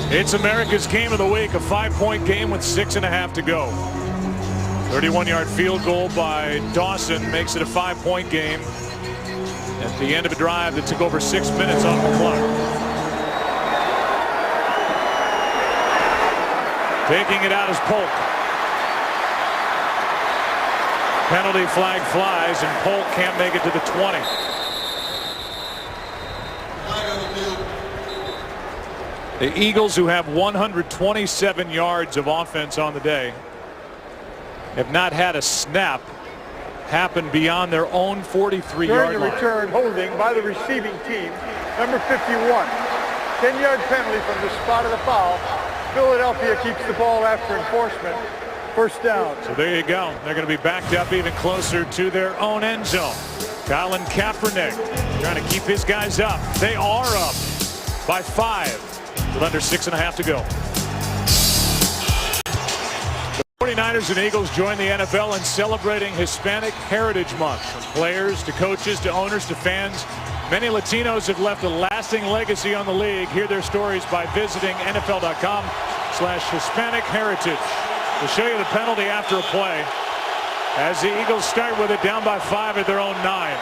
It's America's game of the week, a 5-point game with 6.5 to go. 31-yard field goal by Dawson makes it a 5-point game at the end of a drive that took over 6 minutes off the clock. Taking it out is Polk. Penalty flag flies, and Polk can't make it to the 20. The Eagles, who have 127 yards of offense on the day, have not had a snap happen beyond their own 43-yard line. During the return, holding by the receiving team, number 51. 10-yard penalty from the spot of the foul. Philadelphia keeps the ball after enforcement. First down. So there you go. They're going to be backed up even closer to their own end zone. Colin Kaepernick trying to keep his guys up. They are up by 5 with under 6.5 to go. The 49ers and Eagles join the NFL in celebrating Hispanic Heritage Month. From players to coaches to owners to fans, many Latinos have left a lasting legacy on the league. Hear their stories by visiting NFL.com/Hispanic Heritage. We'll show you the penalty after a play as the Eagles start with it down by 5 at their own 9.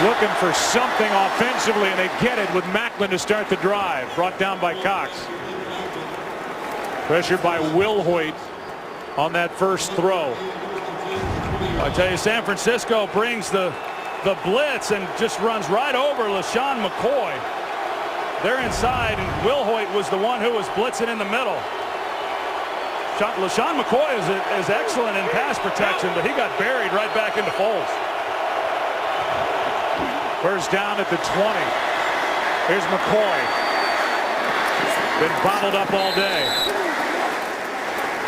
Looking for something offensively, and they get it with Maclin to start the drive. Brought down by Cox. Pressured by Wilhoit on that first throw. I tell you, San Francisco brings the blitz and just runs right over LaShawn McCoy. They're inside, and Wilhoit was the one who was blitzing in the middle. LaShawn McCoy is excellent in pass protection, but he got buried right back into Foles. First down at the 20. Here's McCoy. Been bottled up all day.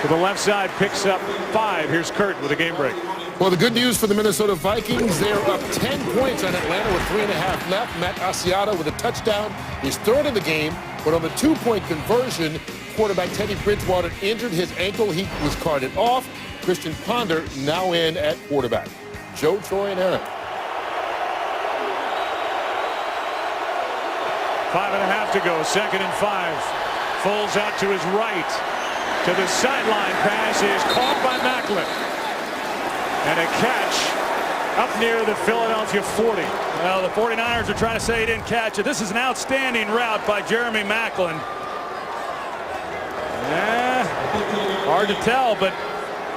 To the left side, picks up 5. Here's Kurt with a game break. Well, the good news for the Minnesota Vikings, they're up 10 points on Atlanta with 3.5 left. Matt Asiata with a touchdown. He's third in the game, but on the 2-point conversion, quarterback Teddy Bridgewater injured his ankle. He was carted off. Christian Ponder now in at quarterback. Joe, Troy, and Aaron. 5.5 to go. 2nd and 5. Foles out to his right. To the sideline pass is caught by Maclin. And a catch up near the Philadelphia 40. Well, the 49ers are trying to say he didn't catch it. This is an outstanding route by Jeremy Maclin. Hard to tell, but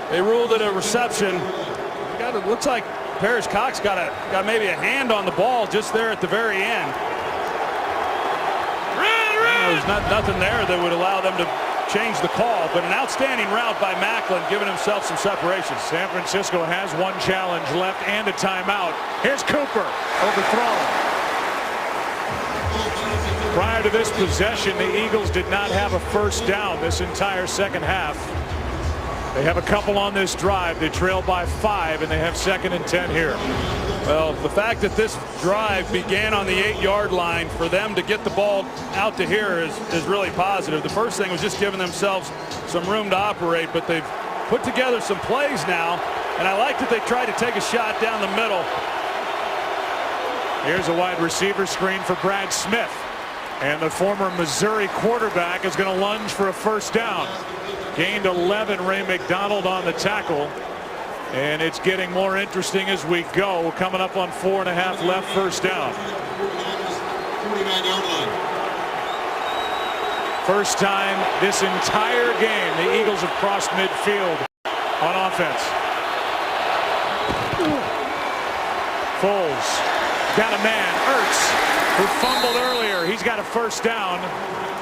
they ruled it a reception. It looks like Parrish Cox got maybe a hand on the ball just there at the very end. There's nothing there that would allow them to change the call, but an outstanding route by Maclin, giving himself some separation. San Francisco has one challenge left and a timeout. Here's Cooper, overthrown. Prior to this possession, the Eagles did not have a first down this entire second half. They have a couple on this drive. They trail by 5, and they have 2nd and 10 here. Well, the fact that this drive began on the 8-yard line, for them to get the ball out to here is really positive. The first thing was just giving themselves some room to operate, but they've put together some plays now, and I like that they tried to take a shot down the middle. Here's a wide receiver screen for Brad Smith, and the former Missouri quarterback is going to lunge for a first down. Gained 11. Ray McDonald on the tackle. And it's getting more interesting as we go. Coming up on 4.5 left, first down. 49-yard line. First time this entire game the Eagles have crossed midfield on offense. Foles got a man, Ertz, who fumbled earlier. He's got a first down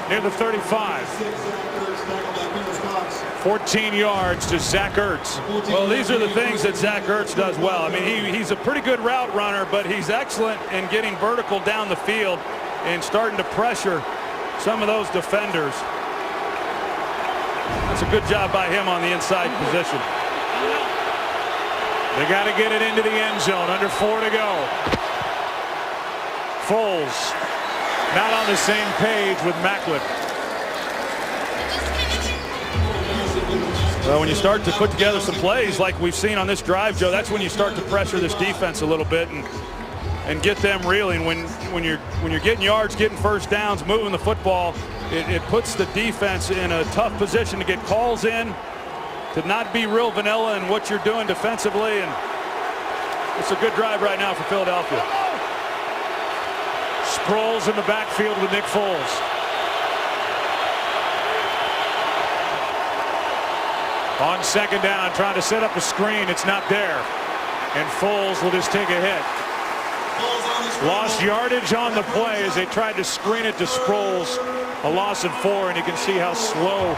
near the 35. 14 yards to Zach Ertz. Well, these are the things that Zach Ertz does well. I mean, he's a pretty good route runner, but he's excellent in getting vertical down the field and starting to pressure some of those defenders. That's a good job by him on the inside position. They got to get it into the end zone. Under 4 to go. Foles not on the same page with Maclin. Well, when you start to put together some plays like we've seen on this drive, Joe, that's when you start to pressure this defense a little bit and get them reeling. When you're getting yards, getting first downs, moving the football, it puts the defense in a tough position to get calls in, to not be real vanilla in what you're doing defensively, and it's a good drive right now for Philadelphia. Sproles in the backfield with Nick Foles. On second down, trying to set up a screen. It's not there. And Foles will just take a hit. Lost yardage on the play as they tried to screen it to Sproles. A loss of 4, and you can see how slow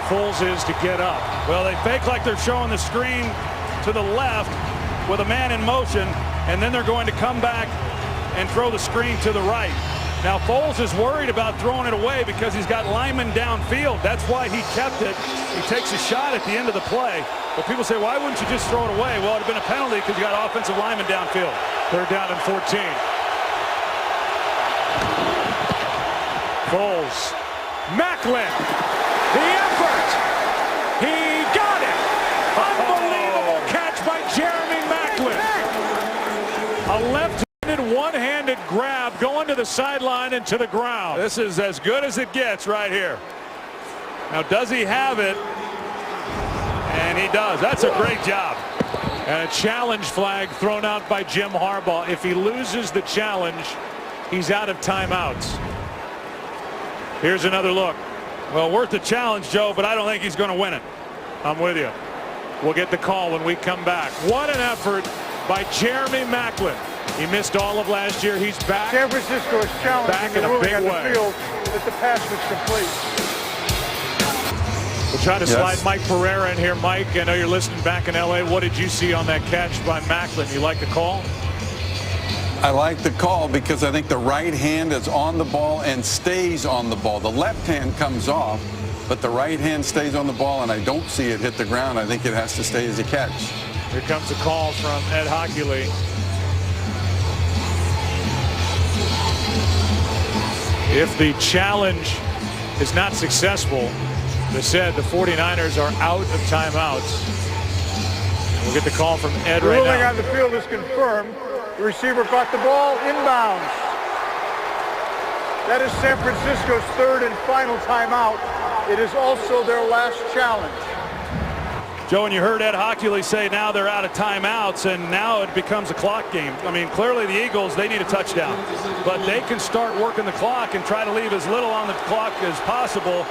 Foles is to get up. Well, they fake like they're showing the screen to the left with a man in motion, and then they're going to come back and throw the screen to the right. Now Foles is worried about throwing it away because he's got linemen downfield. That's why he kept it. He takes a shot at the end of the play. But people say, why wouldn't you just throw it away? Well, it would have been a penalty because you got offensive linemen downfield. 3rd down and 14. Foles. Maclin. The effort. He got it. Unbelievable catch by Jeremy Maclin. A left-handed, one-handed grab going to the sideline and to the ground. This is as good as it gets right here. Now, does he have it? And he does. That's a great job. And a challenge flag thrown out by Jim Harbaugh. If he loses the challenge, he's out of timeouts. Here's another look. Well, worth the challenge, Joe, but I don't think he's going to win it. I'm with you. We'll get the call when we come back. What an effort by Jeremy Maclin. He missed all of last year. He's back. San Francisco is challenging the ruling on the field that the pass was complete. We'll try to slide Mike Pereira in here. Mike, I know you're listening back in L.A. What did you see on that catch by Maclin? You like the call? I like the call because I think the right hand is on the ball and stays on the ball. The left hand comes off, but the right hand stays on the ball, and I don't see it hit the ground. I think it has to stay as a catch. Here comes a call from Ed Hockley. If the challenge is not successful, they said the 49ers are out of timeouts. We'll get the call from Ed right now. The ruling on the field is confirmed. The receiver caught the ball inbounds. That is San Francisco's 3rd and final timeout. It is also their last challenge. Joe, and you heard Ed Hockley say now they're out of timeouts, and now it becomes a clock game. I mean, clearly the Eagles, they need a touchdown. But they can start working the clock and try to leave as little on the clock as possible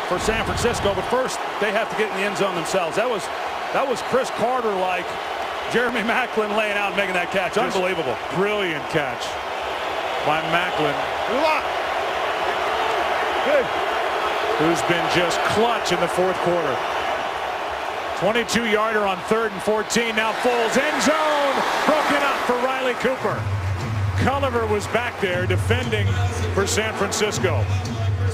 for San Francisco. But first, they have to get in the end zone themselves. That was Chris Carter-like. Jeremy Maclin laying out and making that catch. Unbelievable. Brilliant catch by Maclin. Good. Who's been just clutch in the 4th quarter. 22-yarder on 3rd and 14. Now Foles, end zone, broken up for Riley Cooper. Culliver was back there defending for San Francisco.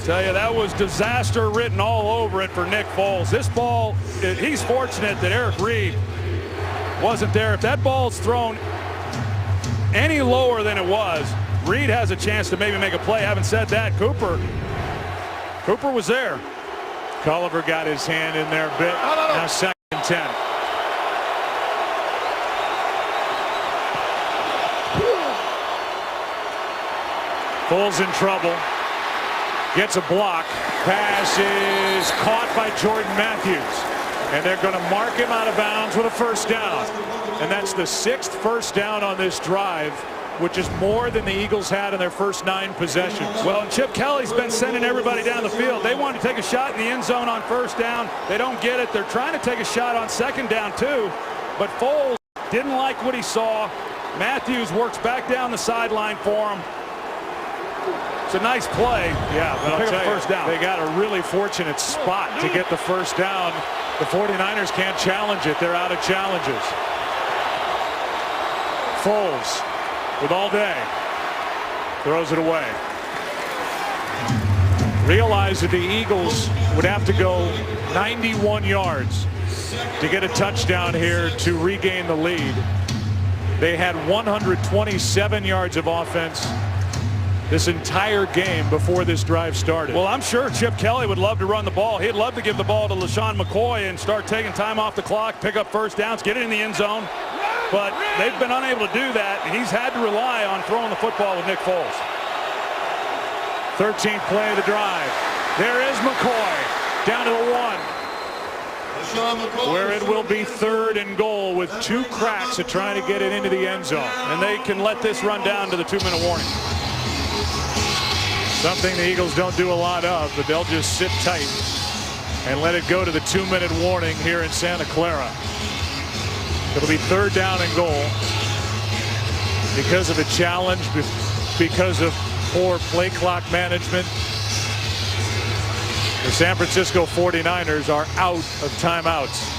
Tell you, that was disaster written all over it for Nick Foles. This ball, he's fortunate that Eric Reed wasn't there. If that ball's thrown any lower than it was, Reed has a chance to maybe make a play. Having said that, Cooper was there. Culliver got his hand in there a bit. Now 2nd and 10. Foles in trouble. Gets a block. Pass is caught by Jordan Matthews. And they're going to mark him out of bounds with a 1st down. And that's the 6th first down on this drive, which is more than the Eagles had in their first 9 possessions. Well, Chip Kelly's been sending everybody down the field. They want to take a shot in the end zone on 1st down. They don't get it. They're trying to take a shot on 2nd down too. But Foles didn't like what he saw. Matthews works back down the sideline for him. It's a nice play. Yeah, but I'll tell you, first down. They got a really fortunate spot to get the 1st down. The 49ers can't challenge it. They're out of challenges. Foles with all day. Throws it away. Realized that the Eagles would have to go 91 yards to get a touchdown here to regain the lead. They had 127 yards of offense this entire game before this drive started. Well, I'm sure Chip Kelly would love to run the ball. He'd love to give the ball to LaShawn McCoy and start taking time off the clock, pick up 1st downs, get it in the end zone. But they've been unable to do that, and he's had to rely on throwing the football with Nick Foles. 13th play of the drive. There is McCoy down to the 1. Where it will be 3rd and goal with 2 cracks at trying to get it into the end zone. And they can let this run down to the 2-minute warning. Something the Eagles don't do a lot of, but they'll just sit tight and let it go to the 2-minute warning here in Santa Clara. It'll be 3rd down and goal because of a challenge, because of poor play clock management. The San Francisco 49ers are out of timeouts.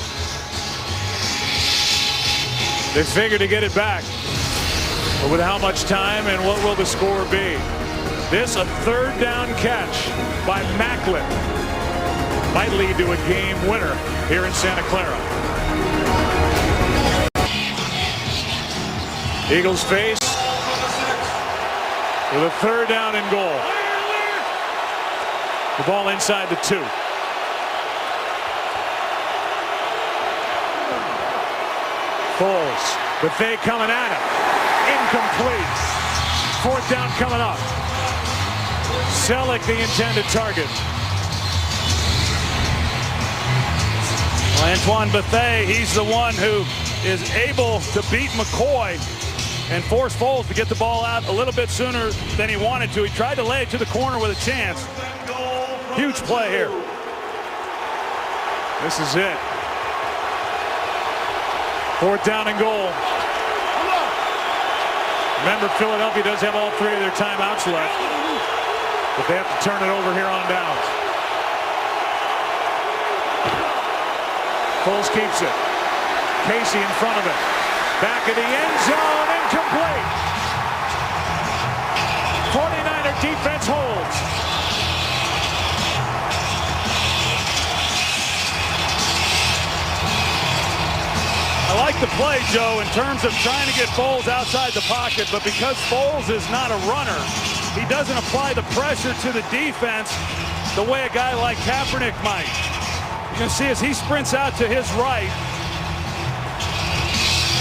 They figure to get it back. But with how much time and what will the score be? This a third down catch by Macklin might lead to a game winner here in Santa Clara. Eagles face with a third down and goal. The ball inside the 2. Foles, Buffet coming at him. Incomplete. Fourth down coming up. Selleck the intended target. Well, Antoine Buffet, he's the one who is able to beat McCoy and force Foles to get the ball out a little bit sooner than he wanted to. He tried to lay it to the corner with a chance. Huge play here. This is it. Fourth down and goal. Remember, Philadelphia does have all 3 of their timeouts left, but they have to turn it over here on downs. Foles keeps it. Casey in front of it. Back of the end zone, incomplete. 49er defense holds. I like the play, Joe, in terms of trying to get Foles outside the pocket, but because Foles is not a runner, he doesn't apply the pressure to the defense the way a guy like Kaepernick might. You can see as he sprints out to his right,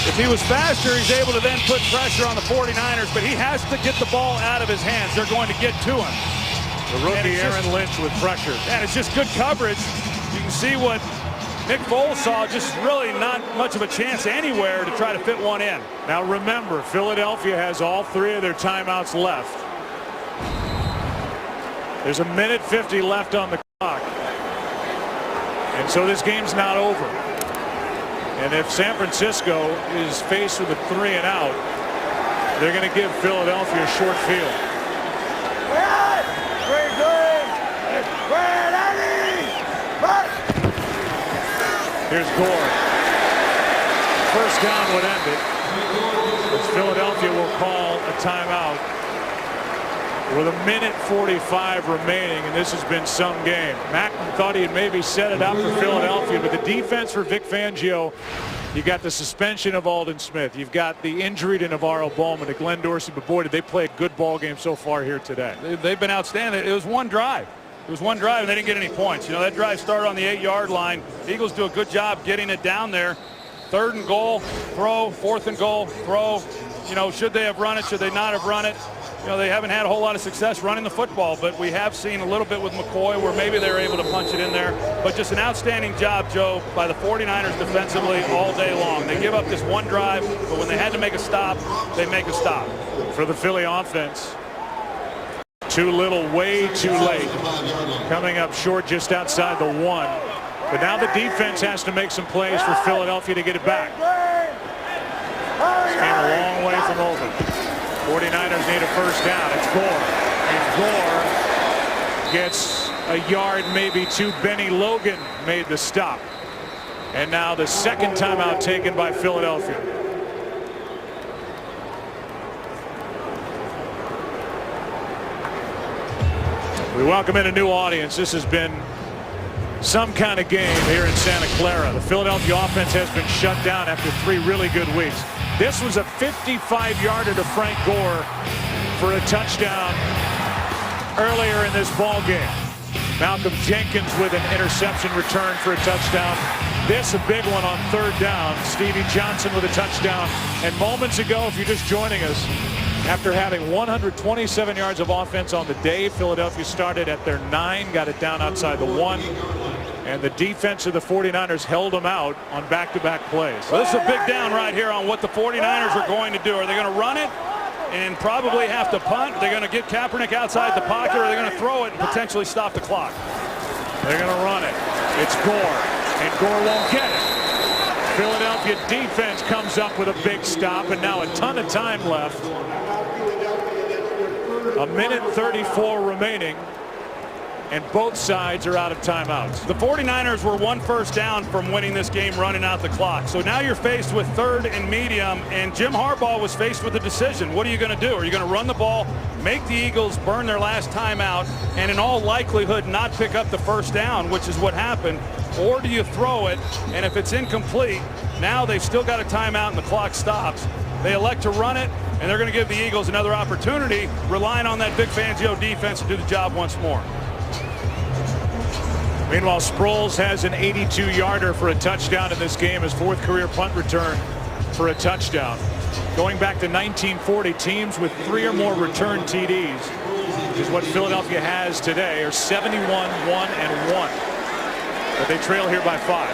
if he was faster, he's able to then put pressure on the 49ers, but he has to get the ball out of his hands. They're going to get to him. The rookie Aaron Lynch with pressure. And it's just good coverage. You can see what Nick Foles saw, just really not much of a chance anywhere to try to fit one in. Now remember, Philadelphia has all 3 of their timeouts left. There's 1:50 left on the clock. And so this game's not over. And if San Francisco is faced with a 3 and out, they're going to give Philadelphia a short field. Here's Gore. First down would end it, as Philadelphia will call a timeout with 1:45 remaining, and this has been some game. Macklin thought he had maybe set it up for Philadelphia, but the defense for Vic Fangio, you got the suspension of Aldon Smith. You've got the injury to Navarro Bowman, to Glenn Dorsey, but boy, did they play a good ball game so far here today. They've been outstanding. It was one drive. It was one drive, and they didn't get any points. You know, that drive started on the 8-yard line. The Eagles do a good job getting it down there. 3rd and goal, throw. 4th and goal, throw. You know, should they have run it? Should they not have run it? You know, they haven't had a whole lot of success running the football, but we have seen a little bit with McCoy where maybe they were able to punch it in there. But just an outstanding job, Joe, by the 49ers defensively all day long. They give up this one drive, but when they had to make a stop, they make a stop. For the Philly offense, too little, way too late. Coming up short just outside the 1. But now the defense has to make some plays for Philadelphia to get it back. This came a long way from over. 49ers need a first down. It's Gore. And Gore gets a yard, maybe 2. Benny Logan made the stop. And now the second timeout taken by Philadelphia. We welcome in a new audience. This has been some kind of game here in Santa Clara. The Philadelphia offense has been shut down after 3 really good weeks. This was a 55-yarder to Frank Gore for a touchdown earlier in this ball game. Malcolm Jenkins with an interception return for a touchdown. This a big one on 3rd down. Stevie Johnson with a touchdown. And moments ago, if you're just joining us, after having 127 yards of offense on the day, Philadelphia started at their 9, got it down outside the 1. And the defense of the 49ers held them out on back-to-back plays. Well, this is a big down right here on what the 49ers are going to do. Are they going to run it and probably have to punt? They're going to get Kaepernick outside the pocket, or are they going to throw it and potentially stop the clock? They're going to run it. It's Gore, and Gore won't get it. Philadelphia defense comes up with a big stop, and now a ton of time left. 1:34 remaining. and both sides are out of timeouts. The 49ers were 1 first down from winning this game running out the clock. So now you're faced with 3rd and medium, and Jim Harbaugh was faced with a decision. What are you going to do? Are you going to run the ball, make the Eagles burn their last timeout, and in all likelihood not pick up the first down, which is what happened, or do you throw it, and if it's incomplete, now they've still got a timeout and the clock stops. They elect to run it, and they're going to give the Eagles another opportunity, relying on that Vic Fangio defense to do the job once more. Meanwhile, Sproles has an 82-yarder for a touchdown in this game, his 4th career punt return for a touchdown. Going back to 1940, teams with 3 or more return TDs is what Philadelphia has today, are 71, 1, and 1. But they trail here by 5.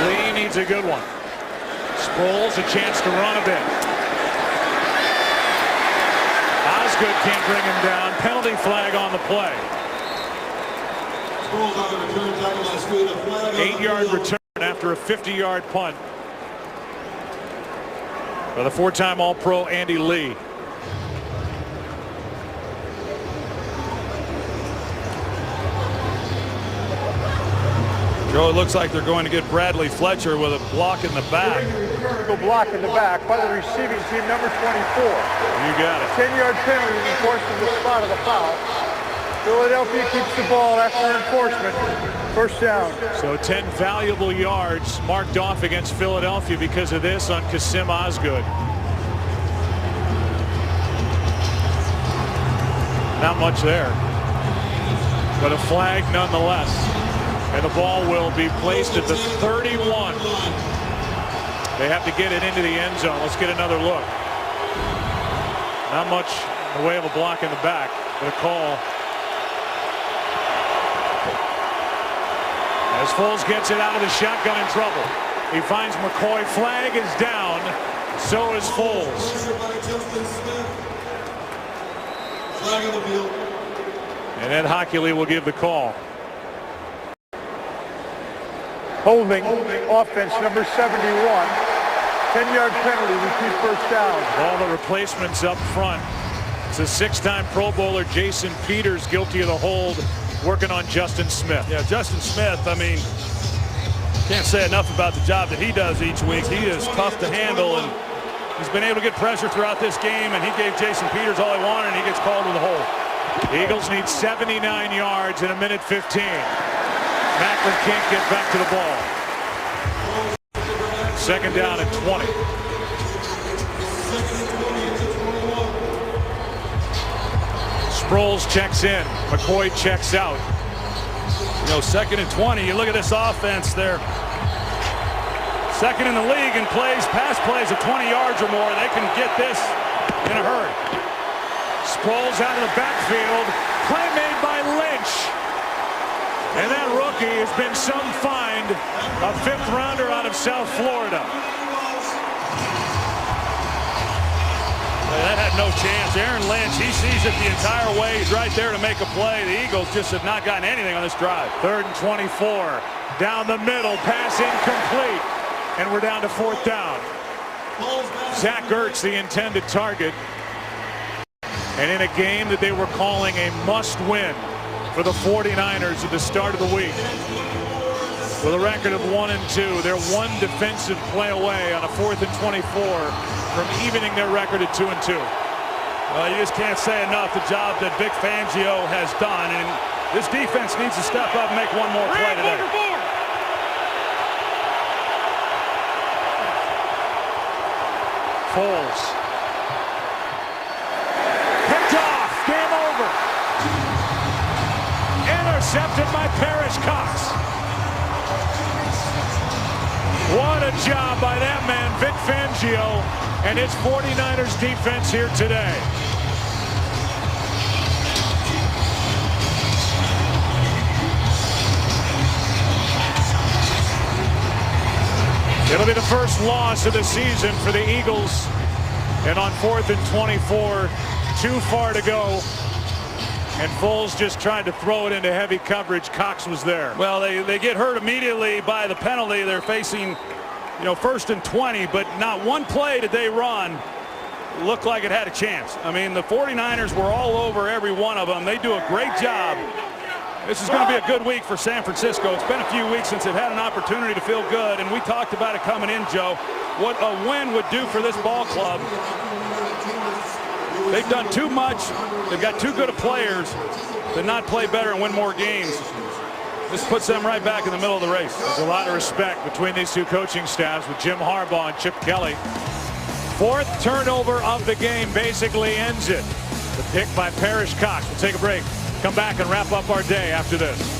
Lee needs a good one. Sproles a chance to run a bit. Osgood can't bring him down. Penalty flag on the play. 8-yard return after a 50-yard punt by the 4-time All-Pro Andy Lee. Joe, it looks like they're going to get Bradley Fletcher with a block in the back. Go block in the back by the receiving team, number 24. You got it. 10-yard penalty is enforced from the spot of the foul. Philadelphia keeps the ball after enforcement. First down. So 10 valuable yards marked off against Philadelphia because of this on Kasim Osgood. Not much there, but a flag nonetheless. And the ball will be placed at the 31. They have to get it into the end zone. Let's get another look. Not much in the way of a block in the back, but a call. As Foles gets it out of the shotgun in trouble. He finds McCoy. Flag is down. So is Foles. Flag on the field. And Ed Hockley will give the call. Holding offense number 71. 10-yard penalty, repeat first down. All the replacements up front. It's a 6-time Pro Bowler Jason Peters guilty of the hold, working on Justin Smith. Yeah, Justin Smith, I mean, can't say enough about the job that he does each week. He is tough to handle, and he's been able to get pressure throughout this game, and he gave Jason Peters all he wanted, and he gets called with a hold. The Eagles need 79 yards in a minute 15. Macklin can't get back to the ball. 2nd down at 20. Sproles checks in. McCoy checks out. You know, 2nd and 20. You look at this offense there. 2nd in the league in plays, pass plays of 20 yards or more. They can get this in a hurry. Sproles out of the backfield. Play made by Lynch. And that rookie has been some find. A 5th rounder out of South Florida. That had no chance. Aaron Lynch, he sees it the entire way. He's right there to make a play. The Eagles just have not gotten anything on this drive. 3rd and 24. Down the middle. Pass incomplete. And we're down to 4th down. Zach Ertz, the intended target. And in a game that they were calling a must-win for the 49ers at the start of the week. With a record of 1-2, they're one defensive play away on a 4th and 24 from evening their record at 2-2. Well, you just can't say enough the job that Vic Fangio has done, and this defense needs to step up and make one more play today. Foles. Picked off. Game over. Intercepted by Parrish Cox. What a job by that man, Vic Fangio, and his 49ers defense here today. It'll be the first loss of the season for the Eagles. And on 4th and 24, too far to go. And Foles just tried to throw it into heavy coverage. Cox was there. Well, they get hurt immediately by the penalty. They're facing, 1st and 20, but not one play did they run looked like it had a chance. I mean, the 49ers were all over every one of them. They do a great job. This is going to be a good week for San Francisco. It's been a few weeks since they've had an opportunity to feel good, and we talked about it coming in, Joe, what a win would do for this ball club. They've done too much. They've got too good of players to not play better and win more games. This puts them right back in the middle of the race. There's a lot of respect between these two coaching staffs with Jim Harbaugh and Chip Kelly. Fourth turnover of the game basically ends it. The pick by Parrish Cox. We'll take a break. Come back and wrap up our day after this.